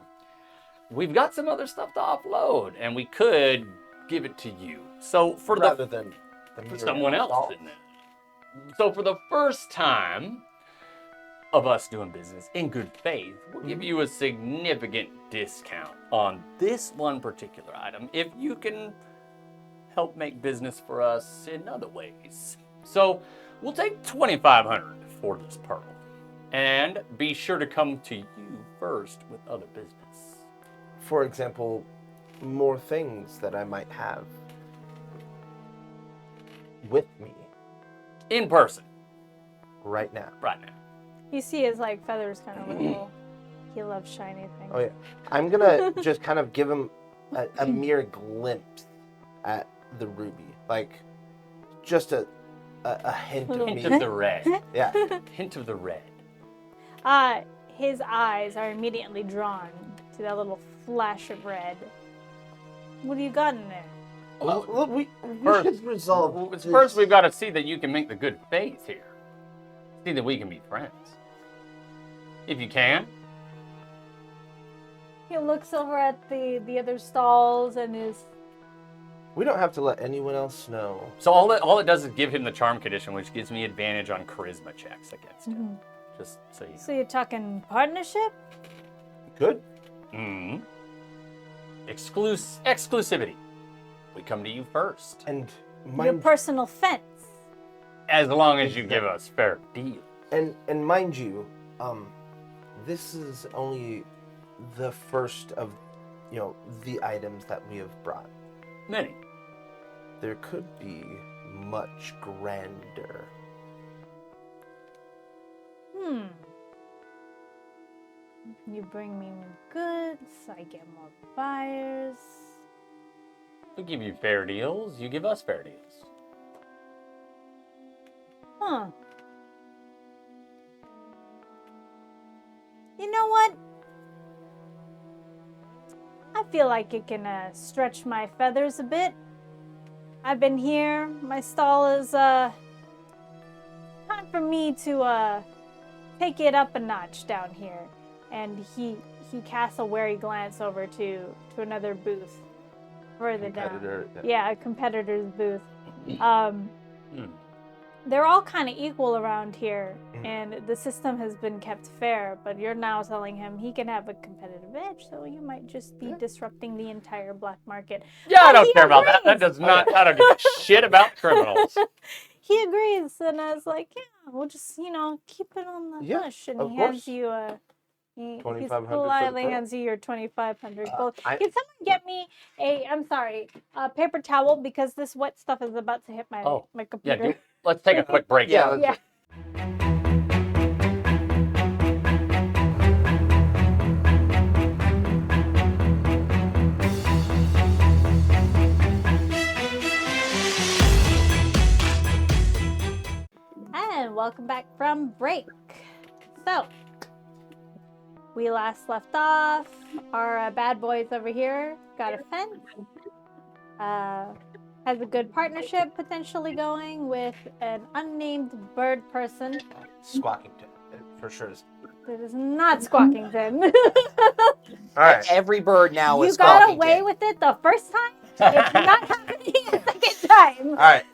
Speaker 3: we've got some other stuff to offload, and we could give it to you. So for
Speaker 2: rather than
Speaker 3: for someone else in there. So for the first time of us doing business in good faith, we'll give you a significant discount on this one particular item if you can help make business for us in other ways. So we'll take $2,500 for this pearl, and be sure to come to you first with other business.
Speaker 2: For example, more things that I might have with me
Speaker 3: In person,
Speaker 2: right now.
Speaker 3: right now.
Speaker 1: You see his like feathers kind of little. He loves shiny things.
Speaker 2: Oh yeah, I'm gonna just kind of give him a mere glimpse at the ruby, like just a hint of
Speaker 3: Hint
Speaker 2: me.
Speaker 3: of the red.
Speaker 2: Yeah,
Speaker 3: Hint of the red.
Speaker 1: His eyes are immediately drawn to that little flash of red. What do you got in there?
Speaker 2: well, we
Speaker 3: First-
Speaker 2: should resolve. this.
Speaker 3: First, we've got to see that you can make the good faith here. See that we can be friends. If you can.
Speaker 1: He looks over at the other stalls and is.
Speaker 2: We don't have to let anyone else know.
Speaker 3: So all it does is give him the charm condition, which gives me advantage on charisma checks against him. Just so you know.
Speaker 1: So you're talking partnership?
Speaker 2: Good.
Speaker 3: Mm. Exclusivity. We come to you first.
Speaker 2: And
Speaker 1: Your
Speaker 2: mind
Speaker 1: personal fence.
Speaker 3: As long as you give us fair deal.
Speaker 2: and mind you, this is only the first of, the items that we have brought.
Speaker 3: Many.
Speaker 2: There could be much grander.
Speaker 1: You bring me new goods, I get more buyers.
Speaker 3: We give you fair deals, you give us fair deals.
Speaker 1: Huh. You know what? I feel like it can stretch my feathers a bit. I've been here. My stall is time for me to take it up a notch down here. And he casts a wary glance over to another booth further
Speaker 2: Competitor,
Speaker 1: down.
Speaker 2: yeah.
Speaker 1: Yeah, a competitor's booth. They're all kind of equal around here, and the system has been kept fair, but you're now telling him he can have a competitive edge, so you might just be disrupting the entire black market.
Speaker 3: Yeah, I
Speaker 1: But
Speaker 3: don't
Speaker 1: he
Speaker 3: care about that. That
Speaker 1: agrees.
Speaker 3: does not, I don't give a shit about criminals.
Speaker 1: He agrees, and I was like, yeah, we'll just, keep it on the
Speaker 2: Yeah,
Speaker 1: hush, and
Speaker 2: of
Speaker 1: he
Speaker 2: course.
Speaker 1: hands you he
Speaker 2: 2,500 for the
Speaker 1: politely
Speaker 2: pearl.
Speaker 1: hands you your 2,500 gold.
Speaker 2: I-
Speaker 1: Can someone get me a paper towel, because this wet stuff is about to hit my
Speaker 3: Yeah,
Speaker 1: computer.
Speaker 3: let's take a quick break.
Speaker 2: Yeah,
Speaker 1: Yeah. And welcome back from break. So, we last left off. Our bad boys over here got a fence. Has a good partnership potentially going with an unnamed bird person.
Speaker 2: Squawkington, for sure.
Speaker 1: That is not Squawkington.
Speaker 2: All right.
Speaker 4: Every bird now
Speaker 1: You
Speaker 4: is
Speaker 1: got
Speaker 4: Squawkington.
Speaker 1: away with it the first time. It's not happening a second time.
Speaker 2: All right.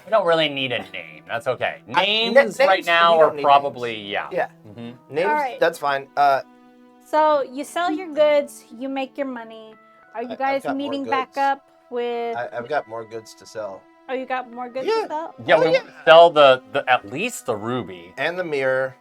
Speaker 3: We don't really need a name. That's okay. Names
Speaker 2: names,
Speaker 3: right now
Speaker 2: we
Speaker 3: are
Speaker 2: don't need
Speaker 3: probably,
Speaker 2: names.
Speaker 3: yeah.
Speaker 2: Yeah.
Speaker 3: Mhm.
Speaker 2: Names.
Speaker 1: All right.
Speaker 2: That's fine.
Speaker 1: So you sell your goods, you make your money. Are you
Speaker 2: I've
Speaker 1: guys
Speaker 2: got more
Speaker 1: meeting back
Speaker 2: goods.
Speaker 1: up with.
Speaker 2: I've got more goods to sell.
Speaker 1: Oh, you got more goods
Speaker 2: Yeah.
Speaker 1: to sell?
Speaker 3: Yeah, we want to sell the at least the ruby.
Speaker 2: And the mirror,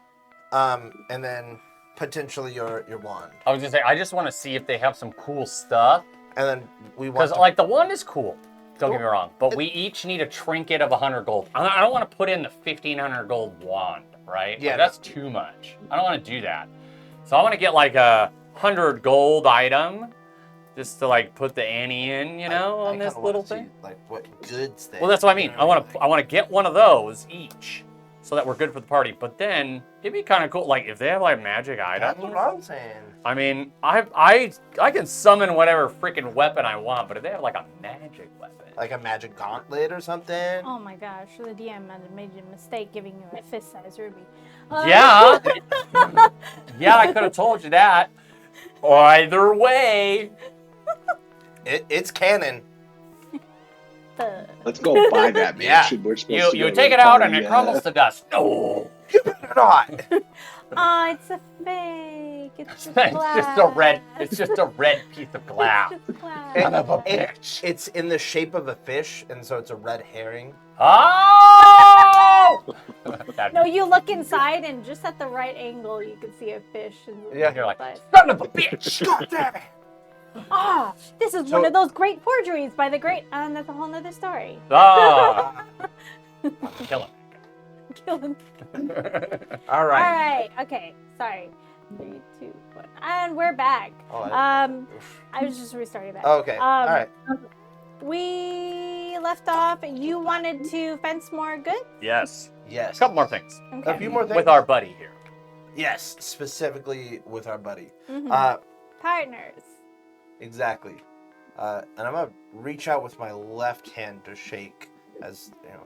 Speaker 2: and then potentially your wand.
Speaker 3: I was gonna say, I just want to see if they have some cool stuff.
Speaker 2: And then we want
Speaker 3: Because
Speaker 2: to...
Speaker 3: like the wand is cool. Don't get me wrong, but we each need a trinket of 100 gold. I don't want to put in the 1,500 gold wand, right?
Speaker 2: Yeah,
Speaker 3: Like, that's too much. I don't want to do that. So I want to get like a 100 gold item, just to like put the Annie in, you know, on this little thing.
Speaker 2: Like what goods they...
Speaker 3: Well, that's what I mean.
Speaker 2: you know
Speaker 3: I want to get one of those each, so that we're good for the party. But then it'd be kind of cool, like if they have like magic items.
Speaker 2: That's what I'm saying.
Speaker 3: I mean, I can summon whatever freaking weapon I want, but if they have like a magic weapon,
Speaker 2: Like a magic gauntlet or something.
Speaker 1: Oh my gosh, the DM made a mistake giving you a fist-sized ruby.
Speaker 3: yeah, yeah, I could have told you that. Either way,
Speaker 2: It's canon.
Speaker 6: Let's go buy that
Speaker 3: Yeah.
Speaker 6: mansion. We're supposed to
Speaker 3: you
Speaker 6: go to
Speaker 3: take
Speaker 6: the
Speaker 3: it out
Speaker 6: party,
Speaker 3: and it crumbles to dust. No,
Speaker 2: You better not.
Speaker 1: Oh, it's a fake. It's just
Speaker 3: it's
Speaker 1: glass.
Speaker 3: just a red. It's just a red piece of glass.
Speaker 1: It's just glass.
Speaker 3: Son of a bitch.
Speaker 2: It's in the shape of a fish, and so it's a red herring.
Speaker 3: Oh!
Speaker 1: No, you look inside, and just at the right angle, you can see a fish.
Speaker 2: Yeah.
Speaker 3: You're like,
Speaker 1: But-
Speaker 3: son of a bitch.
Speaker 2: God damn it!
Speaker 1: Ah, this is
Speaker 2: So-
Speaker 1: one of those great forgeries by the great. That's a whole nother story.
Speaker 3: Ah. Kill
Speaker 1: Kill him.
Speaker 3: him.
Speaker 2: All
Speaker 1: All
Speaker 2: right.
Speaker 1: right. Okay. Sorry. 3, 2, 1, and we're back.
Speaker 2: Oh,
Speaker 1: I was just restarting that.
Speaker 2: okay. All right.
Speaker 1: We left off. You wanted to fence more goods.
Speaker 3: Yes.
Speaker 2: Yes.
Speaker 3: A couple more things
Speaker 1: Okay.
Speaker 2: A few more things.
Speaker 3: with our buddy here.
Speaker 2: Yes, specifically with our buddy.
Speaker 1: Mhm. Partners.
Speaker 2: Exactly. And I'm gonna reach out with my left hand to shake, as you know,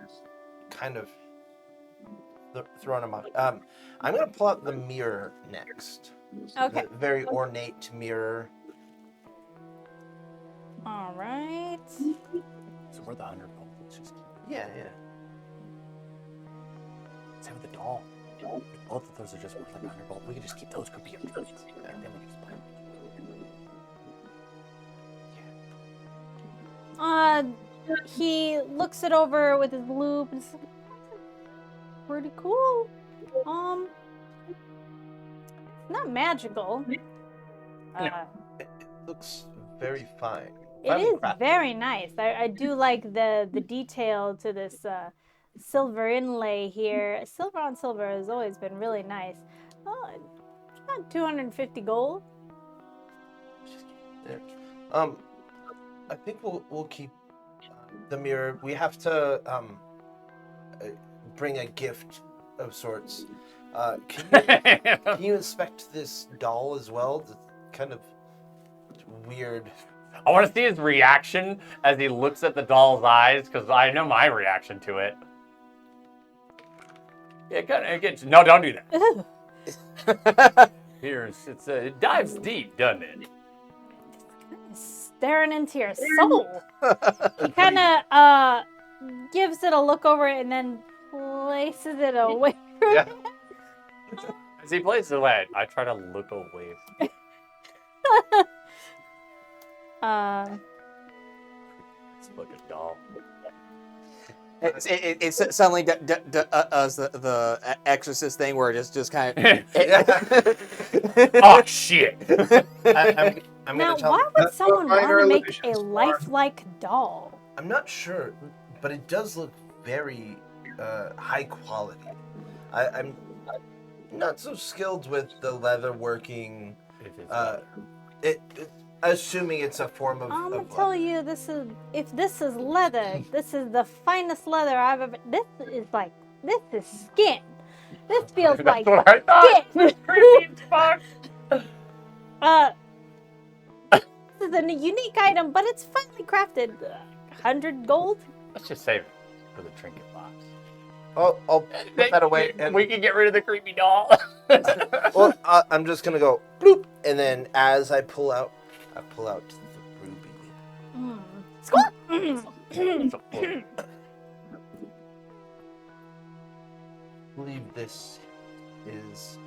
Speaker 2: kind of throwing him off. I'm gonna pull out the mirror next.
Speaker 1: Okay.
Speaker 2: The very ornate mirror.
Speaker 1: All right.
Speaker 3: So we're the 100 gold. Let's just keep it.
Speaker 2: Yeah, yeah.
Speaker 3: Same with the doll. If both of those are just worth like 100 gold, we can just keep those could be and then we can just buy them.
Speaker 1: He looks it over with his loop and says, pretty cool. It's not magical.
Speaker 2: It looks very fine.
Speaker 1: It is very nice. I do like the detail to this silver inlay here. Silver on silver has always been really nice. Oh, it's not 250 gold.
Speaker 2: There. I think we'll keep the mirror. We have to bring a gift of sorts. Can you inspect this doll as well? It's kind of weird.
Speaker 3: I want to see his reaction as he looks at the doll's eyes, because I know my reaction to it. Yeah, it gets. No, don't do that. It dives deep, doesn't it?
Speaker 1: Staring into your soul. He kind of gives it a look over and then places it away.
Speaker 2: Yeah.
Speaker 3: As he plays it away, I try to look away. This fucking doll.
Speaker 4: It's suddenly does the Exorcist thing where it just kind of.
Speaker 3: Oh shit!
Speaker 2: I'm
Speaker 1: Now,
Speaker 2: gonna tell.
Speaker 1: why would someone want
Speaker 5: minor
Speaker 1: to make a
Speaker 5: illusions.
Speaker 1: lifelike doll?
Speaker 2: I'm not sure, but it does look very high quality. I'm not so skilled with the leather working. Assuming it's a form of.
Speaker 1: I'm gonna
Speaker 2: of
Speaker 1: tell
Speaker 2: leather.
Speaker 1: you, if this is leather, this is the finest leather I've ever. This is skin. This feels
Speaker 3: That's
Speaker 1: like
Speaker 3: what I thought.
Speaker 1: skin.
Speaker 3: Creepy as fuck.
Speaker 1: This is a unique item, but it's finely crafted. 100 gold.
Speaker 3: Let's just save it for the trinket box.
Speaker 2: I'll put that away. And,
Speaker 3: We can get rid of the creepy doll.
Speaker 2: well, I'm just gonna go bloop, and then as I pull out the ruby.
Speaker 1: Score.
Speaker 2: I believe this is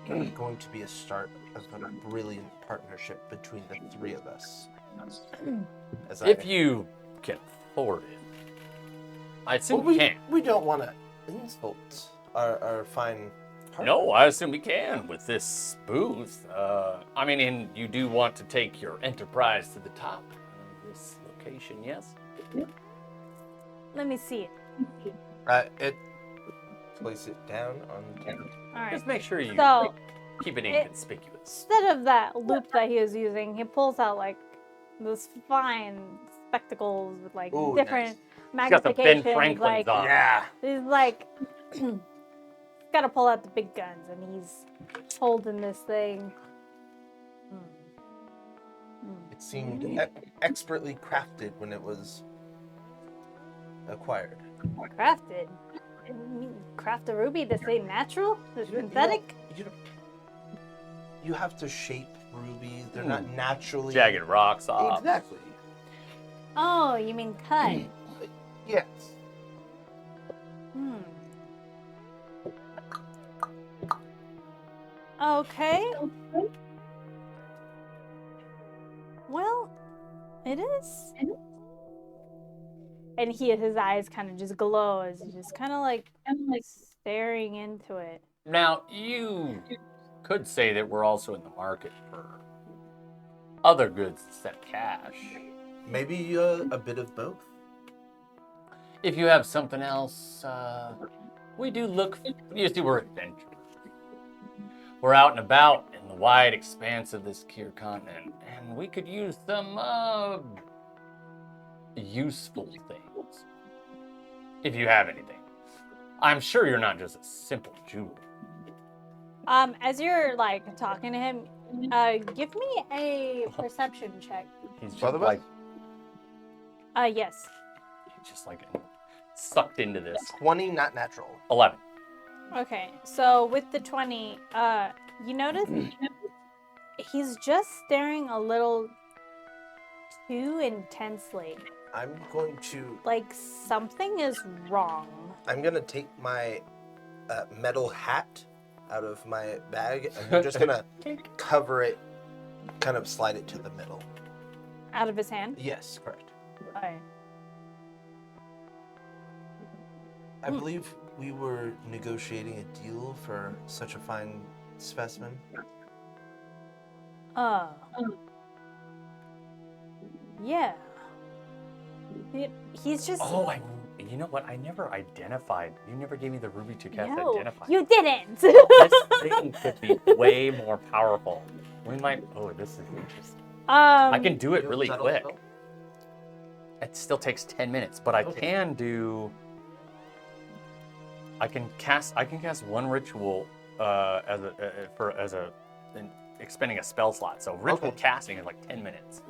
Speaker 2: going to be a start of a brilliant partnership between the three of us.
Speaker 3: If you can afford it. I assume you can.
Speaker 2: We don't want to insult our fine partner.
Speaker 3: No, I assume we can with this booth. I mean, and you do want to take your enterprise to the top of this location, yes?
Speaker 1: Let me see it.
Speaker 2: Place it down on the table.
Speaker 1: All right.
Speaker 3: Just make sure you
Speaker 1: So
Speaker 3: keep it
Speaker 1: it-
Speaker 3: inconspicuous.
Speaker 1: instead of that loop that he was using, he pulls out like this fine spectacles with like
Speaker 2: Ooh,
Speaker 1: different
Speaker 3: He's got the Ben
Speaker 1: magnifications.
Speaker 3: Franklin's
Speaker 1: Like
Speaker 3: on.
Speaker 2: Yeah.
Speaker 1: he's like got to pull out the big guns, and he's holding this thing.
Speaker 2: It seemed expertly crafted when it was acquired.
Speaker 1: Crafted. You craft a ruby that's say natural, that's synthetic.
Speaker 2: You have to shape rubies. They're not naturally
Speaker 3: Jagged rocks off.
Speaker 2: Exactly.
Speaker 1: Oh, you mean cut?
Speaker 2: Yes.
Speaker 1: Okay. Well, it is. And his eyes kind of just glow as he's just kind of like staring into it.
Speaker 3: Now, you could say that we're also in the market for other goods instead of cash.
Speaker 2: Maybe a bit of both.
Speaker 3: If you have something else, we do look. You see, we're adventurers. We're out and about in the wide expanse of this Kier continent, and we could use some useful things. If you have anything, I'm sure you're not just a simple jeweler.
Speaker 1: As you're like talking to him, give me a perception check.
Speaker 3: He's just
Speaker 2: Both of us?
Speaker 3: like
Speaker 1: Yes.
Speaker 3: he's just like sucked into this.
Speaker 2: 20, not natural.
Speaker 3: 11.
Speaker 1: Okay, so with the 20, you notice he's just staring a little too intensely.
Speaker 2: I'm going to
Speaker 1: Like something is wrong.
Speaker 2: take my metal hat out of my bag and I'm just gonna cover it, kind of slide it to the middle.
Speaker 1: Out of his hand?
Speaker 2: Yes, correct.
Speaker 1: Okay.
Speaker 2: I believe we were negotiating a deal for such a fine specimen.
Speaker 1: Yeah. He's just.
Speaker 3: Oh, you know what? I never identified. You never gave me the ruby to cast
Speaker 1: No,
Speaker 3: identify.
Speaker 1: you didn't.
Speaker 3: This thing could be way more powerful. We might. Oh, this is interesting. I can do it really
Speaker 2: Subtle
Speaker 3: quick.
Speaker 2: spell?
Speaker 3: It still takes 10 minutes, but I can do. I can cast one ritual expending a spell slot. So ritual casting is like 10 minutes,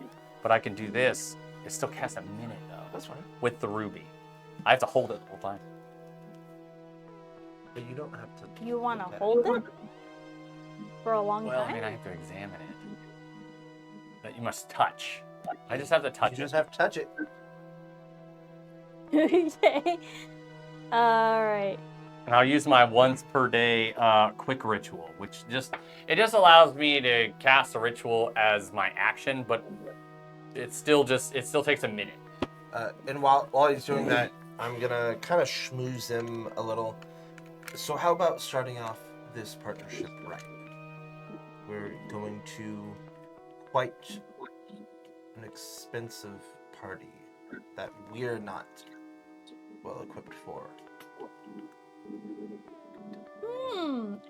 Speaker 3: but I can do this. It still casts a minute though.
Speaker 2: That's fine.
Speaker 3: With the ruby, I have to hold it the whole time.
Speaker 2: But you don't have to.
Speaker 1: You want to
Speaker 2: Okay.
Speaker 1: hold it for a long
Speaker 3: Well, I
Speaker 1: time?
Speaker 3: mean, I have to examine it. But you must touch. I just have to touch
Speaker 2: You
Speaker 3: it.
Speaker 2: just have to touch it.
Speaker 1: Okay. All right.
Speaker 3: And I'll use my once per day quick ritual, which just allows me to cast a ritual as my action, but it still takes a minute.
Speaker 2: And while he's doing that, I'm gonna kind of schmooze him a little. So how about starting off this partnership right? We're going to quite an expensive party that we're not well equipped for.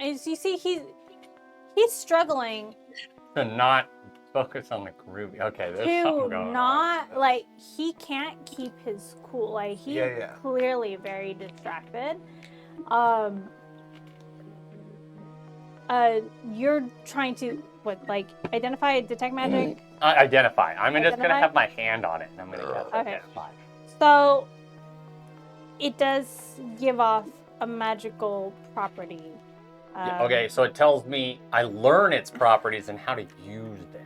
Speaker 1: As you see, he's struggling
Speaker 3: To not focus on the ruby. Okay, there's something
Speaker 1: to
Speaker 3: going on.
Speaker 1: not like he can't keep his cool. Like he's
Speaker 2: Yeah.
Speaker 1: clearly very distracted. You're trying to identify, detect magic.
Speaker 3: Identify. I'm just gonna
Speaker 1: Identify?
Speaker 3: have my hand on it, and I'm gonna cast
Speaker 1: Okay.
Speaker 3: identify.
Speaker 1: So it does give off a magical property.
Speaker 3: Yeah, okay, so it tells me I learn its properties and how to use them.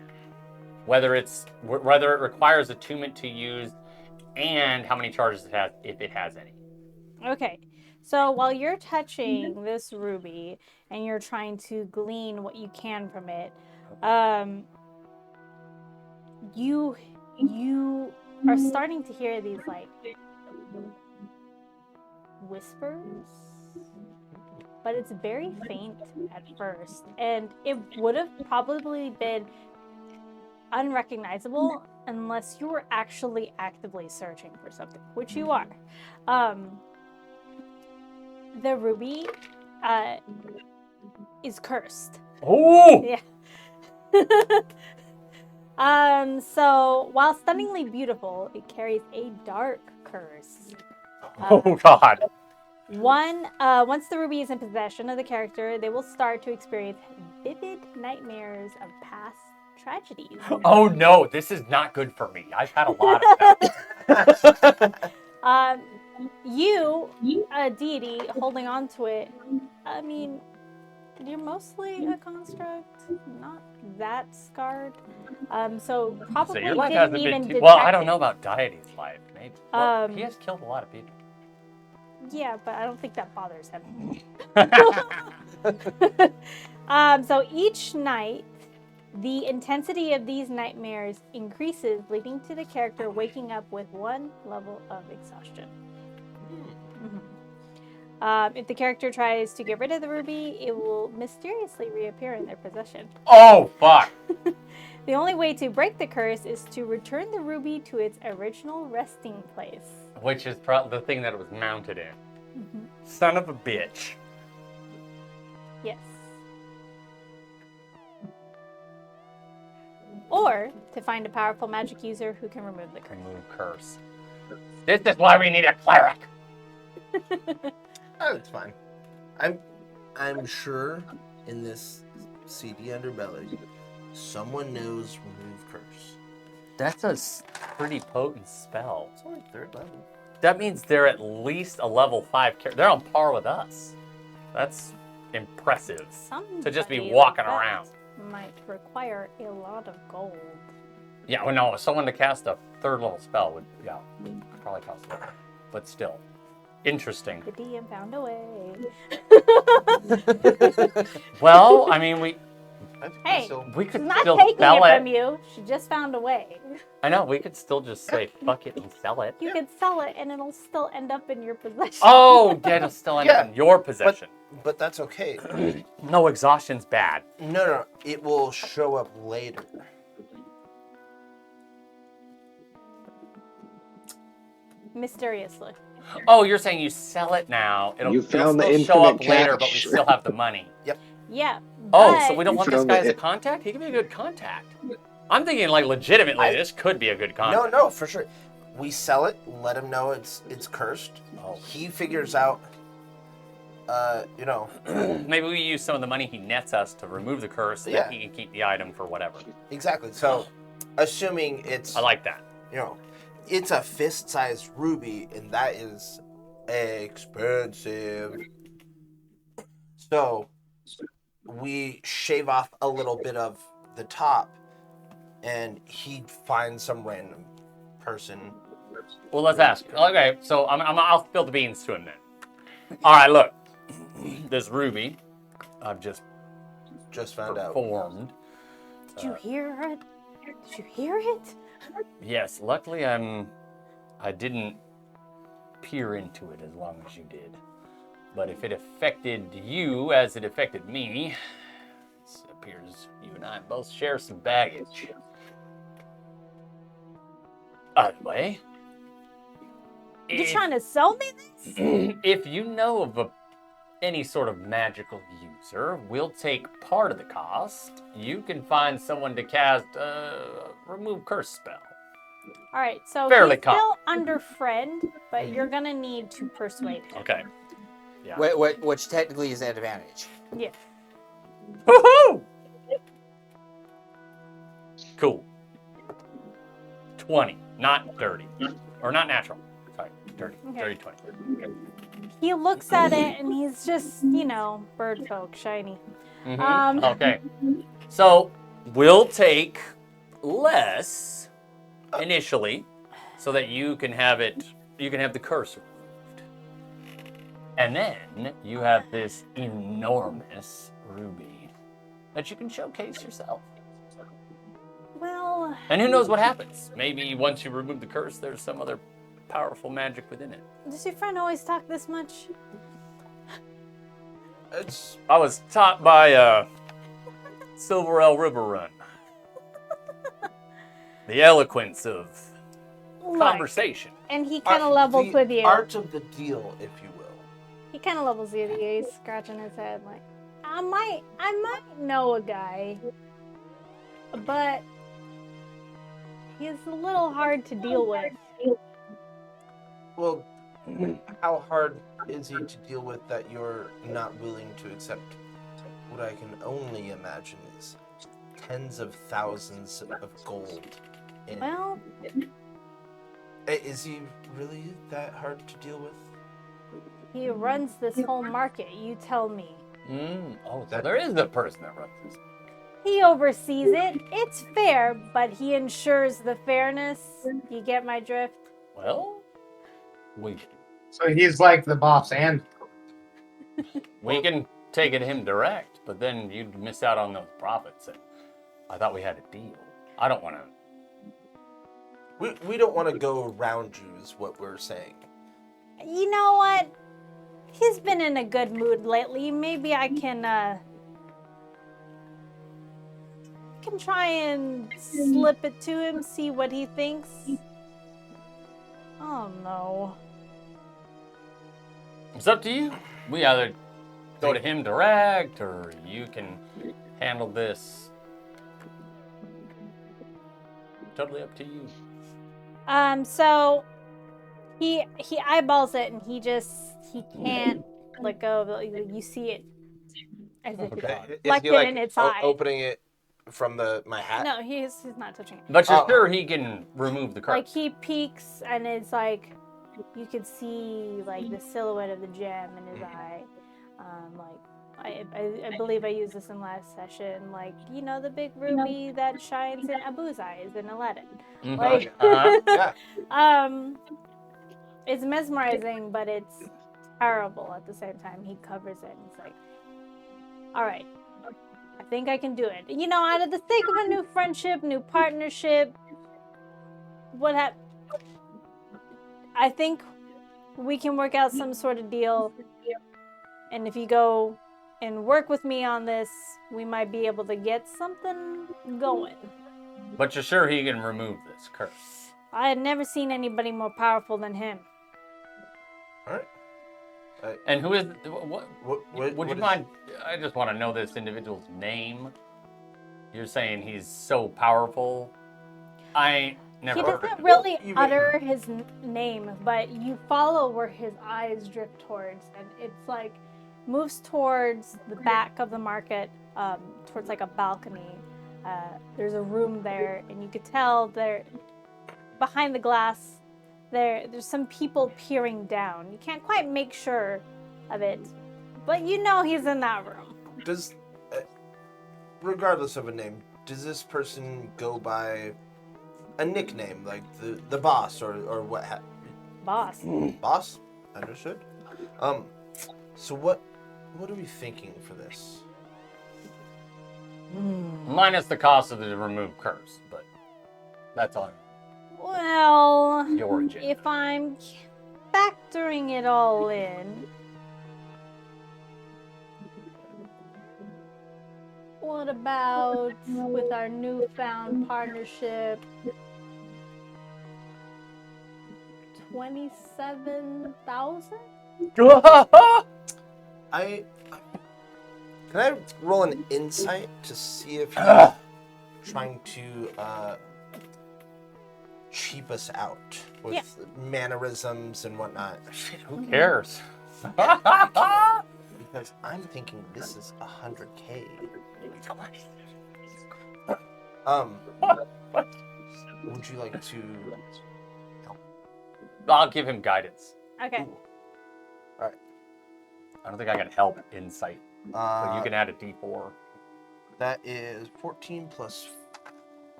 Speaker 3: Whether it requires attunement to use, and how many charges it has, if it has any.
Speaker 1: Okay. So while you're touching this ruby and you're trying to glean what you can from it, you you are starting to hear these like whispers, but it's very faint at first, and it would have probably been unrecognizable unless you were actually actively searching for something, which you are. The ruby is cursed.
Speaker 3: Oh!
Speaker 1: Yeah. So while stunningly beautiful, it carries a dark curse.
Speaker 3: Oh God.
Speaker 1: Once the ruby is in possession of the character, they will start to experience vivid nightmares of past tragedies.
Speaker 3: Oh no, this is not good for me. I've had a lot of that.
Speaker 1: You, a deity, holding on to it. I mean, you're mostly a construct, not that scarred. So probably
Speaker 3: So your life
Speaker 1: didn't
Speaker 3: hasn't
Speaker 1: even
Speaker 3: been too...
Speaker 1: detect
Speaker 3: Well, I don't
Speaker 1: it.
Speaker 3: know about Deity's life. Maybe. Well, he has killed a lot of people.
Speaker 1: Yeah, but I don't think that bothers him. So each night, the intensity of these nightmares increases, leading to the character waking up with one level of exhaustion. If the character tries to get rid of the ruby, it will mysteriously reappear in their possession.
Speaker 3: Oh, fuck.
Speaker 1: The only way to break the curse is to return the ruby to its original resting place.
Speaker 3: Which is the thing that it was mounted in. Son of a bitch.
Speaker 1: Yes. Or to find a powerful magic user who can remove the curse.
Speaker 3: Remove curse. This is why we need a cleric.
Speaker 2: Oh, it's fine. I'm sure in this seedy underbelly, someone knows remove curse.
Speaker 3: That's a pretty potent spell.
Speaker 2: It's only 3rd level.
Speaker 3: That means they're at least a level 5 character. They're on par with us. That's impressive. To just be
Speaker 1: Somebody
Speaker 3: walking
Speaker 1: like that
Speaker 3: around.
Speaker 1: might require a lot of gold.
Speaker 3: Yeah, well, no, someone to cast a 3rd level spell would probably cost a lot. But still, interesting.
Speaker 1: The DM found a way.
Speaker 3: Well, I mean, we
Speaker 1: Hey,
Speaker 3: could
Speaker 1: she's not
Speaker 3: still
Speaker 1: taking
Speaker 3: sell
Speaker 1: it
Speaker 3: it.
Speaker 1: from you. She just found a way.
Speaker 3: I know, we could still just say fuck it and sell it.
Speaker 1: You could sell it and it'll still end up in your possession.
Speaker 3: Oh, yeah, it'll still end up in your possession.
Speaker 2: But that's okay.
Speaker 3: No, exhaustion's bad.
Speaker 2: No, it will show up later.
Speaker 1: Mysteriously.
Speaker 3: Oh, you're saying you sell it now.
Speaker 6: You
Speaker 3: It'll
Speaker 6: found the
Speaker 3: still show up
Speaker 6: infinite
Speaker 3: later, but we
Speaker 6: cash.
Speaker 3: still have the money.
Speaker 1: Yeah.
Speaker 3: Oh, so we
Speaker 1: but-
Speaker 3: don't
Speaker 6: You
Speaker 3: want this
Speaker 6: found
Speaker 3: guy
Speaker 6: the
Speaker 3: as a
Speaker 6: it-
Speaker 3: contact? He could be a good contact. I'm thinking, like, legitimately, this could be a good contact.
Speaker 2: No, for sure. We sell it, let him know it's cursed.
Speaker 3: Oh.
Speaker 2: He figures out,
Speaker 3: Maybe we use some of the money he nets us to remove the curse, so that he can keep the item for whatever.
Speaker 2: exactly. So, assuming it's,
Speaker 3: I like that.
Speaker 2: It's a fist-sized ruby, and that is expensive. So, we shave off a little bit of the top, and he finds some random person.
Speaker 3: Well, let's ask. Okay, so I'll spill the beans to him then. All right, look. This ruby, I've just
Speaker 2: Found out.
Speaker 3: performed.
Speaker 1: Did you hear it? Did you hear it?
Speaker 3: Yes, luckily I didn't peer into it as long as you did. But if it affected you as it affected me, it appears you and I both share some baggage. By the way,
Speaker 1: You trying to sell me this?
Speaker 3: if you know of any sort of magical user, we'll take part of the cost. You can find someone to cast a remove curse spell.
Speaker 1: All right, so
Speaker 3: Fairly
Speaker 1: he's still
Speaker 3: common.
Speaker 1: under friend, but you're gonna need to persuade him.
Speaker 3: Okay. Yeah.
Speaker 4: Which technically is an advantage.
Speaker 1: Yeah.
Speaker 3: Woohoo! Cool. 20, not dirty. Or not natural. Sorry, dirty.
Speaker 1: Okay.
Speaker 3: Dirty 20.
Speaker 1: He looks at it and he's just, bird folk, shiny.
Speaker 3: Mhm. Okay. So we'll take less initially so that you can have the curse removed. And then you have this enormous ruby that you can showcase yourself.
Speaker 1: Well, Well,
Speaker 3: And who knows what happens? Maybe once you remove the curse, there's some other powerful magic within it.
Speaker 1: does your friend always talk this much?
Speaker 3: I was taught by Silverell River Run. The eloquence of
Speaker 1: Look,
Speaker 3: conversation.
Speaker 1: and he kind of levels with you.
Speaker 2: Art of the deal, if you will.
Speaker 1: He kind of levels with you. He's scratching his head like, I might know a guy, but he's a little hard to deal with.
Speaker 2: Well, how hard is he to deal with that you're not willing to accept what I can only imagine is tens of thousands of gold?
Speaker 1: Well,
Speaker 2: Is he really that hard to deal with?
Speaker 1: he runs this whole market, you tell me.
Speaker 3: Oh, so there is a person that runs this.
Speaker 1: He oversees it. It's fair, but he ensures the fairness. You get my drift?
Speaker 3: Well,
Speaker 5: So he's like the boss and
Speaker 3: we can take it to him direct, but then you'd miss out on those profits. And I thought we had a deal. I don't want to.
Speaker 2: We don't want to go around you, is what we're saying.
Speaker 1: You know what? He's been in a good mood lately. Maybe I can try and slip it to him, see what he thinks. Oh no.
Speaker 3: It's up to you. We either go to him direct, or you can handle this. Totally up to you.
Speaker 1: So he eyeballs it and he can't let go of it. You see it as if it's reflected in its eye.
Speaker 2: Opening it from my hat?
Speaker 1: No, he's not touching it.
Speaker 3: But you're sure he can remove the curse?
Speaker 1: Like he peeks and it's like you could see like the silhouette of the gem in his eye. I believe I used this in last session. Like, you know, the big ruby that shines in Abu's eyes in Aladdin. Like,
Speaker 2: Yeah.
Speaker 1: it's mesmerizing, but it's terrible at the same time. He covers it and he's like, all right, I think I can do it. You know, out of the sake of a new friendship, new partnership, I think we can work out some sort of deal. And if you go and work with me on this, we might be able to get something going.
Speaker 3: But you're sure he can remove this curse?
Speaker 1: I had never seen anybody more powerful than him.
Speaker 2: All right.
Speaker 3: And who is... What would you
Speaker 2: is-
Speaker 3: mind... I just want to know this individual's name. You're saying he's so powerful. I ain't never
Speaker 1: He
Speaker 3: heard of
Speaker 1: doesn't
Speaker 3: him.
Speaker 1: really utter his name, but you follow where his eyes drift towards, and it's like moves towards the back of the market, towards like a balcony. There's a room there, and you could tell there, behind the glass, there's some people peering down. You can't quite make sure of it, but you know he's in that room.
Speaker 2: Does, regardless of a name, does this person go by a nickname, like the boss or what?
Speaker 1: Boss.
Speaker 2: Boss? Understood. So what are we thinking for this?
Speaker 3: Minus the cost of the removed curse, but that's on
Speaker 1: Well,
Speaker 3: your agenda.
Speaker 1: if I'm factoring it all in, what about with our newfound partnership? 27,000?
Speaker 2: Can I roll an insight to see if he's trying to cheap us out with mannerisms and whatnot?
Speaker 3: Shit, who cares?
Speaker 2: Because I'm thinking this is 100K. Would you like to?
Speaker 3: I'll give him guidance.
Speaker 1: Okay.
Speaker 2: All right.
Speaker 3: I don't think I can help insight, but you can add a D4.
Speaker 2: That is 14 plus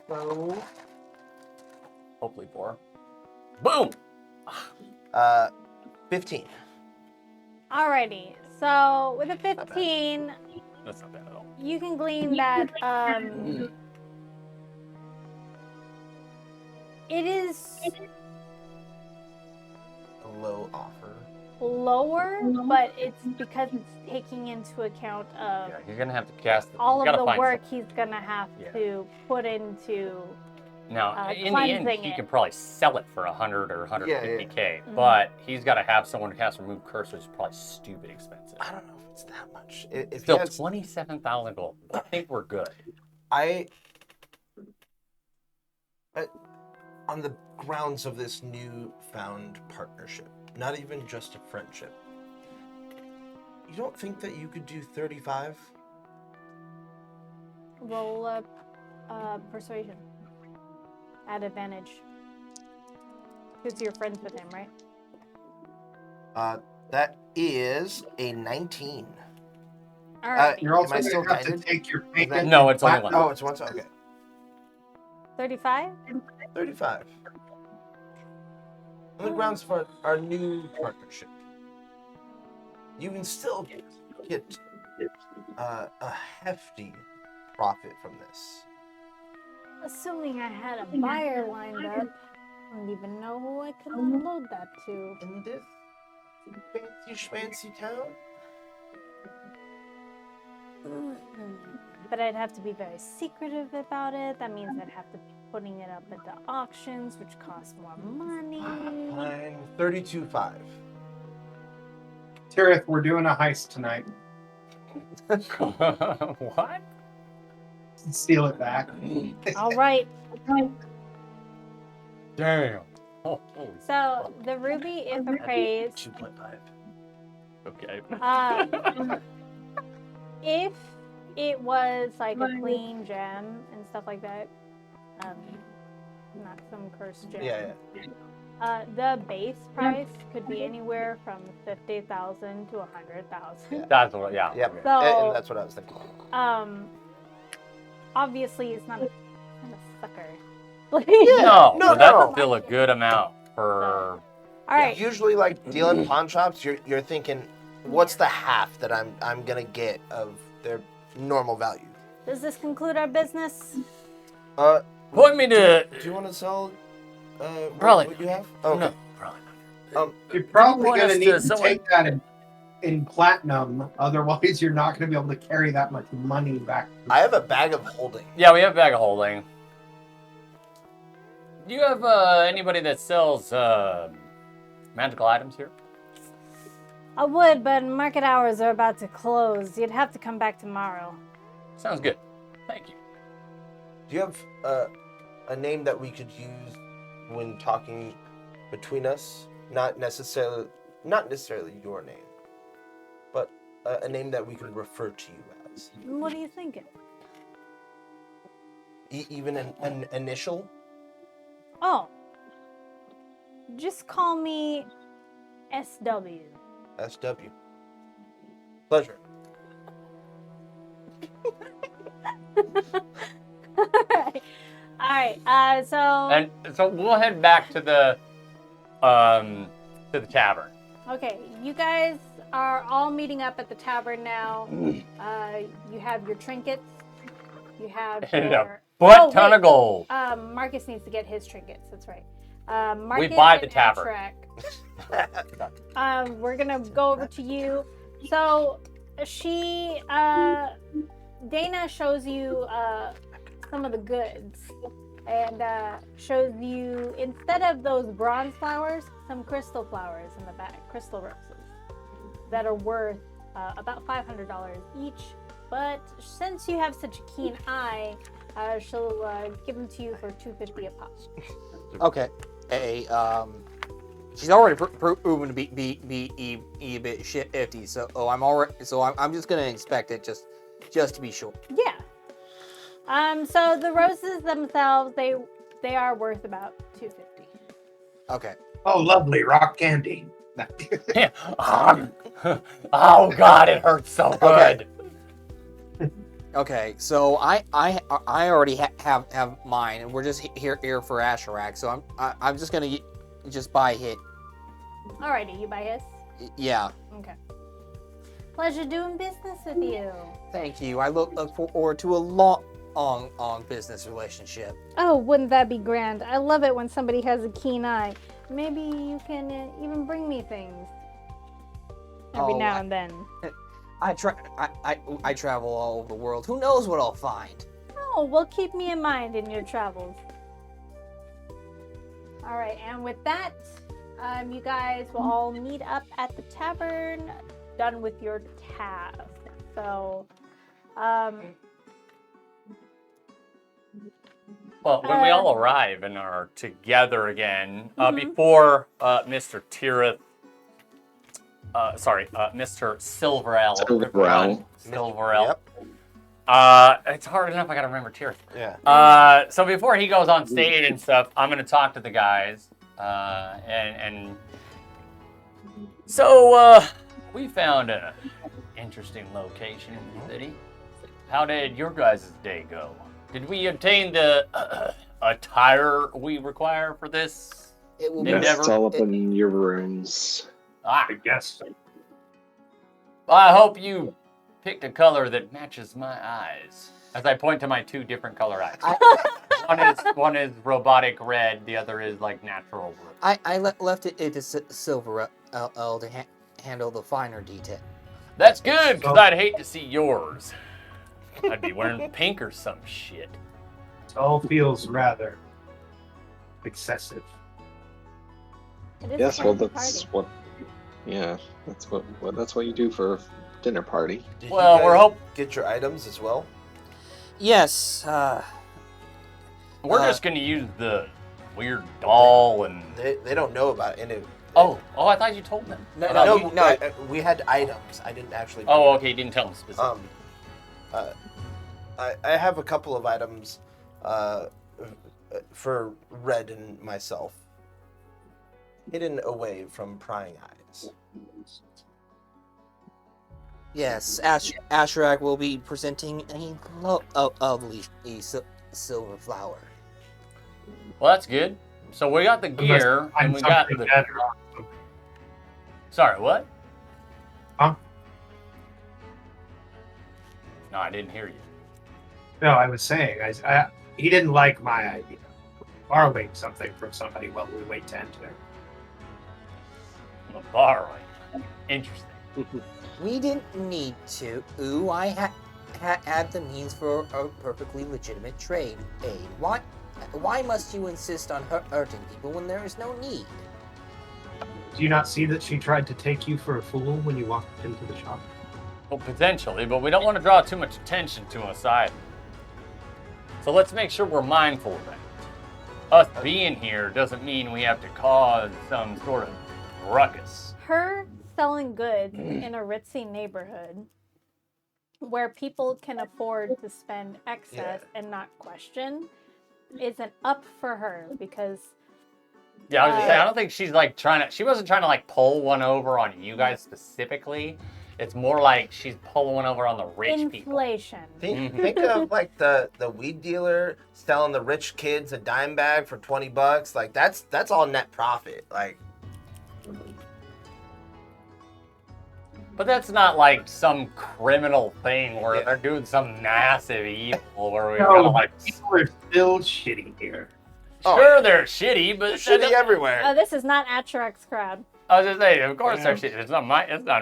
Speaker 2: 12.
Speaker 3: Hopefully 4. Boom!
Speaker 2: 15.
Speaker 1: Alrighty. So with a 15,
Speaker 3: That's not bad at all.
Speaker 1: you can glean that It is
Speaker 2: A low offer.
Speaker 1: lower, but it's because it's taking into account of
Speaker 3: Yeah, you're gonna have to cast
Speaker 1: all
Speaker 3: you
Speaker 1: of
Speaker 3: gotta
Speaker 1: the
Speaker 3: find
Speaker 1: work
Speaker 3: some-
Speaker 1: he's gonna have
Speaker 3: Yeah.
Speaker 1: to put into.
Speaker 3: Now, in the end,
Speaker 1: cleansing
Speaker 3: he
Speaker 1: it.
Speaker 3: can probably sell it for 100 or 150K,
Speaker 1: Mhm.
Speaker 3: but he's got to have someone to cast remove curse, which is probably stupid expensive.
Speaker 2: I don't know if it's that much. If
Speaker 3: Still,
Speaker 2: he has,
Speaker 3: 27,000 gold. I think we're good.
Speaker 2: On the grounds of this newfound partnership, not even just a friendship, you don't think that you could do 35?
Speaker 1: Roll up persuasion at advantage. Because you're friends with him, right?
Speaker 2: That is a 19.
Speaker 1: All right.
Speaker 5: You're also
Speaker 2: Am I
Speaker 5: going
Speaker 2: still
Speaker 5: to have to
Speaker 2: guided?
Speaker 5: take your
Speaker 2: that-
Speaker 5: payment.
Speaker 3: No, it's only
Speaker 5: platinum.
Speaker 3: one.
Speaker 2: Oh, it's once? Okay.
Speaker 1: 35?
Speaker 2: 35. On the grounds for our new partnership, you can still get a hefty profit from this.
Speaker 1: Assuming I had a buyer lined up, I don't even know who I could unload that to.
Speaker 2: In this fancy schmancy town?
Speaker 1: But I'd have to be very secretive about it. That means I'd have to be putting it up at the auctions, which costs more money.
Speaker 2: Fine. 32.5.
Speaker 5: Tirith, we're doing a heist tonight.
Speaker 3: What?
Speaker 5: Steal it back.
Speaker 1: All right.
Speaker 3: Damn. Oh,
Speaker 1: So the ruby, if appraised,
Speaker 2: 2.5.
Speaker 3: okay.
Speaker 1: if it was like a clean gem and stuff like that, not some cursed gem.
Speaker 2: Yeah.
Speaker 1: The base price could be anywhere from 50,000 to 100,000.
Speaker 3: That's what, yeah.
Speaker 2: Yep.
Speaker 3: okay.
Speaker 1: So-
Speaker 2: And that's what I was thinking.
Speaker 1: Obviously, it's not a sucker.
Speaker 3: No,
Speaker 2: No,
Speaker 3: but that's
Speaker 2: no.
Speaker 3: still a good amount for.
Speaker 1: All right.
Speaker 2: Usually, like dealing pawn shops, you're thinking, what's the half that I'm gonna get of their normal value?
Speaker 1: Does this conclude our business?
Speaker 3: Point me to.
Speaker 2: Do you want to sell?
Speaker 3: Probably
Speaker 2: What you have? Oh, okay.
Speaker 3: No, probably not.
Speaker 5: You're probably
Speaker 3: point
Speaker 5: going
Speaker 3: us
Speaker 5: to
Speaker 3: to
Speaker 5: need to
Speaker 3: someone-
Speaker 5: take that in platinum. Otherwise, you're not going to be able to carry that much money back.
Speaker 2: I have a bag of holding.
Speaker 3: Yeah, we have a bag of holding. Do you have anybody that sells magical items here?
Speaker 1: I would, but market hours are about to close. You'd have to come back tomorrow.
Speaker 3: Sounds good. Thank you.
Speaker 2: Do you have a name that we could use when talking between us? Not necessarily your name, but a name that we can refer to you as.
Speaker 1: What are you thinking?
Speaker 2: Even an initial?
Speaker 1: Oh. Just call me SW.
Speaker 2: SW. Pleasure.
Speaker 1: Alright, so
Speaker 3: And so we'll head back to the tavern.
Speaker 1: okay, you guys are all meeting up at the tavern now. You have your trinkets. You have
Speaker 3: And
Speaker 1: your
Speaker 3: a butt
Speaker 1: Oh,
Speaker 3: ton
Speaker 1: wait.
Speaker 3: of gold.
Speaker 1: Marcus needs to get his trinkets. That's right. Marcus
Speaker 3: buy the
Speaker 1: and
Speaker 3: tavern.
Speaker 1: Atrak, we're gonna go over to you. So she, Dana shows you some of the goods, and shows you, instead of those bronze flowers, some crystal flowers in the back, crystal roses that are worth about $500 each. But since you have such a keen eye, she'll give them to you for $250 a pop.
Speaker 4: Okay. She's already proven to be a bit shifty, so I'm just gonna inspect it just to be sure.
Speaker 1: Yeah. So the roses themselves, they are worth about $250.
Speaker 4: Okay.
Speaker 5: Oh, lovely rock candy.
Speaker 3: Yeah. Oh God, it hurts so good.
Speaker 4: Okay, so I already have mine, and we're just here for Asherak. So I'm just gonna just buy it.
Speaker 1: Alrighty, you buy his?
Speaker 4: Yeah.
Speaker 1: Okay. Pleasure doing business with you.
Speaker 4: Thank you. I look forward to a on business relationship.
Speaker 1: Oh, wouldn't that be grand? I love it when somebody has a keen eye. Maybe you can even bring me things every
Speaker 4: Oh,
Speaker 1: now and then.
Speaker 4: I travel all over the world. Who knows what I'll find?
Speaker 1: Oh, well, keep me in mind in your travels. All right, and with that, you guys will all meet up at the tavern, done with your task. So,
Speaker 3: Well, when we all arrive and are together again,
Speaker 1: Mhm.
Speaker 3: before Mr. Tirith, Mr. Silverell. Silverell.
Speaker 2: Yep.
Speaker 3: It's hard enough. I gotta remember Tirith.
Speaker 2: Yeah.
Speaker 3: So before he goes on stage and stuff, I'm gonna talk to the guys, and so we found an interesting location in the city. How did your guys' day go? Did we obtain the attire we require for this?
Speaker 4: It will
Speaker 3: Endeavor.
Speaker 6: Yes, it's all up in your rooms.
Speaker 3: Ah,
Speaker 5: I guess.
Speaker 3: I hope you picked a color that matches my eyes. As I point to my two different color eyes. One is robotic red, the other is like natural blue.
Speaker 4: I left it to Silver to handle the finer detail.
Speaker 3: That's good, because I'd hate to see yours. I'd be wearing pink or some shit.
Speaker 5: It all feels rather excessive.
Speaker 1: it is
Speaker 6: Yes,
Speaker 1: a
Speaker 6: well,
Speaker 1: party.
Speaker 6: that's what. Yeah, that's what you do for a dinner party.
Speaker 2: Did
Speaker 3: Well,
Speaker 2: you
Speaker 3: we're
Speaker 2: guys get your items as well?
Speaker 4: Yes,
Speaker 3: We're just gonna use the weird doll and.
Speaker 2: They don't know about any.
Speaker 3: Oh, I thought you told them.
Speaker 2: No, we had items. I didn't actually.
Speaker 3: Oh, okay, you didn't tell them specifically.
Speaker 2: I have a couple of items for Red and myself, hidden away from prying eyes.
Speaker 4: yes. Asherak will be presenting a lovely silver flower.
Speaker 3: Well, that's good. So we got the gear and we got the.
Speaker 5: Better.
Speaker 3: Sorry, what?
Speaker 5: Huh?
Speaker 3: No, I didn't hear you.
Speaker 5: No, I was saying, he didn't like my idea. Borrowing something from somebody while we wait to enter.
Speaker 3: Well, borrowing. Interesting.
Speaker 4: We didn't need to. Ooh, I had the means for a perfectly legitimate trade aid. Why must you insist on hurting people when there is no need?
Speaker 5: Do you not see that she tried to take you for a fool when you walked into the shop?
Speaker 3: Well, potentially, but we don't want to draw too much attention to us either. So let's make sure we're mindful of that. Us being here doesn't mean we have to cause some sort of ruckus.
Speaker 1: Her selling goods in a ritzy neighborhood where people can afford to spend excess and not question isn't up for her because
Speaker 3: Yeah, I was just saying, I don't think she's like she wasn't trying to like pull one over on you guys specifically. It's more like she's pulling one over on the rich people.
Speaker 1: inflation.
Speaker 2: Think of like the weed dealer selling the rich kids a dime bag for $20. Like that's all net profit. Like,
Speaker 3: But that's not like some criminal thing where they're doing some massive evil where we gotta like.
Speaker 5: People are still shitty here.
Speaker 3: Sure, they're shitty, but
Speaker 2: shitty everywhere.
Speaker 1: Oh, this is not Atrex crowd.
Speaker 3: I was just saying, of course they're shitty. It's not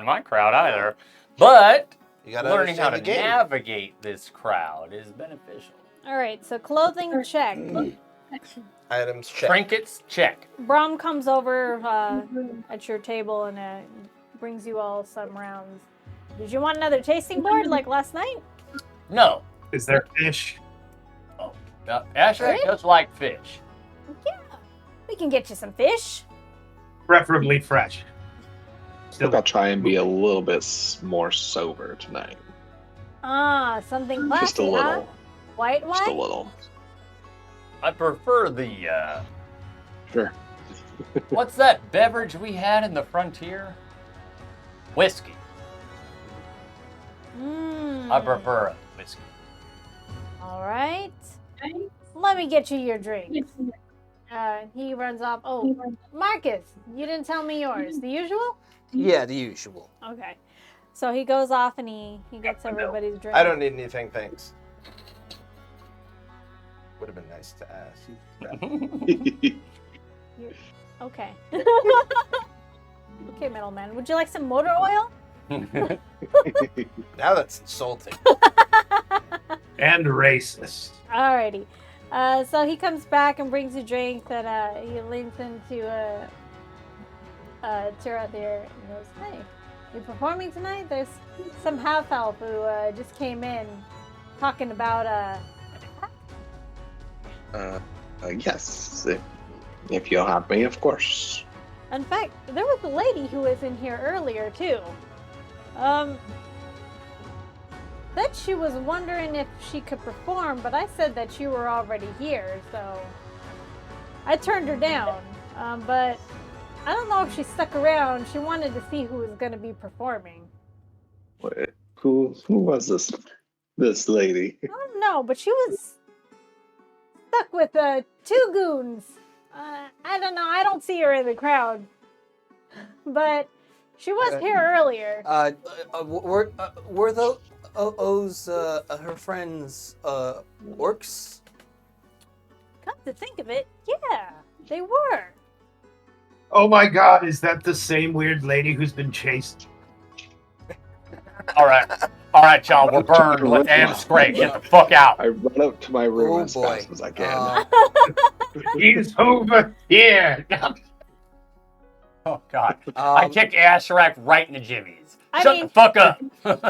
Speaker 3: my crowd either. But
Speaker 2: You gotta
Speaker 3: learning how to
Speaker 2: understand the game.
Speaker 3: navigate this crowd is beneficial.
Speaker 1: All right, so clothing check.
Speaker 2: Items check.
Speaker 3: Trinkets, check.
Speaker 1: Brom comes over at your table and brings you all some rounds. Did you want another tasting board like last night?
Speaker 3: No.
Speaker 5: Is there fish?
Speaker 3: Asher does like fish.
Speaker 1: Yeah, we can get you some fish.
Speaker 5: Preferably fresh.
Speaker 6: I
Speaker 5: Still,
Speaker 6: think I'll try and be a little bit more sober tonight.
Speaker 1: Ah, something classy,
Speaker 6: Just a little.
Speaker 1: huh? White
Speaker 6: Just a
Speaker 1: wine?
Speaker 6: little.
Speaker 3: I prefer the,
Speaker 6: Sure.
Speaker 3: what's that beverage we had in the frontier? Whiskey. I prefer a whiskey.
Speaker 1: All right. Let me get you your drink. He runs off. Oh, Marcus, you didn't tell me yours. The usual?
Speaker 4: Yeah, the usual.
Speaker 1: Okay. So he goes off and he gets everybody's drink.
Speaker 2: I don't need anything, thanks. Would have been nice to ask.
Speaker 1: Okay. Okay, middleman. Would you like some motor oil?
Speaker 2: Now that's insulting.
Speaker 5: And racist.
Speaker 1: Alrighty. So he comes back and brings a drink that he leans into Tira there and goes, "Hey, you performing tonight? There's some half elf who just came in talking about
Speaker 6: Yes, if you'll have me, of course.
Speaker 1: In fact, there was a lady who was in here earlier too. That she was wondering if she could perform, but I said that you were already here, so I turned her down. But I don't know if she stuck around. She wanted to see who was going to be performing.
Speaker 6: Wait, who was this lady?
Speaker 1: I don't know, but she was stuck with 2 goons. I don't know. I don't see her in the crowd, but she was here earlier.
Speaker 4: Were those her friends orcs?
Speaker 1: Come to think of it, yeah, they were.
Speaker 5: Oh my god, is that the same weird lady who's been chased?
Speaker 3: All right, y'all. We're burned. Let's end the scrape. Get the fuck out.
Speaker 6: I run up to my room
Speaker 4: Oh,
Speaker 6: as
Speaker 4: boy.
Speaker 6: fast as I can.
Speaker 5: He's over here!
Speaker 3: Oh God. I kicked Asherak right in the jimmies.
Speaker 1: I
Speaker 3: Shut
Speaker 1: mean-
Speaker 3: the fuck up.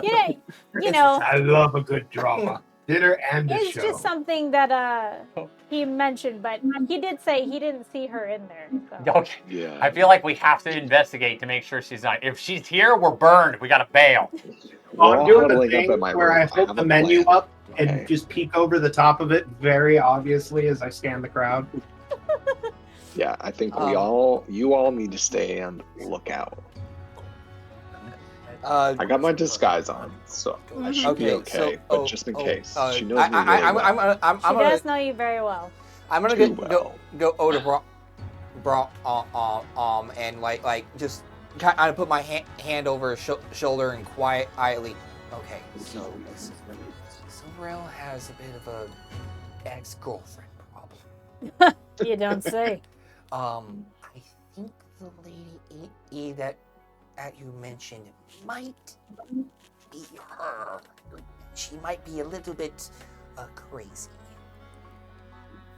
Speaker 1: Yeah, you know,
Speaker 5: I love a good drama. Dinner and a
Speaker 1: it's
Speaker 5: show.
Speaker 1: just something that he mentioned, but he did say he didn't see her in there. So.
Speaker 3: Okay.
Speaker 6: Yeah.
Speaker 3: I feel like we have to investigate to make sure she's not. If she's here, we're burned. We gotta bail.
Speaker 5: Well,
Speaker 6: We're
Speaker 5: I'm
Speaker 6: all
Speaker 5: doing the
Speaker 6: huddling up
Speaker 5: thing
Speaker 6: in my
Speaker 5: where
Speaker 6: room.
Speaker 5: I
Speaker 6: I
Speaker 5: hold
Speaker 6: have
Speaker 5: the
Speaker 6: a
Speaker 5: menu
Speaker 6: plan.
Speaker 5: up and
Speaker 6: Okay.
Speaker 5: just peek over the top of it very obviously as I scan the crowd.
Speaker 6: Yeah, I think you all need to stay and look out. I got my disguise on, so I should be okay. But just in case, she knows me really well.
Speaker 1: She does know you very well.
Speaker 4: I'm gonna
Speaker 6: Too
Speaker 4: go over to and like just kind of put my hand over her shoulder and quietly. Okay, so Sorrel has a bit of a ex-girlfriend problem.
Speaker 1: You don't say.
Speaker 4: I think the lady that you mentioned might be her. She might be a little bit crazy.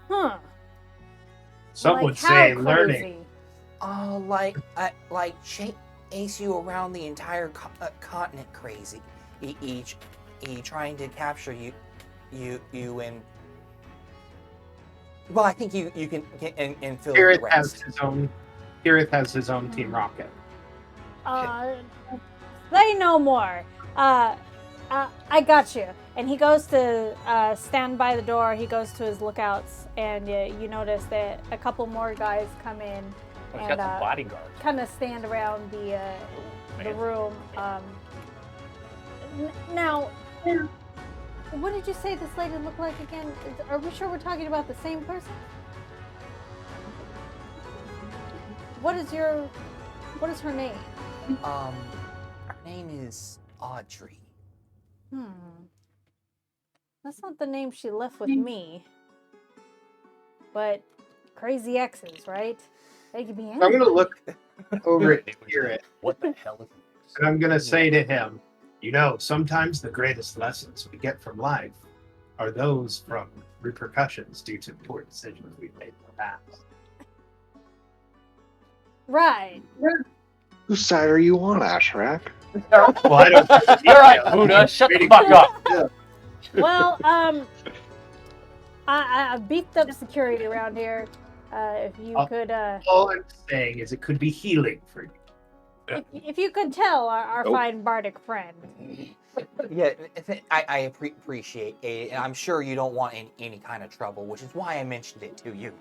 Speaker 1: Huh.
Speaker 5: Some
Speaker 1: Like
Speaker 5: would
Speaker 1: how
Speaker 5: say
Speaker 1: crazy?
Speaker 5: learning.
Speaker 4: Chase you around the entire continent crazy. He trying to capture you and. Well, I think you can and fill in the
Speaker 5: Kirith
Speaker 4: rest.
Speaker 5: has his own Team Rocket.
Speaker 1: Say no more. I got you. And he goes to stand by the door. He goes to his lookouts, and you notice that a couple more guys come in
Speaker 3: We've
Speaker 1: and
Speaker 3: got some bodyguards.
Speaker 1: kind of stand around the room. Now, what did you say this lady looked like again? Are we sure we're talking about the same person? What is her name?
Speaker 4: Her name is Audrey.
Speaker 1: That's not the name she left with me. But crazy exes, right? They could be anything.
Speaker 5: I'm gonna look over at Kirith
Speaker 3: What the hell is this?
Speaker 5: and I'm gonna say to him, you know, sometimes the greatest lessons we get from life are those from repercussions due to poor decisions we've made in the past.
Speaker 1: Right.
Speaker 6: Whose side are you on, Ashrak?
Speaker 5: Well, I don't.
Speaker 3: All right, Buddha, shut the fuck up.
Speaker 1: Well, I beefed up security around here. If you could,
Speaker 5: All I'm saying is it could be healing for you.
Speaker 1: if you could tell our
Speaker 6: Nope.
Speaker 1: fine bardic friend.
Speaker 4: Yeah, I appreciate it, and I'm sure you don't want any kind of trouble, which is why I mentioned it to you.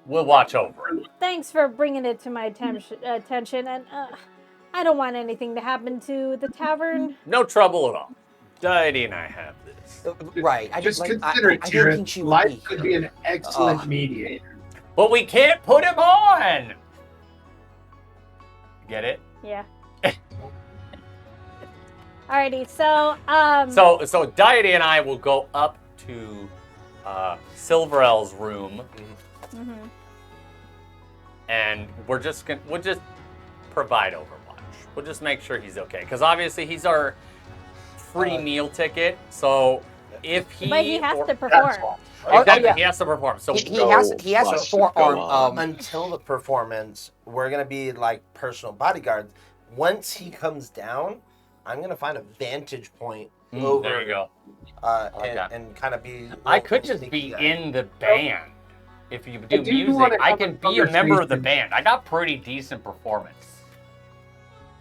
Speaker 3: We'll watch over it.
Speaker 1: Thanks for bringing it to my attention, and I don't want anything to happen to the tavern.
Speaker 3: No trouble at all. Deity and I have this.
Speaker 4: Right.
Speaker 5: Just
Speaker 4: I
Speaker 5: consider it,
Speaker 4: didn't think she
Speaker 5: Kirith.
Speaker 4: would
Speaker 5: Life
Speaker 4: be
Speaker 5: could
Speaker 4: here.
Speaker 5: be an excellent mediator.
Speaker 3: But we can't put him on. Get it?
Speaker 1: Yeah. Alrighty, so
Speaker 3: So Deity and I will go up to Silverell's room,
Speaker 1: Mm-hmm.
Speaker 3: and we'll just provide Overwatch. We'll just make sure he's okay, because obviously he's our free meal ticket. So if he
Speaker 1: But he has to
Speaker 5: That's
Speaker 1: perform.
Speaker 5: all.
Speaker 3: exactly,
Speaker 4: yeah.
Speaker 3: he has to perform. So
Speaker 4: He has to
Speaker 6: must
Speaker 4: forearm.
Speaker 6: go on.
Speaker 2: Until the performance, we're gonna be like personal bodyguards. Once he comes down, I'm gonna find a vantage point over.
Speaker 3: there you go. like that.
Speaker 2: And kind of be.
Speaker 3: I could just
Speaker 2: sneaky
Speaker 3: be
Speaker 2: guy.
Speaker 3: in the band. If you do
Speaker 5: do
Speaker 3: music,
Speaker 5: wanna
Speaker 3: I
Speaker 5: have
Speaker 3: can
Speaker 5: a
Speaker 3: be a member of the
Speaker 5: conversation.
Speaker 3: band. I got pretty decent performance.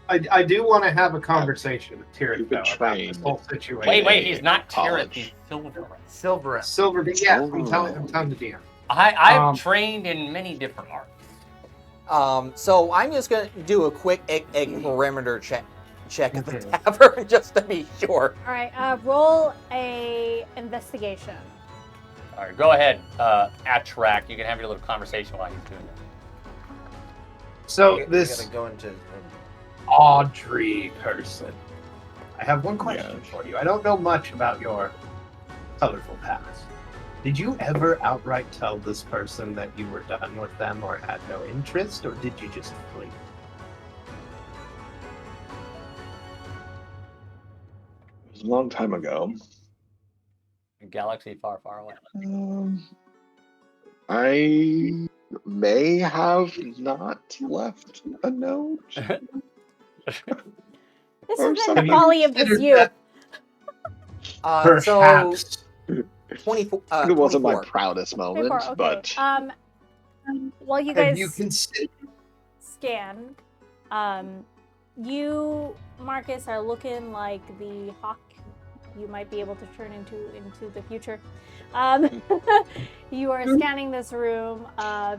Speaker 5: I do want to have a conversation with Tirith,
Speaker 6: You've been
Speaker 5: though, about this
Speaker 6: trained.
Speaker 5: whole situation.
Speaker 3: Wait, he's not
Speaker 6: College.
Speaker 3: Tirith, he's Silver.
Speaker 2: Silver.
Speaker 5: Silver, yeah, I'm telling the DM.
Speaker 3: I've trained in many different arts.
Speaker 4: So I'm just gonna do a quick perimeter check of the tavern just to be sure.
Speaker 1: All right, roll a investigation.
Speaker 3: All right, go ahead, Atrak. You can have your little conversation while he's doing it.
Speaker 5: So
Speaker 2: We
Speaker 5: this
Speaker 2: gotta go into.
Speaker 5: Audrey person, I have one question
Speaker 6: Yes.
Speaker 5: for you. I don't know much about your colorful past. Did you ever outright tell this person that you were done with them or had no interest, or did you just flee?
Speaker 6: It was a long time ago.
Speaker 3: A galaxy far, far away.
Speaker 6: I may have not left a note.
Speaker 1: This
Speaker 6: Or
Speaker 1: has been
Speaker 6: some
Speaker 1: the
Speaker 6: of you
Speaker 1: folly of this
Speaker 5: considered
Speaker 1: youth.
Speaker 5: that
Speaker 4: So
Speaker 5: Perhaps.
Speaker 4: 24.
Speaker 6: It wasn't my
Speaker 4: 24.
Speaker 6: proudest moment,
Speaker 1: 24, okay.
Speaker 6: but
Speaker 1: While you
Speaker 5: Have
Speaker 1: guys
Speaker 5: you considered?
Speaker 1: scan, you, Marcus, are looking like the hawk you might be able to turn into the future. You are scanning this room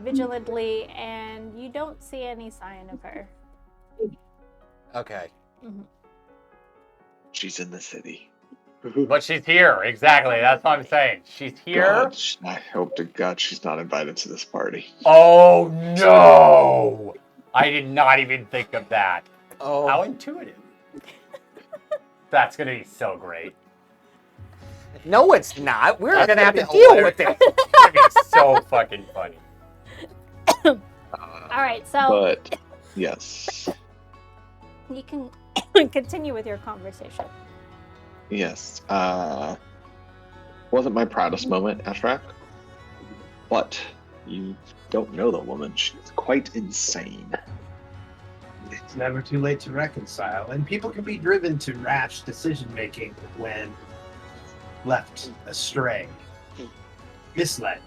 Speaker 1: vigilantly, and you don't see any sign of her.
Speaker 4: Okay.
Speaker 6: she's in the city.
Speaker 3: But she's here, exactly. That's what I'm saying. She's here.
Speaker 6: God, I hope to God she's not invited to this party.
Speaker 3: Oh no! I did not even think of that.
Speaker 4: Oh.
Speaker 3: How intuitive. That's gonna be so great.
Speaker 4: No, it's not. We're
Speaker 3: That's
Speaker 4: gonna have to
Speaker 3: gonna be
Speaker 4: deal with it.
Speaker 3: It's gonna be so fucking funny.
Speaker 1: All right, so
Speaker 6: But yes,
Speaker 1: you can continue with your conversation.
Speaker 6: yes. Wasn't my proudest moment, Ashrak. But you don't know the woman. She's quite insane.
Speaker 5: It's never too late to reconcile, and people can be driven to rash decision making when left astray, misled,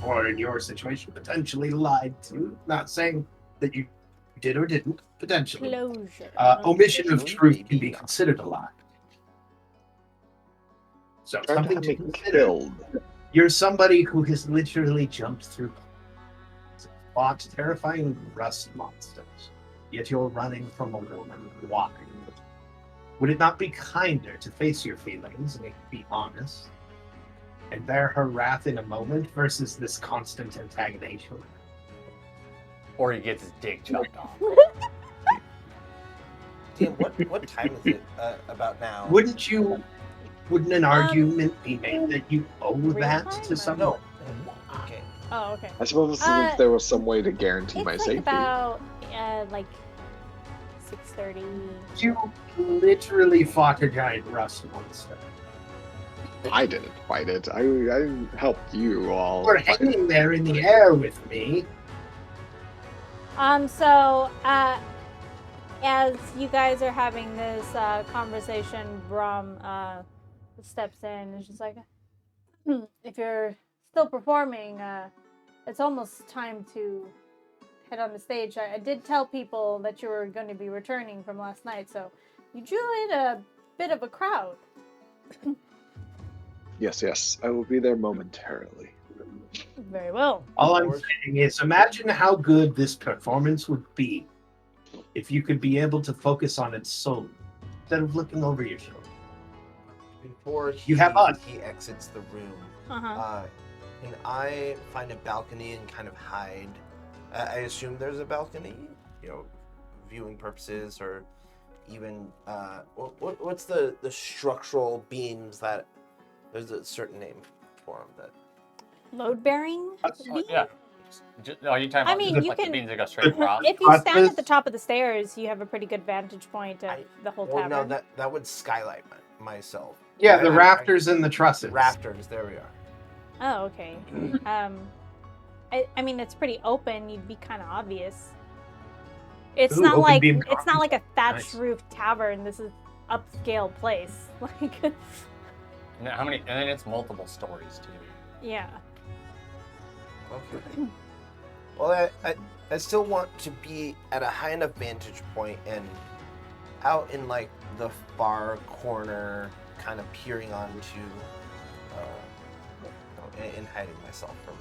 Speaker 5: or in your situation, potentially lied to. Not saying that you did or didn't, potentially.
Speaker 1: Closure.
Speaker 5: Omission of truth can be considered a lie. So
Speaker 6: Tried to
Speaker 5: something
Speaker 6: have
Speaker 5: to
Speaker 6: me
Speaker 5: consider.
Speaker 6: killed.
Speaker 5: You're somebody who has literally jumped through, fought terrifying rust monsters, yet you're running from a woman. Why? Would it not be kinder to face your feelings and be honest and bear her wrath in a moment versus this constant antagonization?
Speaker 3: Or he gets his dick chopped off.
Speaker 2: Tim, what time is it about now?
Speaker 5: Wouldn't an argument be made that you owe
Speaker 1: real
Speaker 5: that
Speaker 1: time
Speaker 5: to
Speaker 1: or-
Speaker 5: someone?
Speaker 2: No. Okay.
Speaker 1: Oh, okay.
Speaker 6: I suppose if there was some way to guarantee
Speaker 1: It's
Speaker 6: my
Speaker 1: like
Speaker 6: safety.
Speaker 1: about like 6:30.
Speaker 5: You literally fought a giant rust monster.
Speaker 6: I didn't fight it. I helped you all.
Speaker 5: We're
Speaker 6: fight it.
Speaker 5: hanging there in the air with me.
Speaker 1: So as you guys are having this conversation, Brom steps in and she's like, if you're still performing, it's almost time to head on the stage. I did tell people that you were going to be returning from last night, so you drew in a bit of a crowd.
Speaker 6: Yes. I will be there momentarily.
Speaker 1: Very well.
Speaker 5: All I'm saying is, imagine how good this performance would be if you could be able to focus on it solely instead of looking over your shoulder.
Speaker 2: Before
Speaker 5: You have us.
Speaker 2: he exits the room,
Speaker 1: Uh-huh.
Speaker 2: can I find a balcony and kind of hide? I assume there's a balcony, viewing purposes, or even what's the structural beams that there's a certain name for them that
Speaker 1: Load bearing?
Speaker 3: Yeah. Are you talking
Speaker 1: I
Speaker 3: about
Speaker 1: mean,
Speaker 3: just
Speaker 1: you
Speaker 3: like
Speaker 1: can-
Speaker 3: the beans that go straight across?
Speaker 1: If you stand
Speaker 5: Breakfast?
Speaker 1: at the top of the stairs, you have a pretty good vantage point of the whole
Speaker 2: Well,
Speaker 1: tavern.
Speaker 2: no, that would skylight myself.
Speaker 5: Yeah,
Speaker 2: I-
Speaker 5: the
Speaker 2: I-
Speaker 5: rafters and the trusses.
Speaker 2: Rafters. There we are.
Speaker 1: Oh, okay. I mean, it's pretty open. You'd be kind of obvious. It's
Speaker 5: Ooh,
Speaker 1: not
Speaker 5: open
Speaker 1: like
Speaker 5: beam
Speaker 1: it's not like a thatched
Speaker 5: Nice.
Speaker 1: roof tavern. This is upscale place. Like,
Speaker 3: And how many? And then it's multiple stories too.
Speaker 1: yeah.
Speaker 2: Okay. Well, I still want to be at a high enough vantage point and out in like the far corner, kind of peering onto, and hiding myself from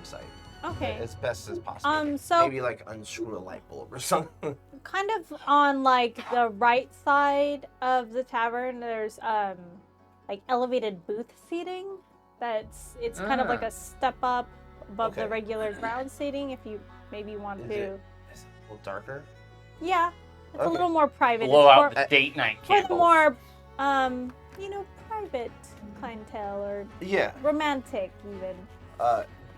Speaker 2: sight
Speaker 1: Okay.
Speaker 2: as best as possible.
Speaker 1: So
Speaker 2: Maybe like unscrew a light bulb or something.
Speaker 1: kind of on like the right side of the tavern, there's like elevated booth seating. It's kind of like a step up above the
Speaker 2: Okay.
Speaker 1: regular ground seating. If you maybe want
Speaker 2: Is
Speaker 1: to,
Speaker 2: it a little darker?
Speaker 1: yeah, it's a
Speaker 2: Okay.
Speaker 1: little more private.
Speaker 3: Blow
Speaker 1: It's
Speaker 3: out
Speaker 1: for,
Speaker 3: the date night
Speaker 1: for
Speaker 3: candles.
Speaker 1: the more private clientele or
Speaker 2: Yeah.
Speaker 1: romantic even.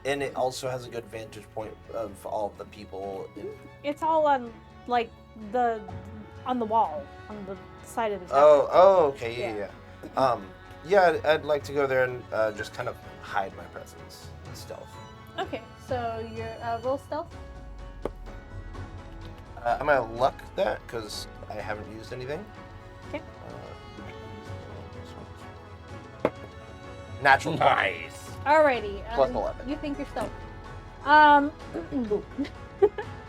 Speaker 2: And it also has a good vantage point of all the people.
Speaker 1: It's all on like on the wall on the side of the tavern.
Speaker 2: Oh, okay,
Speaker 1: Yeah.
Speaker 2: yeah. Yeah, I'd like to go there and just kind of hide my presence, stealth.
Speaker 1: Okay, so your roll stealth.
Speaker 2: I'm gonna luck that because I haven't used anything.
Speaker 1: Okay.
Speaker 2: Natural 20.
Speaker 3: Nice.
Speaker 1: Alrighty.
Speaker 2: Plus 11.
Speaker 1: You think you're stealth.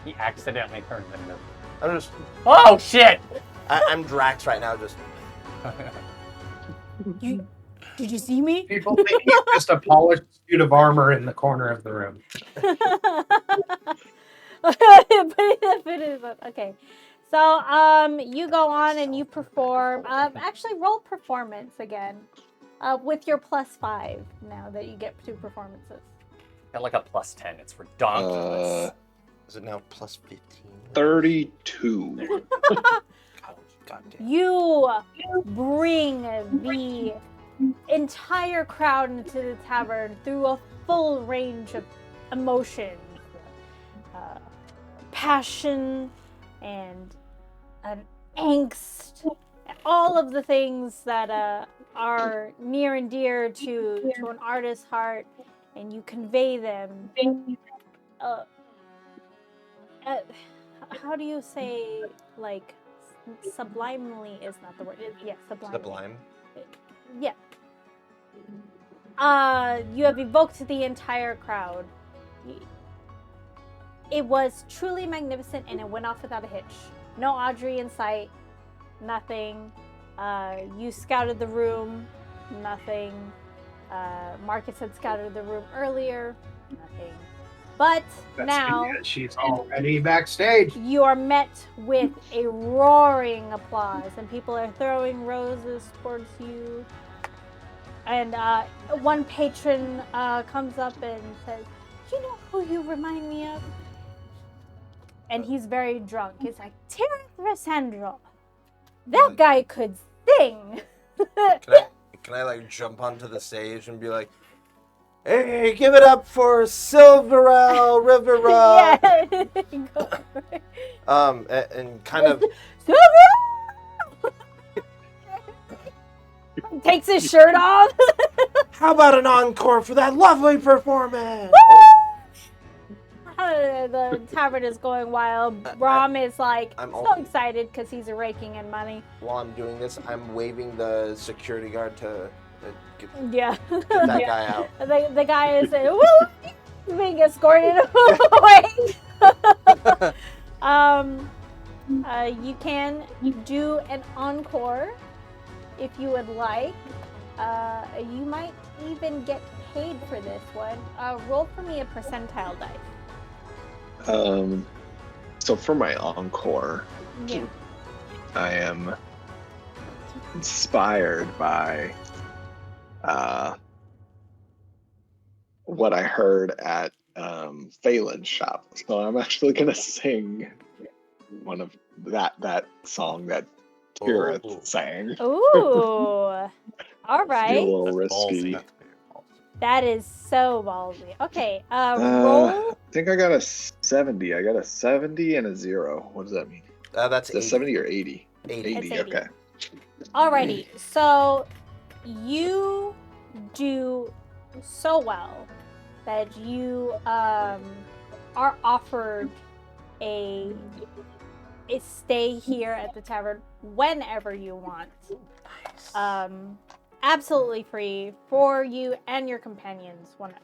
Speaker 3: He accidentally turned into.
Speaker 2: I'm just.
Speaker 3: Oh shit!
Speaker 2: I'm Drax right now. Just.
Speaker 1: Did you see me?
Speaker 5: People think he's just a polished suit of armor in the corner of the room.
Speaker 1: But it is okay. So you go on and you perform. Actually, roll performance again, with your +5 now that you get 2 performances.
Speaker 3: Got like a +10. It's redonkulous.
Speaker 2: Is it now plus 15?
Speaker 6: 32.
Speaker 2: God damn.
Speaker 1: You bring the entire crowd into the tavern through a full range of emotions, passion, and angst, all of the things that are near and dear to an artist's heart, and you convey them. How do you say, like, sublimely is not the word. Sublimely.
Speaker 2: Sublime.
Speaker 1: Yeah. You have evoked the entire crowd. It was truly magnificent, and it went off without a hitch. No Audrey in sight. Nothing. You scouted the room. Nothing. Marcus had scouted the room earlier. Nothing. But
Speaker 5: That's
Speaker 1: now
Speaker 5: because she's already backstage.
Speaker 1: you are met with a roaring applause, and people are throwing roses towards you. And one patron comes up and says, "You know who you remind me of?" And he's very drunk. He's like, "Cer'Venora. That guy could sing."
Speaker 2: Can I like jump onto the stage and be like, "Hey, give it up for Cer'Venora Rivera."
Speaker 1: Yeah. Go for it.
Speaker 2: And kind of.
Speaker 1: Takes his shirt off.
Speaker 2: How about an encore for that lovely performance?
Speaker 1: The tavern is going wild. Rom is like
Speaker 2: I'm
Speaker 1: so
Speaker 2: also-
Speaker 1: excited because he's raking in money.
Speaker 2: While I'm doing this, I'm waving the security guard to get
Speaker 1: Yeah.
Speaker 2: that guy out.
Speaker 1: The guy is woo, being escorted away. You can do an encore if you would like. You might even get paid for this one. Roll for me a percentile dice.
Speaker 6: So for my encore,
Speaker 1: Yeah.
Speaker 6: I am inspired by what I heard at Phelan's shop. So I'm actually gonna sing one of that song that Tirith
Speaker 2: Ooh.
Speaker 6: sang.
Speaker 1: Ooh. All
Speaker 6: Be a
Speaker 1: right.
Speaker 6: little
Speaker 3: That's
Speaker 6: risky.
Speaker 3: ballsy.
Speaker 1: That is so ballsy. Okay,
Speaker 6: I
Speaker 1: roll.
Speaker 6: think I got a 70. I got a 70 and a 0. What does that mean?
Speaker 2: That's
Speaker 6: Is that
Speaker 2: 80.
Speaker 6: 70 or 80?
Speaker 2: 80.
Speaker 6: 80,
Speaker 1: It's 80.
Speaker 6: okay.
Speaker 1: Alrighty, so you do so well that you are offered a stay here at the tavern whenever you want. Absolutely free for you and your companions whenever.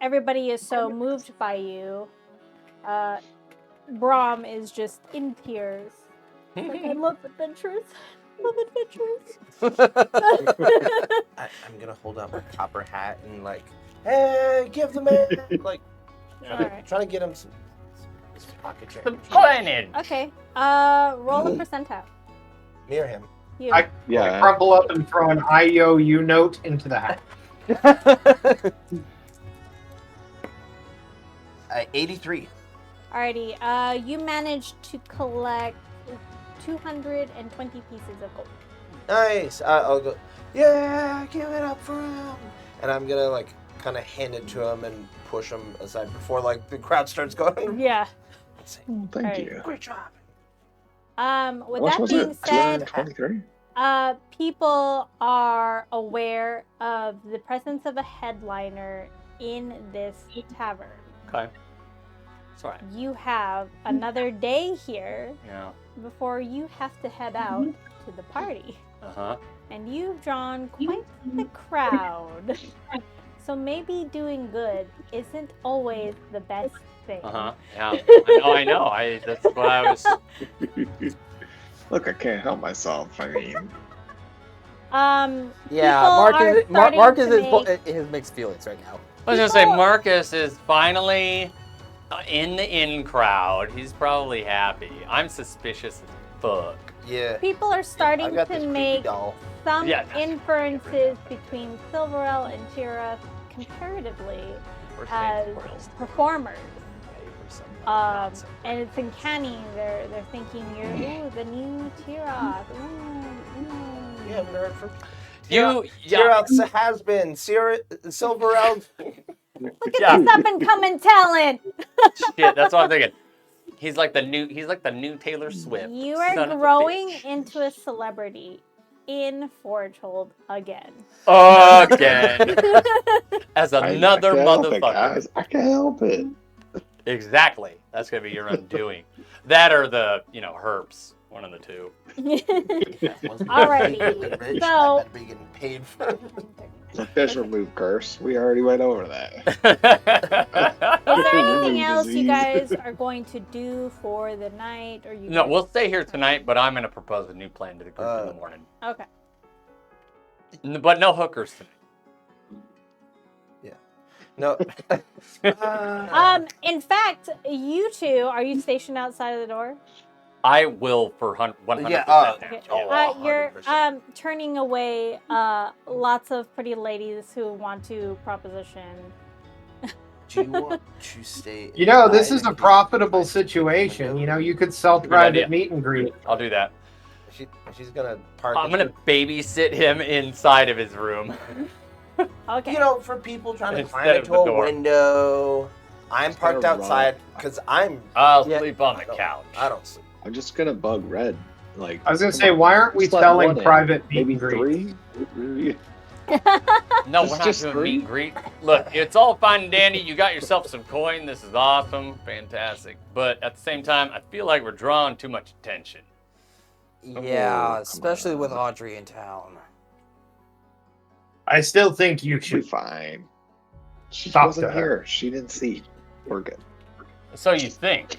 Speaker 1: Everybody is so moved by you. Brahm is just in tears. Like, I love adventures. Love adventures.
Speaker 2: I'm gonna hold out my copper hat and like, hey, give the man like,
Speaker 1: Alright.
Speaker 2: try to get him some pocket
Speaker 3: The
Speaker 2: change.
Speaker 3: coinage.
Speaker 1: Okay. Roll a percentile.
Speaker 2: Near him.
Speaker 1: You.
Speaker 5: I crumple up and throw an IOU note into the hat.
Speaker 2: 83.
Speaker 1: Alrighty. You managed to collect 220 pieces of gold.
Speaker 2: Nice. I'll go, yeah, give it up for him. And I'm gonna like kind of hand it to him and push him aside before like the crowd starts going.
Speaker 1: Yeah.
Speaker 6: Thank
Speaker 1: Alright.
Speaker 6: you.
Speaker 2: Great job.
Speaker 1: With
Speaker 6: How much
Speaker 1: that
Speaker 6: was
Speaker 1: being
Speaker 6: it?
Speaker 1: said,
Speaker 6: 223?
Speaker 1: people are aware of the presence of a headliner in this tavern.
Speaker 3: Okay. It's alright.
Speaker 1: You have another day here
Speaker 3: Yeah.
Speaker 1: before you have to head out to the party.
Speaker 3: Uh-huh.
Speaker 1: And you've drawn quite the crowd. So maybe doing good isn't always the best thing.
Speaker 3: Uh-huh. Yeah. I know. That's what I was.
Speaker 6: Look, I can't help myself. I mean,
Speaker 4: Yeah,
Speaker 1: people are
Speaker 4: Mark is
Speaker 1: starting to make-
Speaker 4: his mixed feelings right now.
Speaker 3: I was gonna say Marcus is finally in the in crowd. He's probably happy. I'm suspicious as fuck.
Speaker 2: Yeah.
Speaker 1: People are starting
Speaker 2: I've got
Speaker 1: to
Speaker 2: this creepy
Speaker 1: make
Speaker 2: doll.
Speaker 1: some
Speaker 3: Yeah.
Speaker 1: inferences between Silverell and Tira comparatively as performers. And it's uncanny. They're thinking you're the new Tira.
Speaker 2: You haven't heard from
Speaker 3: You,
Speaker 2: Tira has been Silverell.
Speaker 1: Look at this up and coming talent.
Speaker 3: Shit, that's what I'm thinking. He's like the new Taylor Swift.
Speaker 1: You are
Speaker 3: Son of a
Speaker 1: growing
Speaker 3: bitch.
Speaker 1: into a celebrity in Forgehold again.
Speaker 3: Again. As
Speaker 6: I
Speaker 3: another
Speaker 6: can't help it,
Speaker 3: motherfucker.
Speaker 6: guys. I can't help it.
Speaker 3: Exactly. That's gonna be your undoing. That or the, herps. One of the two.
Speaker 1: Alrighty.
Speaker 2: Rich,
Speaker 1: So-
Speaker 2: I better be getting paid for.
Speaker 6: The fish remove curse. We already went over that.
Speaker 1: Is there anything
Speaker 6: Remove
Speaker 1: else you
Speaker 6: disease.
Speaker 1: guys are going to do for the night? Or you
Speaker 3: No,
Speaker 1: guys-
Speaker 3: we'll stay here tonight, but I'm gonna propose a new plan to the group in the morning.
Speaker 1: Okay.
Speaker 3: But no hookers tonight.
Speaker 2: No.
Speaker 1: In fact, you two, are you stationed outside of the door?
Speaker 3: I will for 100%
Speaker 2: Yeah,
Speaker 3: now.
Speaker 1: Okay.
Speaker 2: Oh,
Speaker 1: You're
Speaker 2: 100%.
Speaker 1: turning away lots of pretty ladies who want to proposition.
Speaker 2: Do you want to stay?
Speaker 5: You know, this
Speaker 2: inside
Speaker 5: is a
Speaker 2: and be-
Speaker 5: profitable situation. You know, you could sell
Speaker 3: Good
Speaker 5: private
Speaker 3: idea.
Speaker 5: meet and greet.
Speaker 3: I'll do that.
Speaker 2: She's gonna park.
Speaker 3: I'm gonna babysit him inside of his room.
Speaker 1: Okay.
Speaker 2: You know, for people trying to
Speaker 3: Instead
Speaker 2: climb
Speaker 3: of
Speaker 2: into
Speaker 3: the
Speaker 2: a
Speaker 3: door.
Speaker 2: window. I'm
Speaker 6: Just
Speaker 2: parked
Speaker 6: gonna run.
Speaker 2: outside because I'm.
Speaker 3: I'll
Speaker 4: Yeah.
Speaker 3: sleep on the
Speaker 2: I don't-
Speaker 3: couch.
Speaker 2: I don't sleep.
Speaker 6: I'm just gonna bug Red. Like,
Speaker 5: I was gonna
Speaker 6: come
Speaker 5: say,
Speaker 6: on.
Speaker 5: why aren't we
Speaker 6: Just let
Speaker 5: selling
Speaker 6: one in.
Speaker 5: private meet
Speaker 6: Maybe
Speaker 5: and greets?
Speaker 6: 3?
Speaker 3: No, we're not
Speaker 6: Just
Speaker 3: doing
Speaker 6: three?
Speaker 3: meet and greet. Look, it's all fine and dandy. You got yourself some coin. This is awesome. Fantastic. But at the same time, I feel like we're drawing too much attention.
Speaker 4: Yeah,
Speaker 6: come
Speaker 4: especially with
Speaker 6: on.
Speaker 4: Audrey in town.
Speaker 5: I still think you
Speaker 6: We're
Speaker 5: should.
Speaker 6: fine. She
Speaker 5: Talk
Speaker 6: wasn't
Speaker 5: to her.
Speaker 6: here. She didn't see. We're good.
Speaker 3: So you think.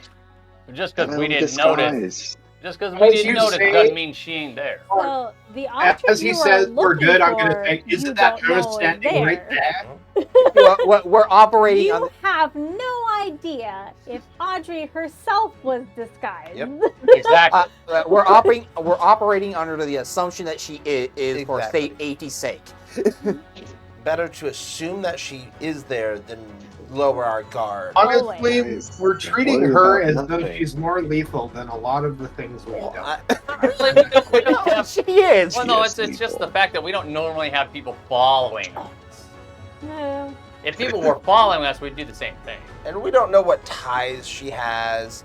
Speaker 3: Just because
Speaker 6: And
Speaker 3: we
Speaker 6: I'm
Speaker 3: didn't notice.
Speaker 6: disguised.
Speaker 3: Just because we
Speaker 5: As
Speaker 3: didn't
Speaker 5: you
Speaker 3: notice
Speaker 5: say-
Speaker 3: doesn't mean she ain't there.
Speaker 1: So the object
Speaker 5: As he
Speaker 1: you
Speaker 5: says
Speaker 1: are
Speaker 5: we're
Speaker 1: looking
Speaker 5: good, I'm
Speaker 1: for,
Speaker 5: gonna say,
Speaker 1: you
Speaker 5: isn't that
Speaker 1: don't know
Speaker 5: nurse
Speaker 1: is
Speaker 5: standing right
Speaker 1: there.
Speaker 5: there?
Speaker 4: We're operating on.
Speaker 1: You have no idea if Audrey herself was disguised.
Speaker 2: Yep.
Speaker 3: Exactly.
Speaker 4: We're operating under the assumption that she is for
Speaker 2: Exactly.
Speaker 4: safety's sake.
Speaker 2: Better to assume that she is there than lower our guard.
Speaker 5: Honestly,
Speaker 6: Guys,
Speaker 5: we're
Speaker 6: don't
Speaker 5: treating
Speaker 6: worry
Speaker 5: her
Speaker 6: about
Speaker 5: as though
Speaker 6: nothing.
Speaker 5: she's more lethal than a lot of the things we do.
Speaker 3: We don't have,
Speaker 2: She is.
Speaker 3: well, no,
Speaker 6: Yes,
Speaker 3: it's just
Speaker 6: people.
Speaker 3: the fact that we don't normally have people following us.
Speaker 1: No.
Speaker 3: If people were following us, we'd do the same thing.
Speaker 2: And we don't know what ties she has.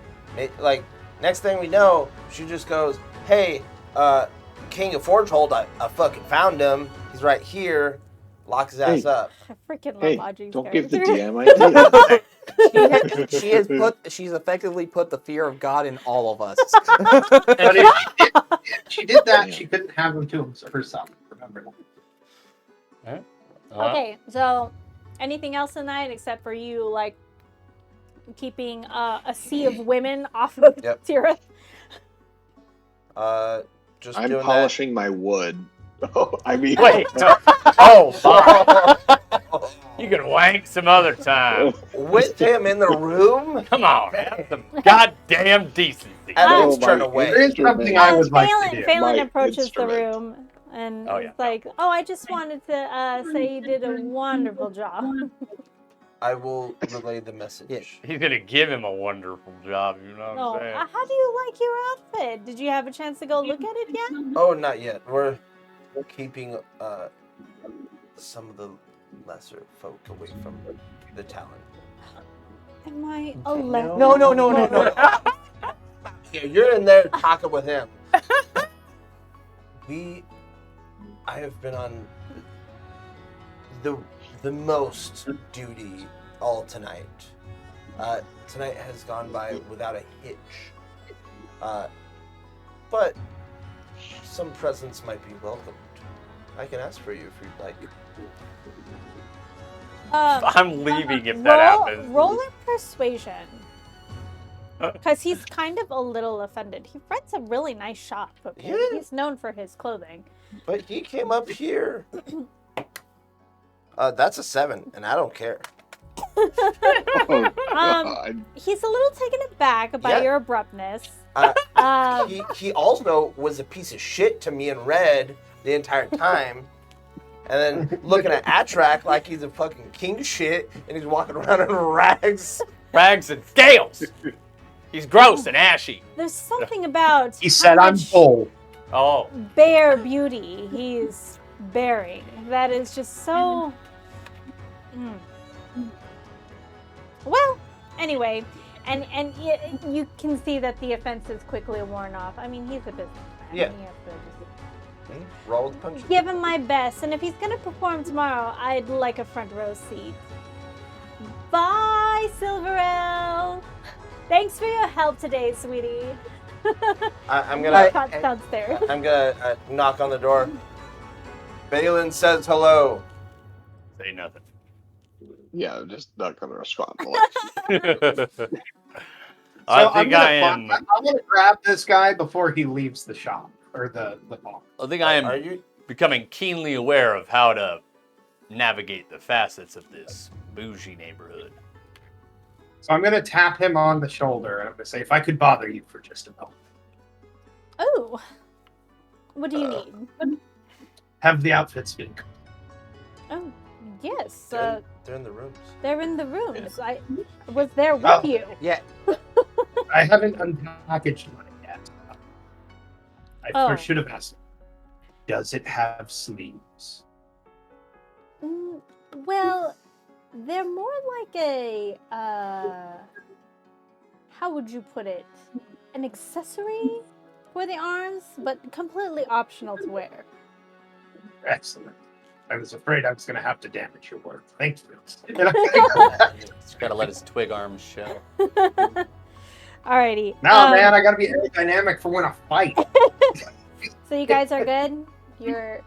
Speaker 2: Like, next thing we know, she just goes, hey, King of Forgehold, I fucking found him. He's right here. Lock his ass
Speaker 6: Hey.
Speaker 2: up.
Speaker 1: I freaking love
Speaker 6: Hey,
Speaker 1: Audrey's
Speaker 6: don't give the
Speaker 1: character.
Speaker 6: DM idea.
Speaker 4: She's effectively put the fear of God in all of us.
Speaker 5: But if she did that,
Speaker 6: Yeah.
Speaker 5: she couldn't have him to herself. Remember that.
Speaker 1: Okay, so anything else tonight except for you, like, keeping a sea of women off of
Speaker 2: Yep.
Speaker 1: Tira?
Speaker 2: Just
Speaker 6: I'm
Speaker 2: doing
Speaker 6: polishing my wood. I mean,
Speaker 3: Wait. Oh, fine. You can wank some other time.
Speaker 2: that. With him in the room?
Speaker 3: Come on, have some goddamn decency.
Speaker 2: At
Speaker 6: Oh,
Speaker 2: least turn
Speaker 6: my
Speaker 2: away.
Speaker 5: There is something I would like to
Speaker 1: Phelan,
Speaker 5: do.
Speaker 1: Phelan
Speaker 6: My
Speaker 1: approaches the
Speaker 6: instrument.
Speaker 1: room and
Speaker 3: Oh,
Speaker 1: is
Speaker 3: yeah.
Speaker 1: like, oh, I just wanted to say you did a wonderful job.
Speaker 2: I will relay the message.
Speaker 3: He's gonna give him a wonderful job, you know what
Speaker 1: Oh,
Speaker 3: I'm saying?
Speaker 1: how do you like your outfit? Did you have a chance to go look at it yet?
Speaker 2: Oh, not yet. We're keeping some of the lesser folk away from the talent.
Speaker 1: Am I a lesbian?
Speaker 4: No.
Speaker 2: Yeah, you're in there talking with him. I have been on the most duty all tonight. Tonight has gone by without a hitch. But some presents might be welcomed. I can ask for you if you'd like.
Speaker 3: I'm leaving if that happens.
Speaker 1: Roll a persuasion. Because he's kind of a little offended. He runs a really nice shop. Okay?
Speaker 2: Yeah.
Speaker 1: He's known for his clothing.
Speaker 2: But he came up here. That's a 7, and I don't care.
Speaker 6: Oh, God.
Speaker 1: He's a little taken aback by
Speaker 2: Yeah.
Speaker 1: your abruptness.
Speaker 2: He also was a piece of shit to me and Red the entire time. And then looking at Atrak like he's a fucking king shit, and he's walking around in rags.
Speaker 3: Rags and scales. He's gross and ashy.
Speaker 1: There's something about
Speaker 5: He
Speaker 1: how
Speaker 5: said, "I'm
Speaker 1: much
Speaker 5: full."
Speaker 3: Oh,
Speaker 1: bare beauty he's bearing. That is just so. Well, anyway, and you can see that the offense is quickly worn off. I mean, he's a businessman.
Speaker 2: Yeah.
Speaker 1: He has to just
Speaker 2: Roll with punches.
Speaker 1: give him my best, and if he's gonna perform tomorrow, I'd like a front row seat. Bye, Silverell. Thanks for your help today, sweetie.
Speaker 2: I'm gonna
Speaker 1: Downstairs.
Speaker 2: I'm gonna knock on the door. Balin says hello.
Speaker 3: say nothing.
Speaker 6: Yeah, just not gonna respond.
Speaker 3: I think I am.
Speaker 5: I'm gonna grab this guy before he leaves the shop or the bar.
Speaker 3: I think I
Speaker 2: Are
Speaker 3: am
Speaker 2: you?
Speaker 3: becoming keenly aware of how to navigate the facets of this bougie neighborhood.
Speaker 5: So I'm gonna tap him on the shoulder and I'm gonna say, "If I could bother you for just a moment,
Speaker 1: Oh, what do you need?
Speaker 5: have the outfit speak."
Speaker 1: Oh, yes.
Speaker 2: They're in the rooms.
Speaker 1: They're in the rooms. I was there with
Speaker 5: Oh.
Speaker 1: you.
Speaker 4: Yeah.
Speaker 5: I haven't unpackaged mine yet. I
Speaker 1: Oh.
Speaker 5: first should have asked. Does it have sleeves?
Speaker 1: Well, they're more like a, how would you put it? An accessory for the arms, but completely optional to wear.
Speaker 5: Excellent. I was afraid I was going to have to damage your work. Thank you.
Speaker 3: Just gotta let his twig arms show.
Speaker 1: Alrighty.
Speaker 5: No, man, I got to be aerodynamic for when I fight.
Speaker 1: So you guys are good? You're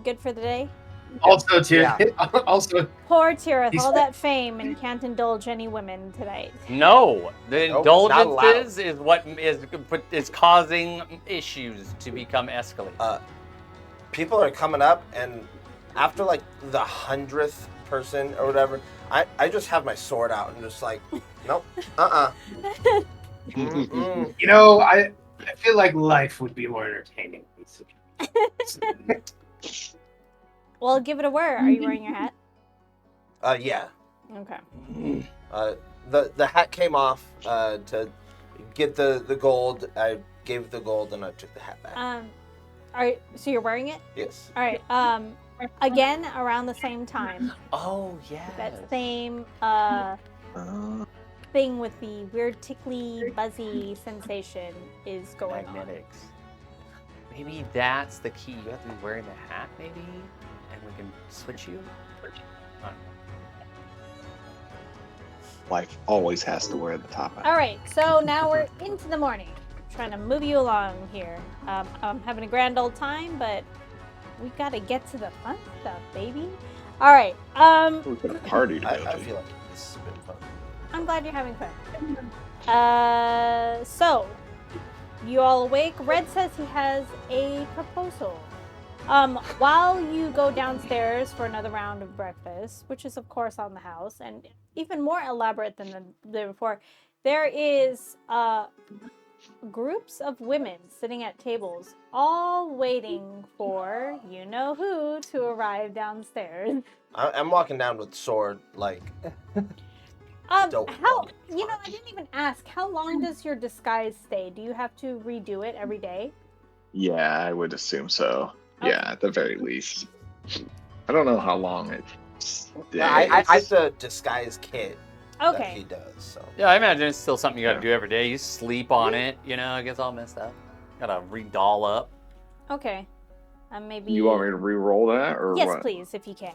Speaker 1: good for the day?
Speaker 5: Also, too.
Speaker 4: Yeah.
Speaker 5: Also,
Speaker 1: Poor Tirith,
Speaker 5: He
Speaker 1: all
Speaker 5: said-
Speaker 1: that fame and can't indulge any women tonight.
Speaker 3: No, the
Speaker 2: Nope, not
Speaker 3: indulgences is what is causing issues to become escalated.
Speaker 2: People are coming up, and after like the 100th person or whatever, I just have my sword out and just like, nope, Mm-mm.
Speaker 5: you know, I feel like life would be more entertaining.
Speaker 1: Well, give it a whir. Are you wearing your hat?
Speaker 2: Yeah.
Speaker 1: Okay.
Speaker 2: The hat came off to get the gold. I gave the gold, and I took the hat back.
Speaker 1: All right, so you're wearing it?
Speaker 2: Yes.
Speaker 1: All right. Again, around the same time.
Speaker 3: Oh, yeah.
Speaker 1: That same thing with the weird tickly, buzzy sensation is going
Speaker 3: Magnetics. Maybe that's the key. You have to be wearing the hat, maybe? And we can switch you?
Speaker 6: Life always has to wear the top
Speaker 1: on.
Speaker 6: hat.
Speaker 1: All right, so now we're into the morning. Trying to move you along here. I'm having a grand old time, but we gotta get to the fun stuff, baby. All right.
Speaker 6: We've got a party to go
Speaker 2: I
Speaker 6: to.
Speaker 2: feel like this has been fun.
Speaker 1: I'm glad you're having fun. So you all awake? Red says he has a proposal. While you go downstairs for another round of breakfast, which is of course on the house and even more elaborate than the day before, there is groups of women sitting at tables, all waiting for you know who to arrive downstairs.
Speaker 2: I'm walking down with sword, like. Don't
Speaker 1: How, you know, I didn't even ask, how long does your disguise stay? Do you have to redo it every day?
Speaker 6: Yeah, I would assume so.
Speaker 1: Okay.
Speaker 6: Yeah, at the very least. I don't know how long it stays.
Speaker 2: It's just a disguise kit that
Speaker 1: Okay.
Speaker 2: he does. So.
Speaker 3: Yeah, I imagine it's still something you gotta do every day. You sleep on it, you know, it gets all messed up. Gotta re-doll up.
Speaker 1: Okay. Maybe.
Speaker 6: You want me to re-roll that, or
Speaker 1: Yes,
Speaker 6: what?
Speaker 1: please, if you can.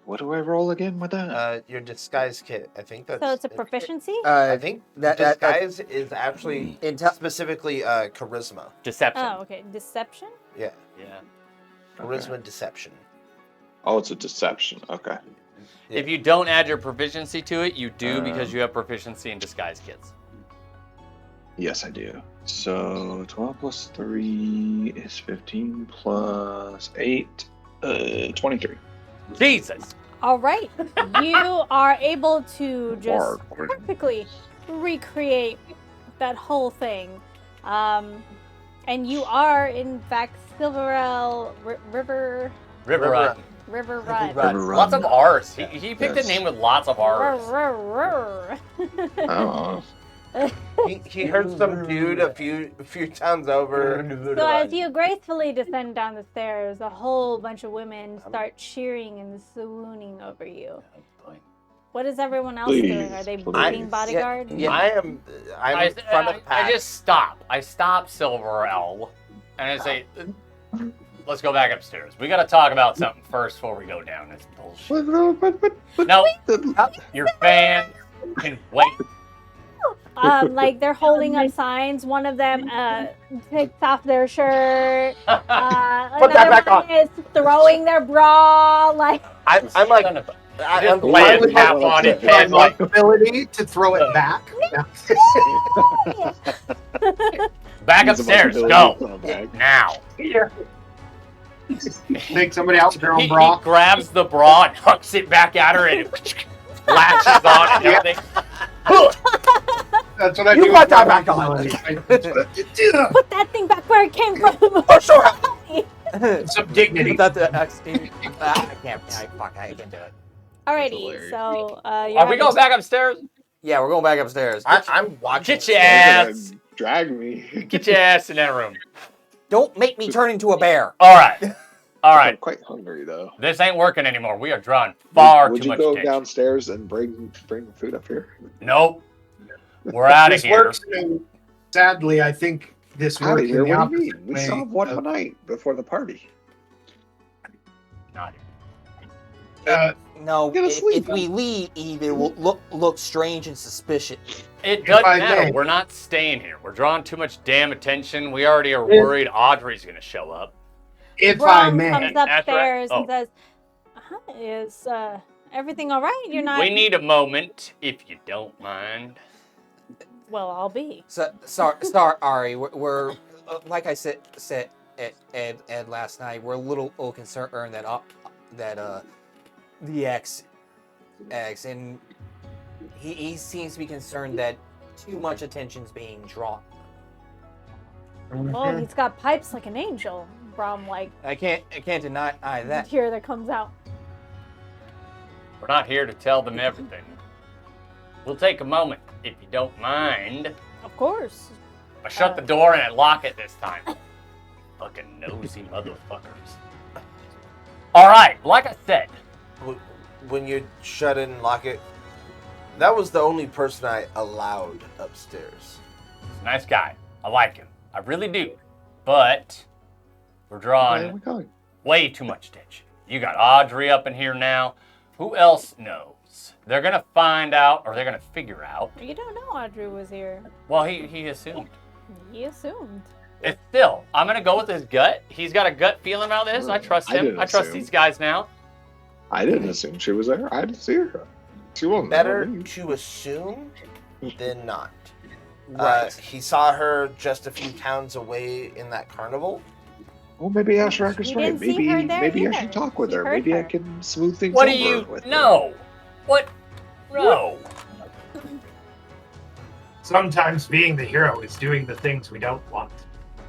Speaker 6: What do I roll again with that?
Speaker 2: Your disguise kit. I think that's.
Speaker 1: So it's a proficiency?
Speaker 2: I think
Speaker 4: that
Speaker 2: disguise is actually
Speaker 4: Intel.
Speaker 2: specifically charisma.
Speaker 3: Deception.
Speaker 1: Oh, okay. Deception?
Speaker 2: Yeah,
Speaker 3: Yeah.
Speaker 2: charisma deception.
Speaker 6: Oh, it's a deception. Okay.
Speaker 2: Yeah.
Speaker 3: If you don't add your proficiency to it, you do because you have proficiency in disguise kits.
Speaker 6: Yes, I do. So 12 plus 3 is 15 plus 8, 23.
Speaker 3: Jesus!
Speaker 1: All right. You are able to just
Speaker 6: Bard.
Speaker 1: perfectly recreate that whole thing. And you are, in fact, Silverell River
Speaker 3: River Run.
Speaker 1: Run.
Speaker 6: Run.
Speaker 3: Lots of R's. He picked
Speaker 6: Yes.
Speaker 3: a name with lots of R's.
Speaker 6: Oh.
Speaker 2: He heard some dude a few times over.
Speaker 1: So as you gracefully descend down the stairs, a whole bunch of women start cheering and swooning over you. What is everyone else doing? Are they
Speaker 6: Please.
Speaker 1: beating bodyguards?
Speaker 4: Yeah.
Speaker 2: I'm in front of the pack.
Speaker 3: I just stop. I stop Silverell, and I say, let's go back upstairs. We gotta talk about something first before we go down this bullshit. No, your fan can wait.
Speaker 1: Like they're holding up signs. One of them takes off their shirt.
Speaker 2: Put that
Speaker 1: Another
Speaker 2: back
Speaker 1: one
Speaker 2: on.
Speaker 1: is throwing their bra. Like
Speaker 2: I'm like,
Speaker 3: Son of a-
Speaker 2: I'm
Speaker 3: Just lay a cap on his head
Speaker 5: My
Speaker 3: like
Speaker 5: ability to throw it back.
Speaker 3: back upstairs. Go now.
Speaker 5: Make somebody else their own
Speaker 3: He
Speaker 5: bra.
Speaker 3: grabs the bra and hucks it back at her and latches on and everything.
Speaker 5: That's what I
Speaker 2: You
Speaker 5: do.
Speaker 2: put
Speaker 5: with
Speaker 2: that
Speaker 5: my
Speaker 2: back on.
Speaker 5: ability.
Speaker 1: put that thing back where it came from.
Speaker 2: Oh, sure.
Speaker 5: Some dignity.
Speaker 4: I can't. I can do it.
Speaker 1: Alrighty,
Speaker 6: hilarious.
Speaker 1: so
Speaker 3: Are we going back upstairs?
Speaker 4: Yeah, we're going back upstairs.
Speaker 2: I'm watching.
Speaker 3: Get your
Speaker 6: You're
Speaker 3: ass.
Speaker 6: gonna drag me.
Speaker 3: Get your ass in that room.
Speaker 4: Don't make me turn into a bear.
Speaker 3: All right. All
Speaker 6: I'm
Speaker 3: right.
Speaker 6: quite hungry though.
Speaker 3: This ain't working anymore. We are drawing far
Speaker 6: Would
Speaker 3: too
Speaker 6: you
Speaker 3: much
Speaker 6: go
Speaker 3: attention.
Speaker 6: downstairs and bring food up here?
Speaker 3: Nope. We're out of
Speaker 5: This
Speaker 3: here.
Speaker 5: works. Sadly, I think this
Speaker 6: Out of
Speaker 5: works
Speaker 6: here?
Speaker 5: in the
Speaker 6: What do you
Speaker 5: opposite
Speaker 6: mean? We
Speaker 5: way
Speaker 6: still have one
Speaker 5: of-
Speaker 6: night before the party.
Speaker 3: Not
Speaker 4: No,
Speaker 6: Get
Speaker 4: if
Speaker 6: asleep.
Speaker 4: we leave, it will look strange and suspicious.
Speaker 3: It doesn't
Speaker 5: I
Speaker 3: matter.
Speaker 5: may.
Speaker 3: We're not staying here. We're drawing too much damn attention. We already are worried Audrey's gonna show up.
Speaker 5: If I
Speaker 1: Ron
Speaker 5: may.
Speaker 1: comes
Speaker 3: That's right.
Speaker 1: upstairs
Speaker 3: Oh.
Speaker 1: and says, "Is everything all right? You're not."
Speaker 3: We need a moment, if you don't mind.
Speaker 1: Well, I'll be.
Speaker 4: Sorry, Ari. We're like I said Ed last night. We're a little concerned that the ex, and he seems to be concerned that too much attention's being drawn.
Speaker 1: Well, he's got pipes like an angel. Brom like
Speaker 4: I can't deny
Speaker 1: the
Speaker 4: that.
Speaker 1: tear that comes out.
Speaker 3: We're not here to tell them everything. We'll take a moment, if you don't mind.
Speaker 1: Of course.
Speaker 3: I shut the door and I lock it this time. Fucking nosy motherfuckers. All right, like I said.
Speaker 2: When you shut it and lock it, that was the only person I allowed upstairs.
Speaker 3: He's a nice guy. I like him. I really do. But we're drawing way too much attention. You got Audrey up in here now. Who else knows? They're going to find out, or they're going to figure out.
Speaker 1: You don't know Audrey was here.
Speaker 3: Well, he assumed.
Speaker 1: He assumed.
Speaker 3: It's still, I'm going to go with his gut. He's got a gut feeling about this. I trust him. I trust these guys now.
Speaker 6: I didn't assume she was there. I didn't see her. She wasn't
Speaker 2: Better
Speaker 6: there.
Speaker 2: to assume than not.
Speaker 4: Right.
Speaker 2: He saw her just a few towns away in that carnival.
Speaker 6: Well, maybe Asherak's right.
Speaker 1: didn't see her there
Speaker 6: Maybe I
Speaker 1: either.
Speaker 6: should talk with
Speaker 1: He
Speaker 6: her.
Speaker 1: heard
Speaker 6: Maybe I
Speaker 1: her.
Speaker 6: can smooth things
Speaker 3: What
Speaker 6: over
Speaker 3: do you
Speaker 6: with her.
Speaker 3: know? What? No.
Speaker 5: Sometimes being the hero is doing the things we don't want.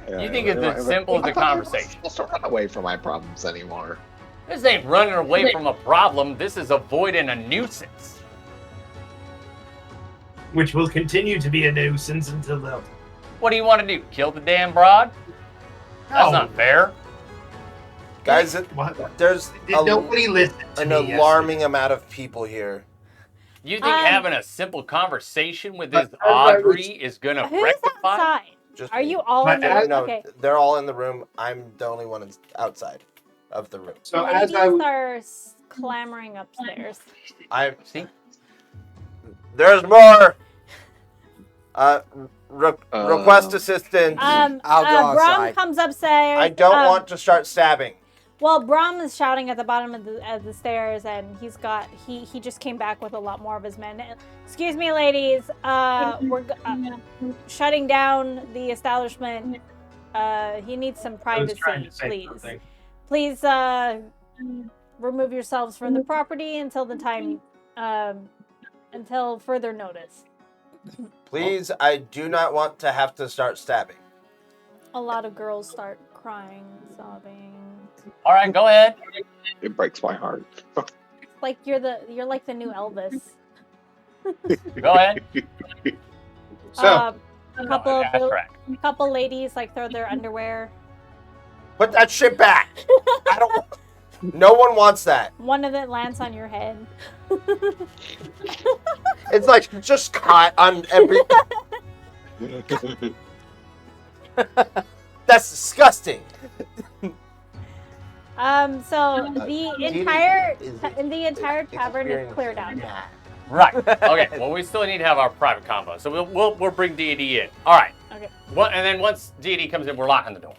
Speaker 3: You think it's as simple as a conversation?
Speaker 6: I'm supposed to run away from my problems anymore.
Speaker 3: This ain't running away from a problem. This is avoiding a nuisance.
Speaker 5: Which will continue to be a nuisance until the...
Speaker 3: What do you want to do? Kill the damn broad? That's
Speaker 5: No.
Speaker 3: not fair.
Speaker 2: Guys,
Speaker 5: What?
Speaker 2: there's
Speaker 5: Nobody listened to
Speaker 2: an
Speaker 5: me
Speaker 2: alarming amount of people here.
Speaker 3: You think having a simple conversation with this
Speaker 5: But as I
Speaker 3: Audrey
Speaker 5: was-
Speaker 3: is gonna
Speaker 1: Who's
Speaker 3: rectify?
Speaker 1: outside?
Speaker 2: Just
Speaker 1: Are you all in
Speaker 5: But
Speaker 1: the room?
Speaker 2: No,
Speaker 1: Okay.
Speaker 2: they're all in the room. I'm the only one outside of the room.
Speaker 5: So as I
Speaker 1: Ladies are clamoring upstairs.
Speaker 3: See?
Speaker 2: There's more. Request assistance.
Speaker 4: I'll go
Speaker 1: Brom
Speaker 4: outside.
Speaker 1: comes upstairs.
Speaker 2: I don't want to start stabbing.
Speaker 1: Well, Brom is shouting at the bottom of the stairs, and he just came back with a lot more of his men. Excuse me, ladies. We're shutting down the establishment. He needs some
Speaker 5: I was
Speaker 1: privacy,
Speaker 5: trying to say
Speaker 1: please.
Speaker 5: something.
Speaker 1: Please remove yourselves from the property until the time, until further notice.
Speaker 2: Please, I do not want to have to start stabbing.
Speaker 1: A lot of girls start crying, sobbing.
Speaker 3: All right, go ahead.
Speaker 6: It breaks my heart.
Speaker 1: Like you're like the new Elvis.
Speaker 3: Go ahead.
Speaker 5: So,
Speaker 1: A couple
Speaker 3: Fast
Speaker 1: of
Speaker 3: track.
Speaker 1: couple ladies like throw their underwear.
Speaker 2: Put that shit back. I don't. No one wants that.
Speaker 1: One of it lands on your head.
Speaker 2: It's like just caught on every. That's disgusting.
Speaker 1: So the entire tavern is
Speaker 2: experiencing
Speaker 1: cleared out.
Speaker 2: that.
Speaker 3: Right. Okay. Well, we still need to have our private combo, so we'll bring D&D in. All right.
Speaker 1: Okay.
Speaker 3: And then once D&D comes in, we're locking the door.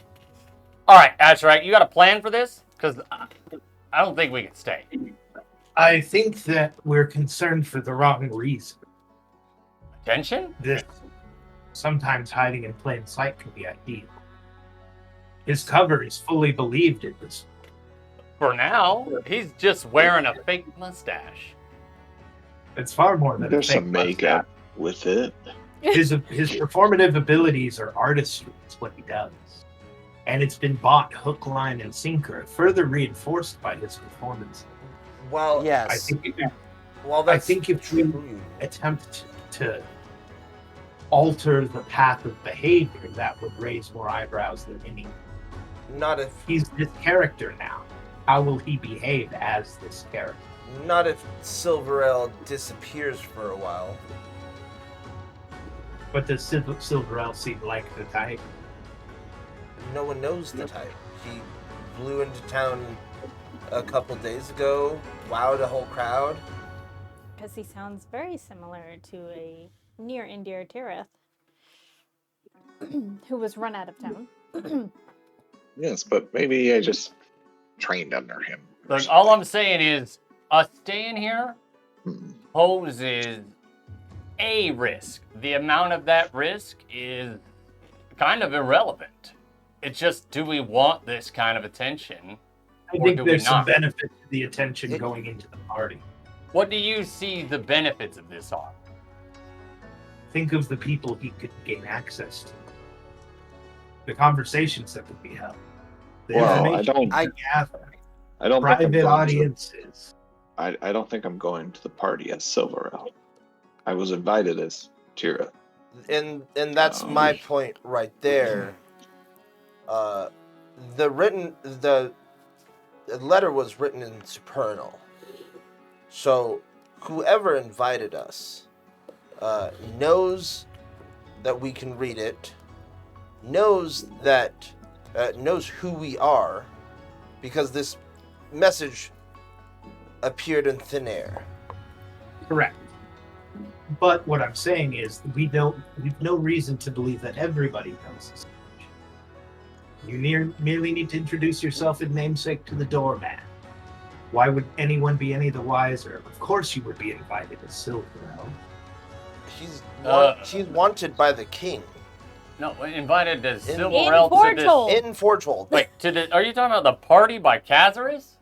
Speaker 3: All right. That's right. You got a plan for this? Because I don't think we can stay.
Speaker 5: I think that we're concerned for the wrong reason.
Speaker 3: Attention?
Speaker 5: This sometimes hiding in plain sight can be ideal. His cover is fully believed in this.
Speaker 3: For now, he's just wearing a fake mustache.
Speaker 5: It's far more than
Speaker 6: There's
Speaker 5: a fake
Speaker 6: some makeup with it.
Speaker 5: mustache. His performative abilities are artistry. It's what he does, and it's been bought hook, line, and sinker, further reinforced by his performance.
Speaker 2: Well,
Speaker 5: I
Speaker 4: Yes.
Speaker 5: think if we attempt to alter the path of behavior, that would raise more eyebrows than any.
Speaker 2: Not if
Speaker 5: He's this character now. How will he behave as this character?
Speaker 2: Silverell disappears for a while.
Speaker 5: But does Silverell seem like the type?
Speaker 2: No one knows the type. He blew into town a couple days ago, wowed a whole crowd.
Speaker 1: Because he sounds very similar to a near Indir Tirith who was run out of town.
Speaker 6: Yes, but maybe I just trained under him. or
Speaker 3: Look, all
Speaker 6: something.
Speaker 3: I'm saying is, us staying here poses a risk. The amount of that risk is kind of irrelevant. It's just, do we want this kind of attention?
Speaker 5: I
Speaker 3: Or
Speaker 5: think
Speaker 3: do we
Speaker 5: there's some
Speaker 3: not?
Speaker 5: benefit to the attention going into the party.
Speaker 3: What do you see the benefits of this are?
Speaker 5: Think of the people he could gain access to. The conversations that could be held. The
Speaker 6: Well, I
Speaker 5: information
Speaker 6: don't.
Speaker 5: he could gather.
Speaker 6: I don't think I'm
Speaker 5: Private
Speaker 6: going to-
Speaker 5: audiences.
Speaker 6: I don't think I'm going to the party as Silverell. I was invited as Tira.
Speaker 2: and that's my point right there. The letter was written in Supernal, so whoever invited us knows that we can read it, knows who we are, because this message appeared in thin air.
Speaker 5: Correct. But what I'm saying is, we've no reason to believe that everybody knows this. You merely need to introduce yourself in namesake to the doorman. Why would anyone be any the wiser? Of course you would be invited as Silverell.
Speaker 2: She's wanted by the king.
Speaker 3: No, invited as
Speaker 2: In
Speaker 3: Silverell to this.
Speaker 1: Foretold.
Speaker 2: In Foretold.
Speaker 3: Wait, are you talking about the party by Cazares?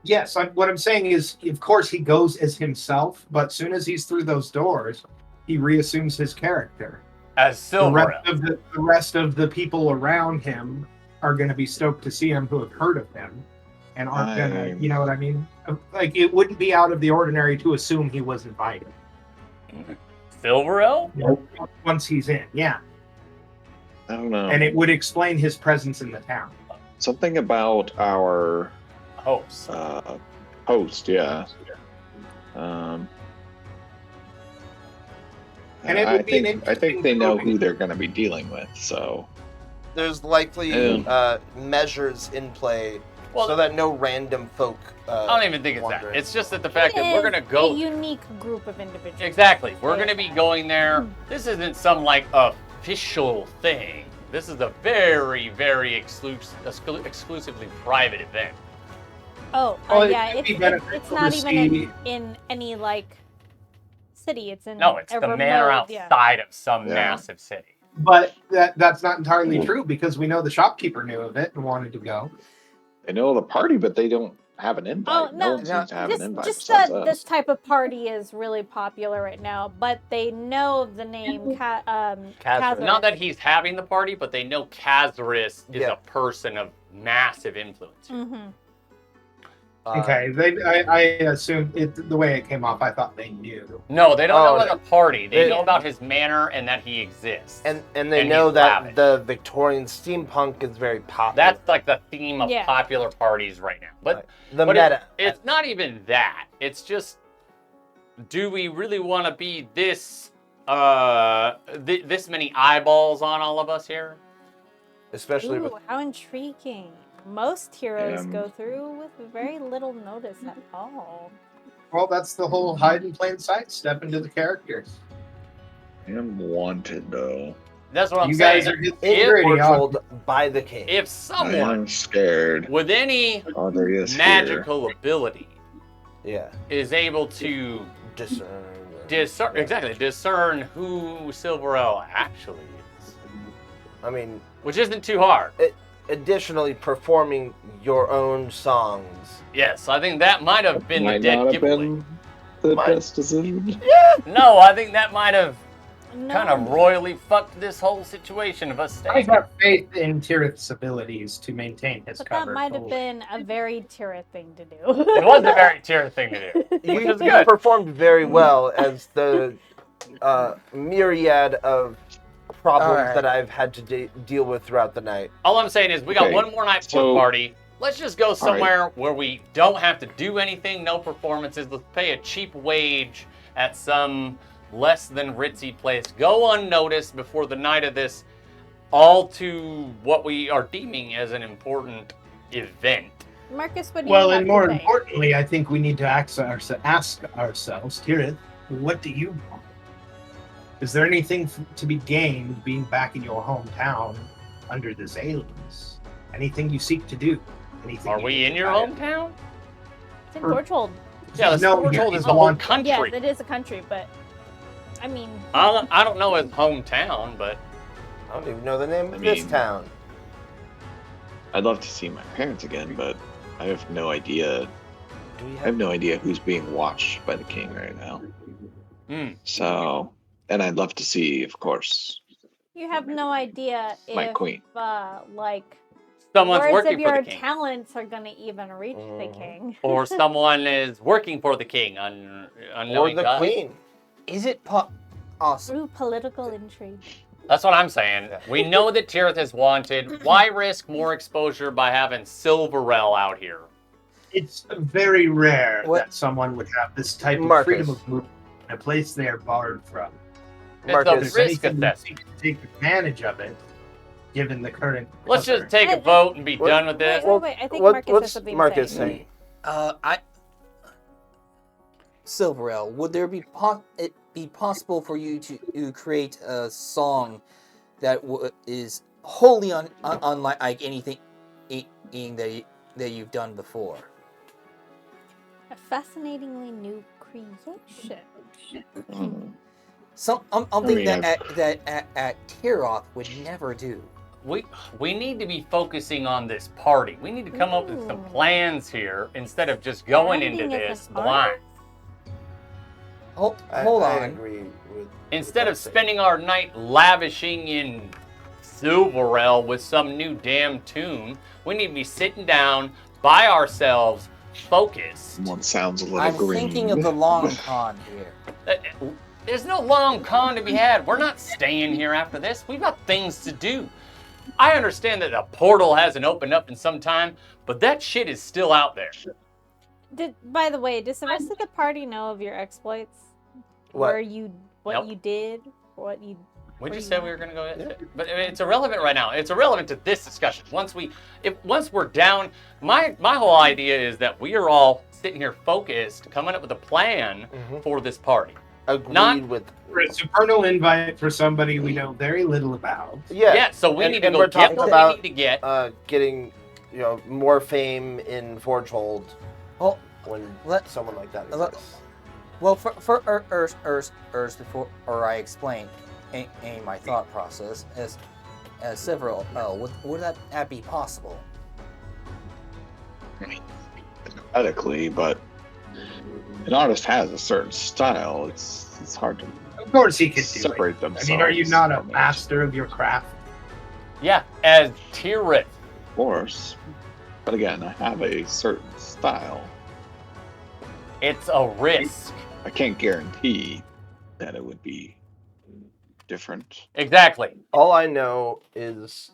Speaker 5: Yes, what I'm saying is, of course he goes as himself, but soon as he's through those doors, he reassumes his character.
Speaker 3: As Silverell.
Speaker 5: The rest of the people around him are going to be stoked to see him who have heard of him and aren't going to, you know what I mean? Like, it wouldn't be out of the ordinary to assume he was invited.
Speaker 3: Silverell?
Speaker 5: Once he's in, yeah.
Speaker 6: I don't know.
Speaker 5: And it would explain his presence in the town.
Speaker 6: Something about our
Speaker 3: Host.
Speaker 6: host, yeah.
Speaker 5: And it would be an
Speaker 6: I
Speaker 5: interesting
Speaker 6: think they know
Speaker 5: movie.
Speaker 6: who they're going to be dealing with, so.
Speaker 2: There's likely measures in play so that no random folk.
Speaker 3: I don't even think it's that. It's just that the fact that we're gonna
Speaker 1: It is
Speaker 3: go.
Speaker 1: a unique group of individuals.
Speaker 3: Exactly. We're gonna be going there. This isn't some like official thing. This is a very, very exclusively private event.
Speaker 1: Oh,
Speaker 5: Well, it
Speaker 1: yeah.
Speaker 5: could be
Speaker 1: It's
Speaker 5: beneficial
Speaker 1: not
Speaker 5: to
Speaker 1: even
Speaker 5: see-
Speaker 1: in any like city. It's in
Speaker 3: No, it's
Speaker 1: a
Speaker 3: the
Speaker 1: remote,
Speaker 3: manor
Speaker 1: yeah.
Speaker 3: outside of some
Speaker 6: Yeah.
Speaker 3: massive city.
Speaker 5: But that's not entirely true, because we know the shopkeeper knew of it and wanted to go.
Speaker 6: They know the party, but they don't have an invite.
Speaker 1: Oh,
Speaker 6: no
Speaker 1: no,
Speaker 6: one seems to have an invite
Speaker 1: just
Speaker 6: besides
Speaker 1: that
Speaker 6: us.
Speaker 1: this type of party is really popular right now, but they know the name Cazares.
Speaker 3: Not that he's having the party, but they know Cazares is a person of massive influence.
Speaker 1: Mm-hmm.
Speaker 5: Okay, I assumed the way it came off, I thought they knew.
Speaker 3: No, they don't
Speaker 2: Oh,
Speaker 3: know about the party. They
Speaker 2: they-
Speaker 3: know about his manor and that he exists.
Speaker 2: And they
Speaker 3: And
Speaker 2: know
Speaker 3: he's
Speaker 2: that
Speaker 3: lavish.
Speaker 2: the Victorian steampunk is very popular.
Speaker 3: That's like the theme of
Speaker 1: Yeah.
Speaker 3: popular parties right now. But
Speaker 2: the
Speaker 3: but
Speaker 2: meta.
Speaker 3: it's not even that. It's just, do we really want to be this this many eyeballs on all of us here?
Speaker 2: Especially with
Speaker 1: Ooh, how intriguing. Most heroes
Speaker 6: Um,
Speaker 1: go through with very little notice at all.
Speaker 5: Well, that's the whole hide in plain sight, step into the characters.
Speaker 6: I am wanted, though.
Speaker 3: That's what I'm
Speaker 5: You
Speaker 3: saying.
Speaker 5: guys are just
Speaker 3: If-
Speaker 5: security.
Speaker 2: foretold by the king.
Speaker 3: If
Speaker 6: I
Speaker 3: someone
Speaker 6: am scared.
Speaker 3: with any
Speaker 6: Oh, there he is
Speaker 3: magical ability
Speaker 2: Yeah.
Speaker 3: is able to
Speaker 2: Discern.
Speaker 3: discern who Silverell actually is,
Speaker 2: I mean,
Speaker 3: which isn't too hard.
Speaker 2: additionally, performing your own songs.
Speaker 3: Yes, I think that might have been the
Speaker 6: Might
Speaker 3: dead
Speaker 6: not have
Speaker 3: giveaway.
Speaker 6: been the
Speaker 2: Might-
Speaker 6: best decision.
Speaker 3: No, I think that might have
Speaker 1: No,
Speaker 3: kind of royally fucked this whole situation of us
Speaker 5: I
Speaker 3: staying.
Speaker 5: have faith in Tirith's abilities to maintain his
Speaker 1: but
Speaker 5: cover.
Speaker 1: that might have
Speaker 5: fully.
Speaker 1: been a very Tira thing to do.
Speaker 3: It was a very Tyr thing to do.
Speaker 2: You,
Speaker 3: is
Speaker 2: you
Speaker 3: good.
Speaker 2: performed very well as the myriad of problems
Speaker 4: Alright.
Speaker 2: that I've had to deal with throughout the night.
Speaker 3: All I'm saying is we got
Speaker 6: Okay,
Speaker 3: one more night for
Speaker 6: so-
Speaker 3: the party. Let's just go somewhere where we don't have to do anything, no performances. Let's pay a cheap wage at some less than ritzy place. Go unnoticed before the night of this, all to what we are deeming as an important event.
Speaker 1: Marcus, what do you
Speaker 5: Well,
Speaker 1: have
Speaker 5: and more
Speaker 1: to say?
Speaker 5: importantly, I think we need to ask ourselves, Tirith, what do you want? Is there anything to be gained being back in your hometown under this alias? Anything you seek to do? Anything
Speaker 3: Are
Speaker 5: you
Speaker 3: we
Speaker 5: need
Speaker 3: in
Speaker 5: to
Speaker 3: your
Speaker 5: try?
Speaker 3: hometown?
Speaker 1: It's in Torchhold.
Speaker 3: Yeah, the
Speaker 5: No,
Speaker 3: Foretold
Speaker 5: yeah,
Speaker 3: is
Speaker 5: I
Speaker 3: the whole
Speaker 5: want-
Speaker 3: country.
Speaker 1: Yes, it is a country, but I mean,
Speaker 3: I don't know his hometown, but
Speaker 2: I don't even know the name
Speaker 6: I
Speaker 2: of this
Speaker 6: mean-
Speaker 2: town.
Speaker 6: I'd love to see my parents again, but I have no idea.
Speaker 2: Do we
Speaker 6: I have
Speaker 2: have?
Speaker 6: no idea who's being watched by the king right now.
Speaker 3: hmm.
Speaker 6: So, and I'd love to see, of course,
Speaker 1: you have no idea
Speaker 6: my
Speaker 1: if
Speaker 6: queen.
Speaker 1: like
Speaker 3: Someone's
Speaker 1: words
Speaker 3: working
Speaker 1: of
Speaker 3: for
Speaker 1: your
Speaker 3: the king.
Speaker 1: talents are going to even reach the
Speaker 2: Mhm.
Speaker 1: king.
Speaker 3: Or someone is working for the king
Speaker 2: Or
Speaker 3: unknowing
Speaker 2: the
Speaker 3: to us.
Speaker 2: queen?
Speaker 4: Is it Awesome.
Speaker 1: Through political intrigue.
Speaker 3: That's what I'm saying. We know that Tirith is wanted. Why risk more exposure by having Silverell out here?
Speaker 5: It's very rare
Speaker 4: What?
Speaker 5: that someone would have this type of
Speaker 2: Marcus.
Speaker 5: freedom of movement in a place they are barred from.
Speaker 3: It's
Speaker 2: Marcus.
Speaker 3: a
Speaker 5: If there's
Speaker 3: risk
Speaker 5: anything to
Speaker 3: assessment.
Speaker 5: take advantage of it, given the current.
Speaker 3: Let's
Speaker 5: cover.
Speaker 3: just take a vote and be done with this.
Speaker 1: Wait. I think Marcus has something to say.
Speaker 2: saying?
Speaker 4: Silverell, would there be it be possible for you to create a song that is wholly unlike anything that you've done before?
Speaker 1: A fascinatingly new creation.
Speaker 4: Something that at Tiroth would never do.
Speaker 3: We need to be focusing on this party. We need to come up with some plans here instead of just going into
Speaker 1: Branding
Speaker 3: this
Speaker 1: as an
Speaker 3: blind.
Speaker 1: artist?
Speaker 4: Hold
Speaker 2: I
Speaker 4: on.
Speaker 2: agree with.
Speaker 3: Instead
Speaker 2: with
Speaker 3: of
Speaker 2: that
Speaker 3: spending our night lavishing in Silverell with some new damn tune, we need to be sitting down by ourselves, focused.
Speaker 6: One sounds a little
Speaker 4: I'm
Speaker 6: green.
Speaker 4: thinking of the long con here.
Speaker 3: There's no long con to be had. We're not staying here after this. We've got things to do. I understand that the portal hasn't opened up in some time, but that shit is still out there.
Speaker 1: By the way, does the rest of the party know of your exploits?
Speaker 2: What?
Speaker 1: What
Speaker 3: Nope.
Speaker 1: you did? What you?
Speaker 3: We
Speaker 1: Where
Speaker 3: just
Speaker 1: you
Speaker 3: said we were going to go, but it's irrelevant right now. It's irrelevant to this discussion. Once we're down, my whole idea is that we are all sitting here focused, coming up with a plan for this party.
Speaker 2: Agreed with.
Speaker 5: For a supernal invite for somebody we know very little about.
Speaker 2: Yeah.
Speaker 3: So we need to
Speaker 2: and
Speaker 3: go
Speaker 2: we're
Speaker 3: get
Speaker 2: talking
Speaker 3: what
Speaker 2: about
Speaker 3: we need to get.
Speaker 2: getting, more fame in Forgehold
Speaker 4: Well,
Speaker 2: when
Speaker 4: let-
Speaker 2: someone like that
Speaker 4: let-
Speaker 2: exists.
Speaker 4: Well, first, before I explain my thought process, as several, would that be possible?
Speaker 6: Theoretically, but an artist has a certain style. It's hard to
Speaker 5: Of course he could do it.
Speaker 6: separate themselves.
Speaker 5: I mean, are you not a
Speaker 6: from it.
Speaker 5: master of your craft?
Speaker 3: Yeah, as Tirith.
Speaker 6: Of course. But again, I have a certain style.
Speaker 3: It's a risk.
Speaker 6: I can't guarantee that it would be different.
Speaker 3: Exactly.
Speaker 2: All I know is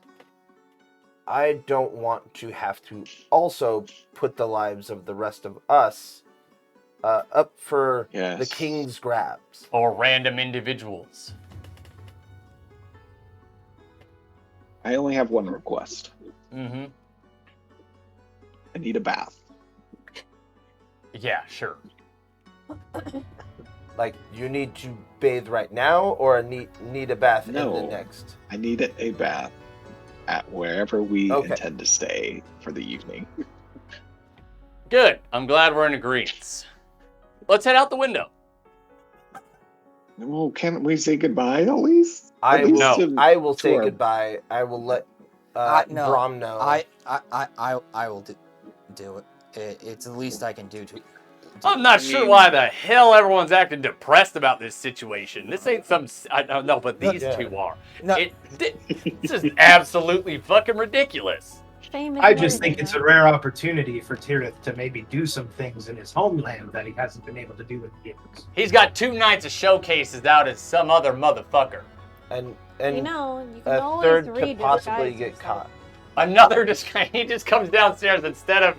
Speaker 2: I don't want to have to also put the lives of the rest of us up for
Speaker 6: Yes.
Speaker 2: the king's grabs.
Speaker 3: Or random individuals.
Speaker 6: I only have one request.
Speaker 3: Mm-hmm.
Speaker 6: I need a bath.
Speaker 3: Yeah, sure.
Speaker 2: Like, you need to bathe right now, or need a bath in the
Speaker 6: No.
Speaker 2: next?
Speaker 6: I need a bath at wherever we
Speaker 2: Okay.
Speaker 6: intend to stay for the evening.
Speaker 3: Good. I'm glad we're in agreement. Let's head out the window.
Speaker 6: Well, can't we say goodbye at least?
Speaker 2: I
Speaker 6: At least
Speaker 3: No.
Speaker 6: to-
Speaker 2: I will say
Speaker 6: our-
Speaker 2: goodbye. I will let
Speaker 4: No,
Speaker 2: Brom know.
Speaker 4: I will do it. It's the least I can do to.
Speaker 3: I'm not sure why the hell everyone's acting depressed about this situation. This ain't some. I don't know, but these
Speaker 2: Yeah.
Speaker 3: two are.
Speaker 4: No.
Speaker 3: This is absolutely fucking ridiculous.
Speaker 1: Famous
Speaker 5: I just
Speaker 1: worthy,
Speaker 5: think it's
Speaker 1: huh?
Speaker 5: a rare opportunity for Tirith to maybe do some things in his homeland that he hasn't been able to do with the Imps.
Speaker 3: He's got 2 nights of showcases out as some other motherfucker.
Speaker 2: and
Speaker 1: You know, you can
Speaker 2: a
Speaker 1: always
Speaker 2: third
Speaker 1: read
Speaker 2: could possibly
Speaker 1: disguise
Speaker 2: get
Speaker 1: yourself.
Speaker 2: caught.
Speaker 3: Another he just comes downstairs instead of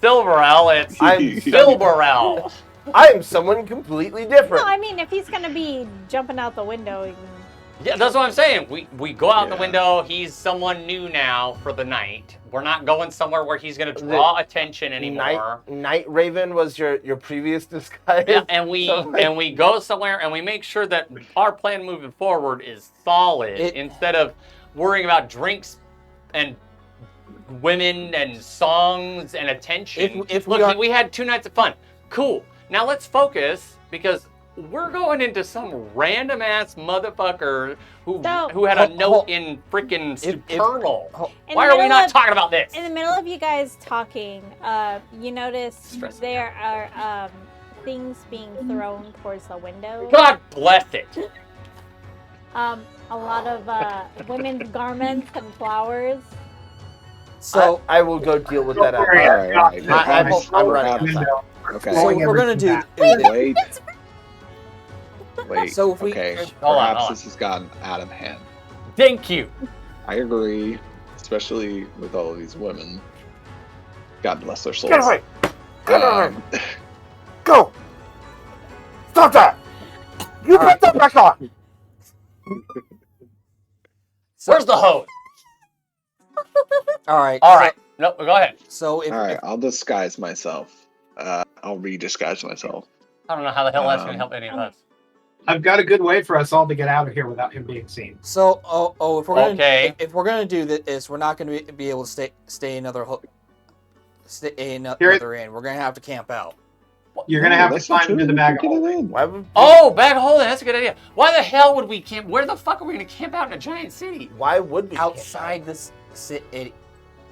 Speaker 3: Silverell, it's
Speaker 2: I'm
Speaker 3: Silverell.
Speaker 2: I am someone completely different.
Speaker 1: No, I mean, if he's gonna be jumping out the window, he can...
Speaker 3: Yeah, that's what I'm saying. We go out the
Speaker 6: Yeah.
Speaker 3: window. He's someone new now for the night. We're not going somewhere where he's going to draw attention anymore.
Speaker 2: Night Raven was your previous disguise.
Speaker 3: Yeah, and we
Speaker 2: So, like-
Speaker 3: and we go somewhere and we make sure that our plan moving forward is solid instead of worrying about drinks and women and songs and attention.
Speaker 4: If
Speaker 3: Look, we had 2 nights of fun. Cool. Now let's focus because we're going into some random ass motherfucker who had a note in freaking Supernal.
Speaker 1: In
Speaker 3: Why
Speaker 1: the
Speaker 3: are we
Speaker 1: middle
Speaker 3: not
Speaker 1: of-
Speaker 3: talking about this?
Speaker 1: In the middle of you guys talking, you notice
Speaker 3: Stressing.
Speaker 1: there are things being thrown towards the window.
Speaker 3: God bless it.
Speaker 1: A lot of women's garments and flowers.
Speaker 4: So
Speaker 2: I will go deal with that
Speaker 5: Don't worry,
Speaker 2: after.
Speaker 6: All right, all right.
Speaker 2: I'm running outside.
Speaker 6: Okay.
Speaker 4: So
Speaker 5: Going
Speaker 4: we're gonna do.
Speaker 5: everything
Speaker 6: Wait. Wait.
Speaker 4: So if we-
Speaker 6: okay.
Speaker 3: Hold on,
Speaker 6: Perhaps
Speaker 3: hold on.
Speaker 6: this has gotten out of hand.
Speaker 3: Thank you.
Speaker 6: I agree, especially with all of these women. God bless their souls.
Speaker 2: Get away! Get away!
Speaker 6: Um,
Speaker 2: Go! Stop that! You put that back on!
Speaker 3: Where's the hose?
Speaker 4: All right.
Speaker 3: All right. No, go ahead.
Speaker 4: So if,
Speaker 6: all right,
Speaker 4: if
Speaker 6: I'll disguise myself. I'll re-disguise myself.
Speaker 3: I don't know how the hell that's going to
Speaker 6: Um,
Speaker 3: help any of us.
Speaker 5: I've got a good way for us all to get out of here without him being seen.
Speaker 4: so if we're gonna
Speaker 3: Okay.
Speaker 4: if we're gonna do this, we're not gonna be able to stay another
Speaker 5: Here-
Speaker 4: another inn. We're gonna have to camp out.
Speaker 5: You're gonna
Speaker 6: No,
Speaker 5: have to
Speaker 6: that's not
Speaker 5: climb into
Speaker 6: true.
Speaker 5: the bag of
Speaker 6: Get it
Speaker 5: holding.
Speaker 6: in.
Speaker 2: Why would
Speaker 3: Oh, bag of holding. That's a good idea. Why the hell would we camp? Where the fuck are we going to camp out in a giant city?
Speaker 2: Why would we
Speaker 4: Outside this city.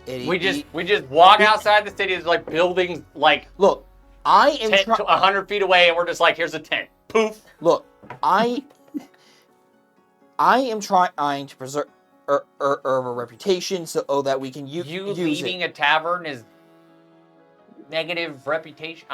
Speaker 3: We just walk outside the city. There's like buildings like
Speaker 4: Look, I am
Speaker 3: 100 feet away, and we're just like, here's a tent. Poof.
Speaker 4: Look, I am trying to preserve a reputation so that we can
Speaker 3: You
Speaker 4: use
Speaker 3: leaving
Speaker 4: it.
Speaker 3: a tavern is negative reputation.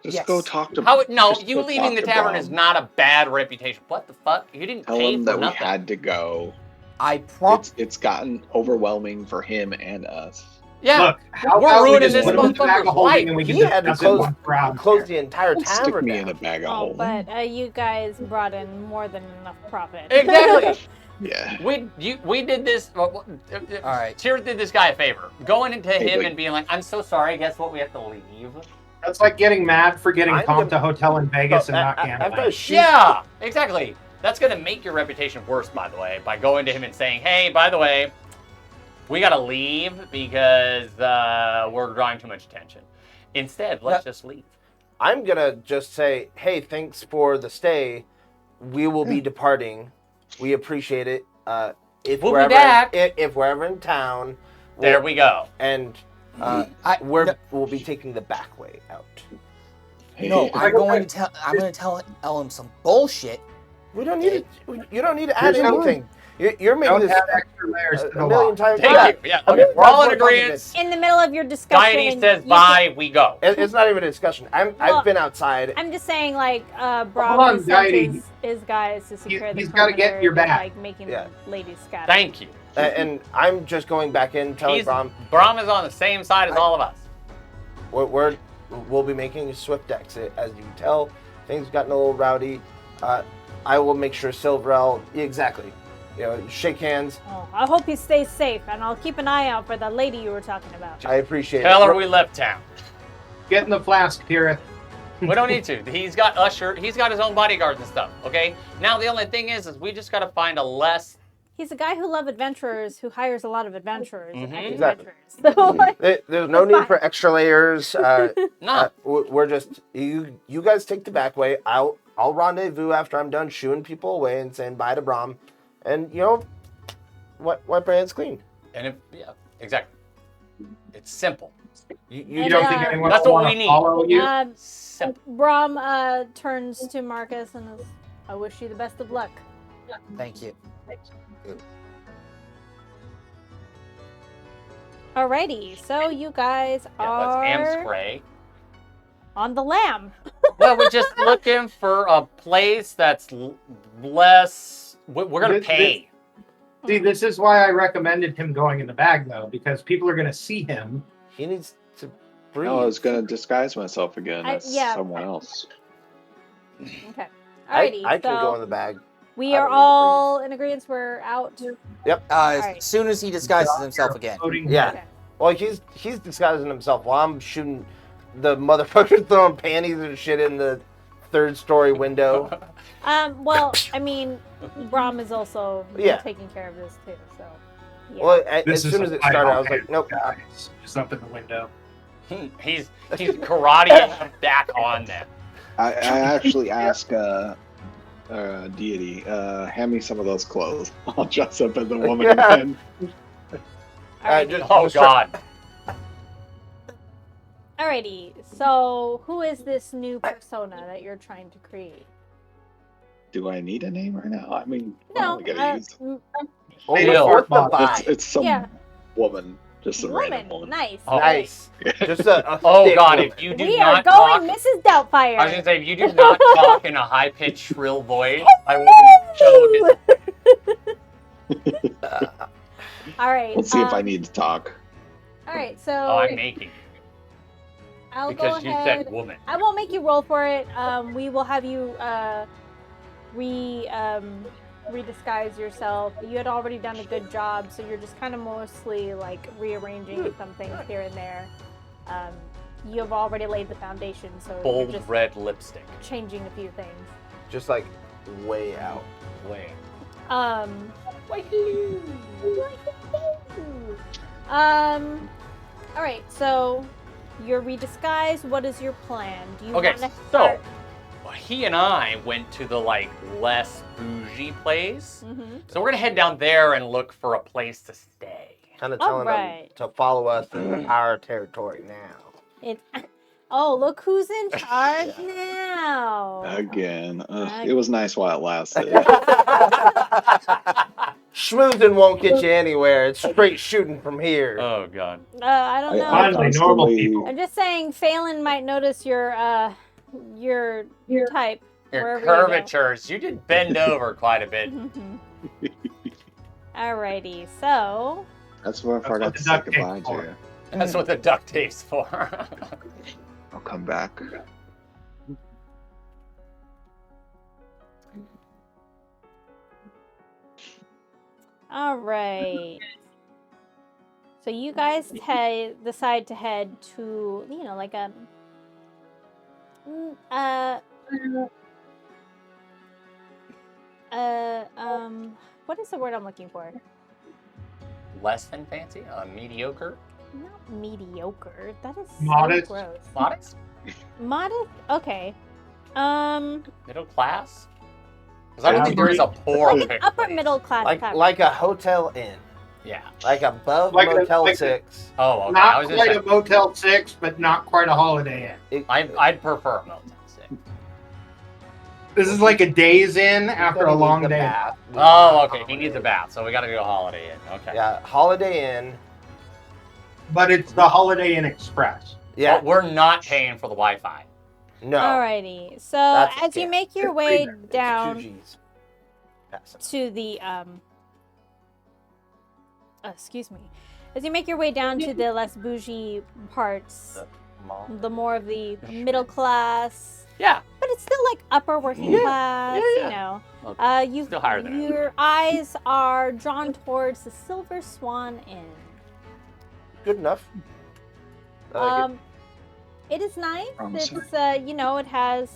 Speaker 6: Just
Speaker 4: Yes.
Speaker 6: go talk to.
Speaker 3: How? No,
Speaker 6: just
Speaker 3: you
Speaker 6: go
Speaker 3: leaving
Speaker 6: talk
Speaker 3: the
Speaker 6: to
Speaker 3: tavern
Speaker 6: Brom.
Speaker 3: is not a bad reputation. What the fuck? You didn't
Speaker 6: Tell
Speaker 3: pay
Speaker 6: him
Speaker 3: for
Speaker 6: that we
Speaker 3: nothing.
Speaker 6: had to go.
Speaker 4: I promise.
Speaker 6: It's gotten overwhelming for him and us.
Speaker 3: Yeah.
Speaker 5: Look, how
Speaker 3: We're
Speaker 5: about we
Speaker 3: ruining
Speaker 5: just
Speaker 3: this
Speaker 5: put him in the bag
Speaker 3: motherfucker's
Speaker 5: of holding
Speaker 3: life.
Speaker 5: and we can
Speaker 2: He had to
Speaker 5: discuss it
Speaker 2: close-
Speaker 5: once we're out of
Speaker 2: close
Speaker 5: here.
Speaker 2: the entire
Speaker 6: Don't stick
Speaker 2: tavern
Speaker 6: me in
Speaker 2: down?
Speaker 6: a bag of
Speaker 1: Oh,
Speaker 6: holding.
Speaker 1: but you guys brought in more than enough profit.
Speaker 3: Exactly.
Speaker 6: Yeah.
Speaker 3: We did this. All
Speaker 4: right.
Speaker 3: Cheers did this guy a favor, going into him
Speaker 6: like-
Speaker 3: and being like, "I'm so sorry. Guess what? We have to leave."
Speaker 5: That's like getting mad for getting
Speaker 2: I'm
Speaker 5: comped
Speaker 2: gonna-
Speaker 5: a hotel in Vegas and not
Speaker 2: After
Speaker 5: gambling.
Speaker 2: she
Speaker 3: Yeah, exactly. That's gonna make your reputation worse, by the way, by going to him and saying, "Hey, by the way, we gotta leave because we're drawing too much attention." Instead, let's just leave.
Speaker 2: I'm gonna just say, hey, thanks for the stay. We will be departing. We appreciate it. If
Speaker 3: We'll
Speaker 2: we're
Speaker 3: be
Speaker 2: ever,
Speaker 3: back.
Speaker 2: If we're ever in town,
Speaker 3: There we go.
Speaker 2: and we'll be taking the back way out.
Speaker 4: No, I'm going to tell Ellen some bullshit.
Speaker 2: We don't need to. You don't need to add
Speaker 5: Here's no-
Speaker 2: anything. You're making
Speaker 5: Don't
Speaker 2: this
Speaker 5: add extra layers to
Speaker 2: a
Speaker 5: the
Speaker 2: million
Speaker 5: law.
Speaker 2: times.
Speaker 3: Thank you. Yeah,
Speaker 2: a
Speaker 3: okay.
Speaker 2: million
Speaker 3: We're all
Speaker 2: times
Speaker 3: in
Speaker 2: more
Speaker 3: agreement.
Speaker 2: complicated.
Speaker 1: In the middle of your discussion,
Speaker 3: Guiney
Speaker 1: and
Speaker 3: says
Speaker 1: you
Speaker 3: bye, we go.
Speaker 2: It's not even a discussion.
Speaker 1: Well,
Speaker 2: I've been outside.
Speaker 1: I'm just saying, like,
Speaker 5: Hold
Speaker 1: Braun
Speaker 5: on,
Speaker 1: has sent
Speaker 5: Guiney.
Speaker 1: his guys to secure the
Speaker 5: he's gotta get
Speaker 1: perimeter
Speaker 5: your
Speaker 1: and,
Speaker 5: back.
Speaker 1: like making
Speaker 2: Yeah.
Speaker 1: the ladies scatter.
Speaker 3: Thank you.
Speaker 2: And I'm just going back in, telling Brom,
Speaker 3: Brom is on the same side as all of us.
Speaker 2: we'll be making a swift exit. As you can tell, things gotten a little rowdy. I will make sure Silverell, exactly, shake hands.
Speaker 1: Oh, I hope he stays safe, and I'll keep an eye out for that lady you were talking about.
Speaker 2: I appreciate
Speaker 3: Tell
Speaker 2: it.
Speaker 3: her we left town.
Speaker 5: Get in the flask, Kira.
Speaker 3: We don't need to. He's got Usher. He's got his own bodyguards and stuff. Okay. Now the only thing is we just got to find a less.
Speaker 1: He's a guy who loves adventurers, who hires a lot of adventurers and
Speaker 3: Mhm.
Speaker 2: Exactly.
Speaker 1: adventurers. So, like,
Speaker 2: There's no need for extra layers.
Speaker 3: No.
Speaker 2: We're just you guys take the back way. I'll rendezvous after I'm done shooing people away and saying bye to Brom, and wipe my hands clean.
Speaker 3: And exactly. It's simple.
Speaker 5: You
Speaker 1: And,
Speaker 5: don't think anyone
Speaker 3: that's
Speaker 5: will
Speaker 3: what
Speaker 5: want
Speaker 3: we
Speaker 5: to
Speaker 3: need.
Speaker 5: follow you?
Speaker 3: Simple.
Speaker 1: Brom turns to Marcus and says, "I wish you the best of luck."
Speaker 4: Thank you.
Speaker 1: Alrighty, so you guys
Speaker 3: Yeah, let's
Speaker 1: are
Speaker 3: am spray.
Speaker 1: on the lamb.
Speaker 3: Well, we're just looking for a place that's less. We're gonna
Speaker 5: This-
Speaker 3: pay.
Speaker 5: See, this is why I recommended him going in the bag, though, because people are going to see him.
Speaker 2: He needs to breathe.
Speaker 6: No, I was gonna disguise myself again as
Speaker 1: yeah.
Speaker 6: someone else.
Speaker 1: Okay. Alrighty,
Speaker 2: I can
Speaker 1: so
Speaker 2: go in the bag.
Speaker 1: we
Speaker 2: I
Speaker 1: are
Speaker 2: don't need to
Speaker 1: all in agreement. We're out.
Speaker 4: As soon as he disguises himself again.
Speaker 5: Floating
Speaker 2: Yeah.
Speaker 1: Okay.
Speaker 2: Well, he's disguising himself while I'm shooting the motherfuckers throwing panties and shit in the third-story window.
Speaker 1: Well, I mean, Brom is also
Speaker 2: Yeah.
Speaker 1: taking care of this too. So, yeah.
Speaker 2: Well, as
Speaker 5: This
Speaker 2: soon
Speaker 5: is
Speaker 2: as
Speaker 5: a
Speaker 2: it started, I was
Speaker 5: fight
Speaker 2: like, nope.
Speaker 5: guys, just up in the window.
Speaker 3: He's karateing him back on them.
Speaker 6: I actually ask deity, hand me some of those clothes. I'll dress up as a woman
Speaker 2: Yeah.
Speaker 6: again.
Speaker 1: Alrighty.
Speaker 3: Oh God.
Speaker 1: Alrighty. So, who is this new persona that you're trying to create?
Speaker 6: Do I need a name right now? I mean, I'm
Speaker 1: No.
Speaker 6: only gonna use.
Speaker 2: Oh,
Speaker 3: Bill.
Speaker 2: what's the
Speaker 5: It's-
Speaker 2: vibe?
Speaker 6: It's some
Speaker 1: Yeah.
Speaker 6: woman. Just a random
Speaker 1: Woman,
Speaker 6: one.
Speaker 1: nice.
Speaker 3: Oh.
Speaker 2: Nice. Just a
Speaker 3: Oh
Speaker 2: thick
Speaker 3: God!
Speaker 2: woman.
Speaker 3: If you do
Speaker 1: We are
Speaker 3: not talk,
Speaker 1: going Mrs. Doubtfire.
Speaker 3: I was gonna say if you do not talk in a high-pitched, shrill voice, I will be so disappointed.
Speaker 1: All right.
Speaker 6: Let's see if I need to talk.
Speaker 1: All right, so
Speaker 3: Oh, I'm making you
Speaker 1: I'll
Speaker 3: because
Speaker 1: go
Speaker 3: you
Speaker 1: ahead.
Speaker 3: said woman.
Speaker 1: I won't make you roll for it. We will have you redisguise yourself. You had already done a good job, so you're just kind of mostly like rearranging some things here and there. You have already laid the foundation, so you're
Speaker 3: Bold
Speaker 1: just
Speaker 3: red lipstick.
Speaker 1: changing a few things.
Speaker 2: Just like way out.
Speaker 3: Way.
Speaker 1: All right, so you're redisguised. What is your plan? Do you
Speaker 3: Okay,
Speaker 1: want to
Speaker 3: so
Speaker 1: start?
Speaker 3: he and I went to the like less bougie place,
Speaker 1: Mm-hmm.
Speaker 3: so we're gonna head down there and look for a place to stay.
Speaker 2: Kind of telling
Speaker 1: Alright.
Speaker 2: them to follow us in our territory now.
Speaker 1: It's oh, look who's in charge now.
Speaker 6: Again. It was nice while it lasted.
Speaker 2: Schmoozing won't get you anywhere. It's straight shooting from here.
Speaker 3: Oh God.
Speaker 1: I don't know.
Speaker 5: Finally, normal
Speaker 6: constantly-
Speaker 5: people.
Speaker 1: I'm just saying, Phelan might notice your type.
Speaker 3: Your
Speaker 1: wherever you go.
Speaker 3: curvatures. You did bend over quite a bit.
Speaker 1: Alrighty, so
Speaker 6: That's what I
Speaker 5: That's
Speaker 6: forgot
Speaker 5: what
Speaker 6: to
Speaker 5: the
Speaker 6: say
Speaker 5: duct
Speaker 6: goodbye
Speaker 5: tape's
Speaker 6: to
Speaker 5: for.
Speaker 6: you.
Speaker 3: That's what the duct tape's for.
Speaker 6: I'll come back.
Speaker 1: all right. So you guys decide to head to, like a what is the word I'm looking for?
Speaker 3: Less than fancy? Mediocre?
Speaker 1: Not mediocre. That is so
Speaker 5: Modest.
Speaker 1: gross.
Speaker 3: Modest?
Speaker 1: Modest? Okay.
Speaker 3: Middle class? Because I don't think there is a poor
Speaker 1: Like an upper
Speaker 3: place.
Speaker 1: middle class tavern.
Speaker 2: Like a hotel inn.
Speaker 3: Yeah.
Speaker 2: Like above
Speaker 5: Like a-
Speaker 2: Motel
Speaker 5: like a-
Speaker 2: 6.
Speaker 3: Oh, okay. I
Speaker 5: Not
Speaker 3: was
Speaker 5: quite
Speaker 3: gonna
Speaker 5: a Motel 6, but not quite a Holiday Inn.
Speaker 3: I'd prefer a Motel 6.
Speaker 5: This is like a Days Inn after a long day.
Speaker 2: Bath.
Speaker 3: Oh, okay. He needs a bath, so we gotta go Holiday Inn. Okay.
Speaker 2: Yeah, Holiday Inn.
Speaker 5: But it's the Holiday Inn Express.
Speaker 2: Yeah,
Speaker 3: But we're not paying for the Wi-Fi.
Speaker 2: no.
Speaker 1: Alrighty. So
Speaker 2: That's a
Speaker 1: as you
Speaker 2: scam.
Speaker 1: make your way
Speaker 2: It's
Speaker 1: down
Speaker 2: 2Gs. Pass it.
Speaker 1: to the excuse me. As you make your way down to the less bougie parts,
Speaker 3: Mall.
Speaker 1: the more of the middle class,
Speaker 3: Yeah.
Speaker 1: but it's still like upper working class,
Speaker 3: yeah.
Speaker 1: you know.
Speaker 3: Okay.
Speaker 1: You
Speaker 3: Still higher than
Speaker 1: your eyes are drawn towards the Silver Swan Inn.
Speaker 2: Good enough. I like it.
Speaker 1: It is nice.
Speaker 6: Promising.
Speaker 1: It's it has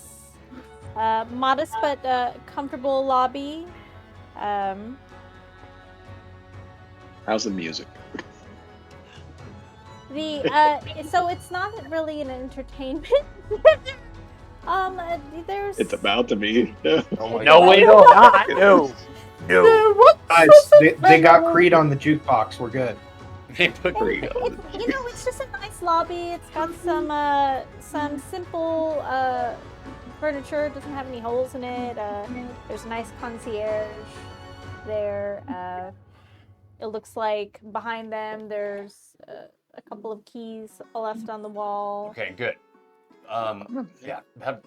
Speaker 1: modest but comfortable lobby.
Speaker 6: How's the music?
Speaker 1: So it's not really an entertainment. There's
Speaker 6: It's about to be.
Speaker 2: Oh my
Speaker 3: No,
Speaker 2: God.
Speaker 3: it's not.
Speaker 2: No. No.
Speaker 5: Guys, they got Creed on the jukebox. We're good.
Speaker 3: They put Creed on.
Speaker 1: it's just a nice lobby. It's got some simple furniture. It doesn't have any holes in it. There's a nice concierge there. It looks like behind them there's a couple of keys left on the wall.
Speaker 3: Okay, good. Yeah.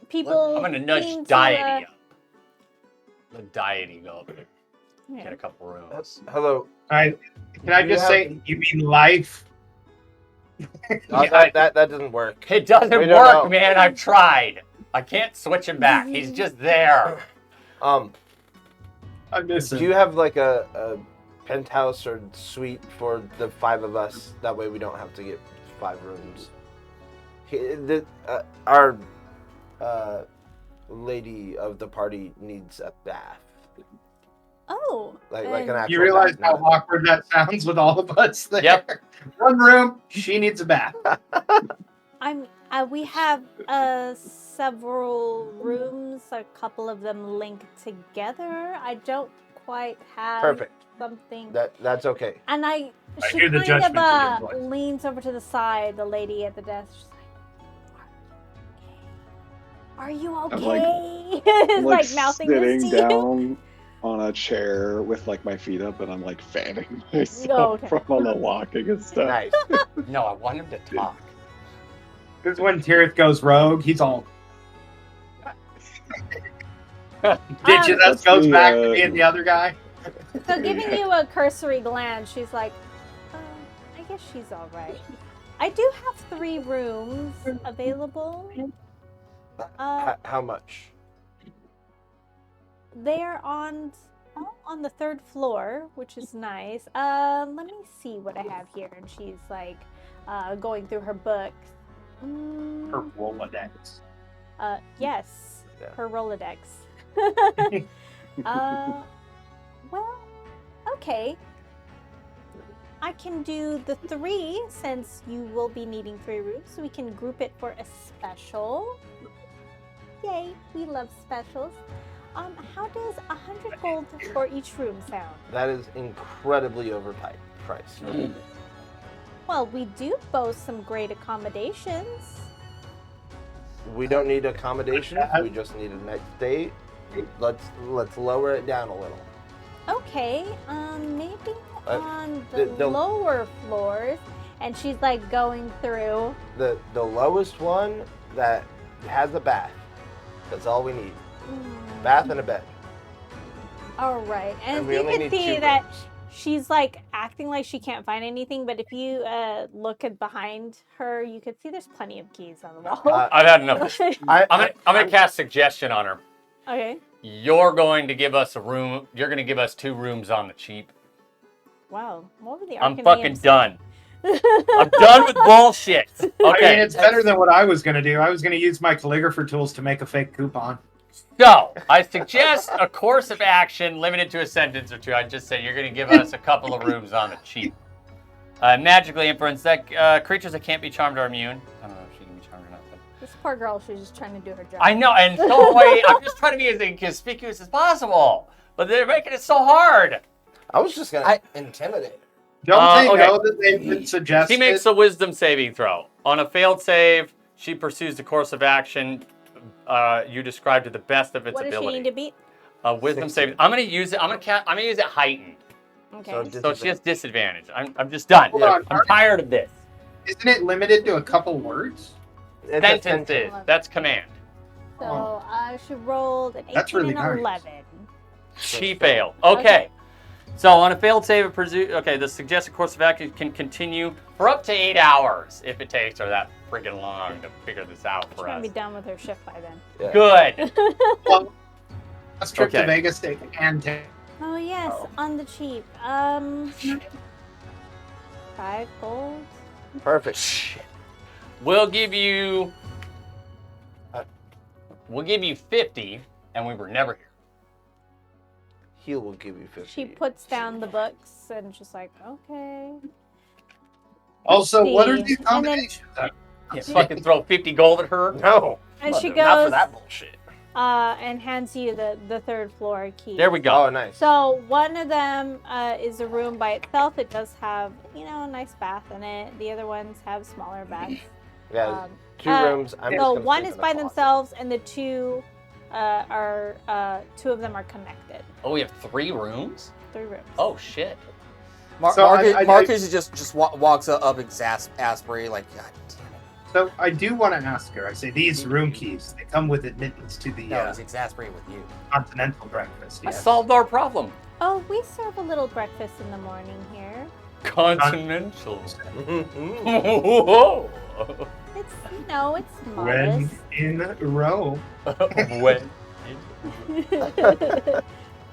Speaker 1: People
Speaker 3: I'm gonna nudge
Speaker 1: seem to,
Speaker 3: Deity up. Let Deity go up and
Speaker 1: yeah.
Speaker 3: get a couple rooms.
Speaker 2: Hello.
Speaker 5: Can I
Speaker 2: You
Speaker 5: just
Speaker 2: have-
Speaker 5: say, you mean life?
Speaker 2: That doesn't work.
Speaker 3: It doesn't
Speaker 2: We don't
Speaker 3: work,
Speaker 2: know.
Speaker 3: man. I've tried. I can't switch him back. He's just there.
Speaker 5: I'm
Speaker 2: Do
Speaker 5: missing.
Speaker 2: you have like a penthouse or suite for the 5 of us? That way we don't have to get 5 rooms. Our lady of the party needs a bath.
Speaker 1: Oh.
Speaker 2: Like an
Speaker 1: and-
Speaker 2: actual
Speaker 5: You realize
Speaker 2: bath.
Speaker 5: how awkward that sounds with all of us there?
Speaker 3: Yep.
Speaker 5: One room, she needs a bath.
Speaker 1: We have several rooms, a couple of them linked together. I don't quite have
Speaker 2: Perfect.
Speaker 1: something.
Speaker 2: That's okay.
Speaker 1: And
Speaker 5: I
Speaker 1: she
Speaker 5: hear the
Speaker 1: kind
Speaker 5: judgment in
Speaker 1: of
Speaker 5: your voice.
Speaker 1: leans over to the side, the lady at the desk. She's like, "Are you
Speaker 6: I'm
Speaker 1: okay?"
Speaker 6: I'm
Speaker 1: It's like mouthing this
Speaker 6: sitting
Speaker 1: to you.
Speaker 6: down on a chair with like my feet up, and I'm like fanning myself
Speaker 1: Oh, okay.
Speaker 6: from all the walking and stuff.
Speaker 2: Nice.
Speaker 3: No, I want him to talk.
Speaker 5: This is when Tirith goes rogue. He's all ditches us, goes back to being the other guy.
Speaker 1: So giving you a cursory glance, she's like, I guess she's all right. I do have 3 rooms available.
Speaker 2: How much?
Speaker 1: They're on the 3rd floor, which is nice. Let me see what I have here. And she's like going through her books.
Speaker 5: Her Rolodex.
Speaker 1: Yes,
Speaker 2: Yeah.
Speaker 1: her Rolodex. Well, okay. I can do the 3 since you will be needing 3 rooms, so we can group it for a special. Yay, we love specials. How does 100 gold for each room sound?
Speaker 2: That is incredibly overpriced.
Speaker 1: Well, we do boast some great accommodations.
Speaker 2: We don't need accommodations. We just need a night stay. Let's lower it down a little.
Speaker 1: Okay, maybe on
Speaker 2: the-
Speaker 1: the lower floors. And she's like going through.
Speaker 2: The lowest one that has a bath. That's all we need. Bath and a bed.
Speaker 1: All right, and
Speaker 2: we
Speaker 1: you
Speaker 2: only
Speaker 1: can
Speaker 2: need
Speaker 1: see
Speaker 2: 2
Speaker 1: that
Speaker 2: rooms.
Speaker 1: she's like acting like she can't find anything. But if you look at behind her, you could see there's plenty of keys on the wall.
Speaker 3: I've had enough. I'm
Speaker 2: I,
Speaker 3: gonna cast suggestion on her.
Speaker 1: Okay.
Speaker 3: You're going to give us a room. You're going to give us 2 rooms on the cheap.
Speaker 1: Wow. What were the
Speaker 3: I'm
Speaker 1: Arcaneums?
Speaker 3: fucking done. I'm done with bullshit.
Speaker 5: I mean,
Speaker 3: Okay.
Speaker 5: it's better than what I was going to do. I was going to use my calligrapher tools to make a fake coupon.
Speaker 3: So, I suggest a course of action limited to a sentence or 2. I'd just say you're going to give us a couple of rooms on the cheap. Magically inference that creatures that can't be charmed are immune. I don't know if she can be charmed or not. But...
Speaker 1: This poor girl, she's just trying to do her job.
Speaker 3: I know, and so wait, I'm just trying to be as inconspicuous as possible. But they're making it so hard.
Speaker 2: I was just gonna intimidate.
Speaker 5: Don't they
Speaker 3: okay.
Speaker 5: know that they've been suggested?
Speaker 3: She makes a wisdom saving throw. On a failed save, she pursues the course of action you described to the best of its
Speaker 1: What does
Speaker 3: ability.
Speaker 1: she need to beat?
Speaker 3: Wisdom
Speaker 2: 16.
Speaker 3: saving. I'm gonna use it. I'm gonna use it heightened.
Speaker 1: Okay.
Speaker 3: So she has disadvantage. I'm just done.
Speaker 5: Hold on.
Speaker 3: I'm tired of this.
Speaker 5: Isn't it limited to a couple words?
Speaker 2: It's a
Speaker 3: Sentences. That's command.
Speaker 1: So she rolled an 18
Speaker 5: That's really
Speaker 1: and
Speaker 5: nice.
Speaker 1: 11.
Speaker 3: She failed. Okay. So on a failed save, the suggested course of action can continue for up to 8 hours if it takes her that freaking long to figure this out
Speaker 1: She's
Speaker 3: for
Speaker 1: gonna
Speaker 3: us.
Speaker 1: be done with her shift by then.
Speaker 2: Yeah.
Speaker 3: Good.
Speaker 5: Well, let's trip
Speaker 3: Okay.
Speaker 5: to Vegas take and take.
Speaker 1: Oh yes, on the cheap. 5 gold.
Speaker 2: Perfect.
Speaker 3: Shit. We'll give you 50, and we were never here.
Speaker 2: Heal will give you 50.
Speaker 1: She puts down the books and just like, okay.
Speaker 5: Also, what are
Speaker 1: see.
Speaker 5: these
Speaker 1: And then-
Speaker 5: combinations?
Speaker 3: Yeah, fucking throw 50 gold at her.
Speaker 2: No.
Speaker 1: And she
Speaker 2: Not for
Speaker 1: goes
Speaker 2: that bullshit.
Speaker 1: and hands you the 3rd floor key.
Speaker 3: There we go.
Speaker 2: Oh, nice.
Speaker 1: So one of them is a room by itself. It does have, a nice bath in it. The other ones have smaller baths.
Speaker 2: Yeah, 2
Speaker 1: uh,
Speaker 2: rooms. I'm just
Speaker 1: So
Speaker 2: gonna
Speaker 1: one
Speaker 2: sleep
Speaker 1: is
Speaker 2: in the
Speaker 1: by
Speaker 2: closet.
Speaker 1: themselves, and the 2 are 2 of them are connected.
Speaker 3: Oh, we have 3 rooms?
Speaker 1: 3 rooms.
Speaker 3: Oh, shit.
Speaker 5: So
Speaker 4: Marcus just walks up exasperated, like, God damn it.
Speaker 5: So I do want to ask her. I say these room keys. They come with admittance to the
Speaker 4: No, he's exasperated with you.
Speaker 5: continental breakfast.
Speaker 3: I
Speaker 5: Yes.
Speaker 3: solved our problem.
Speaker 1: Oh, we serve a little breakfast in the morning here.
Speaker 3: Continental.
Speaker 2: Mhm.
Speaker 3: Whoa.
Speaker 1: It's it's
Speaker 5: When
Speaker 1: modest.
Speaker 5: in Rome.
Speaker 3: When?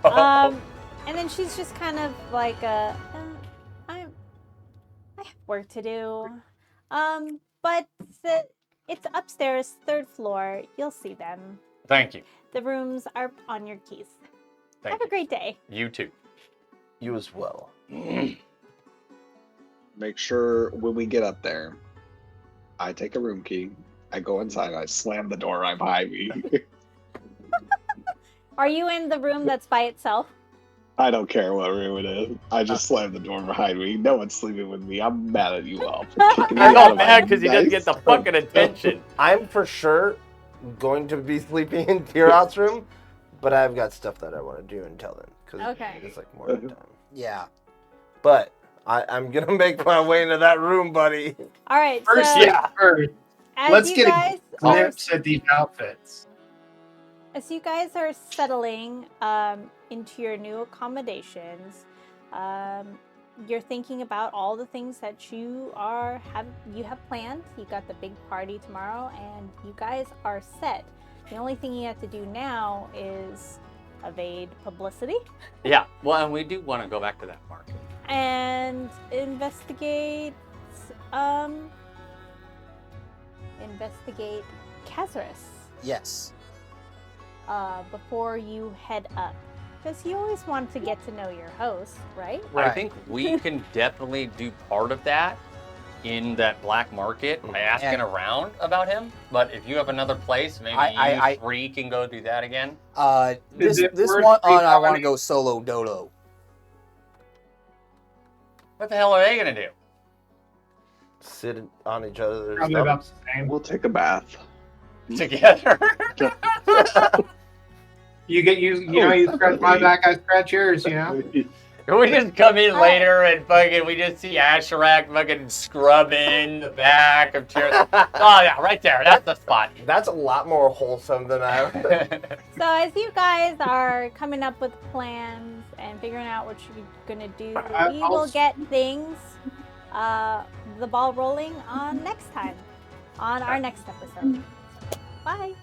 Speaker 1: And then she's just kind of like, I have work to do. But it's upstairs, 3rd floor. You'll see them.
Speaker 3: Thank you.
Speaker 1: The rooms are on your keys.
Speaker 3: Thank
Speaker 1: Have
Speaker 3: you.
Speaker 1: a great day.
Speaker 3: You too.
Speaker 2: You as well.
Speaker 6: Make sure when we get up there, I take a room key. I go inside. I slam the door right behind me.
Speaker 1: Are you in the room that's by itself?
Speaker 6: I don't care what room it is. I just slam the door behind me. No one's sleeping with me. I'm mad at you all. For kicking me
Speaker 3: I'm
Speaker 6: out
Speaker 3: not
Speaker 6: of my
Speaker 3: mad because he doesn't get
Speaker 6: nice-
Speaker 3: the fucking attention.
Speaker 2: I'm for sure going to be sleeping in Tirot's room, But I've got stuff that I want to do until then, because
Speaker 1: Okay.
Speaker 2: it's like more time.
Speaker 4: Yeah.
Speaker 2: But I'm gonna make my way into that room, buddy.
Speaker 1: All right.
Speaker 5: First,
Speaker 1: So
Speaker 5: yeah, first,
Speaker 1: as
Speaker 5: let's
Speaker 1: you
Speaker 5: get
Speaker 1: guys
Speaker 5: a glimpse at these outfits.
Speaker 1: as you guys are settling into your new accommodations, you're thinking about all the things that you have planned. You got the big party tomorrow, and you guys are set. The only thing you have to do now is evade publicity
Speaker 3: Yeah. Well, and we do want to go back to that market.
Speaker 1: and investigate Cazares
Speaker 4: Yes.
Speaker 1: before you head up. Because you always want to get to know your host, right?
Speaker 3: I
Speaker 4: Right.
Speaker 3: think we can definitely do part of that in that black market by asking
Speaker 4: And-
Speaker 3: around about him. But if you have another place, maybe
Speaker 4: I-
Speaker 3: you three can go do that again.
Speaker 4: This
Speaker 5: Is it
Speaker 4: this
Speaker 5: worth
Speaker 4: one I want to
Speaker 5: redominating?
Speaker 4: go solo dolo.
Speaker 3: What the hell are they gonna do?
Speaker 2: Sit on each other's
Speaker 5: Probably about
Speaker 2: stomachs.
Speaker 5: the same.
Speaker 6: We'll take a bath.
Speaker 3: Together?
Speaker 5: You scratch my back, I scratch yours. You know.
Speaker 3: We just come in later and fucking we just see Asherak fucking scrubbing the back of chairs. Oh yeah, right there. That's the spot.
Speaker 2: That's a lot more wholesome than I.
Speaker 1: So as you guys are coming up with plans and figuring out what you're gonna do, we will get things, the ball rolling on next time, on our next episode. Bye.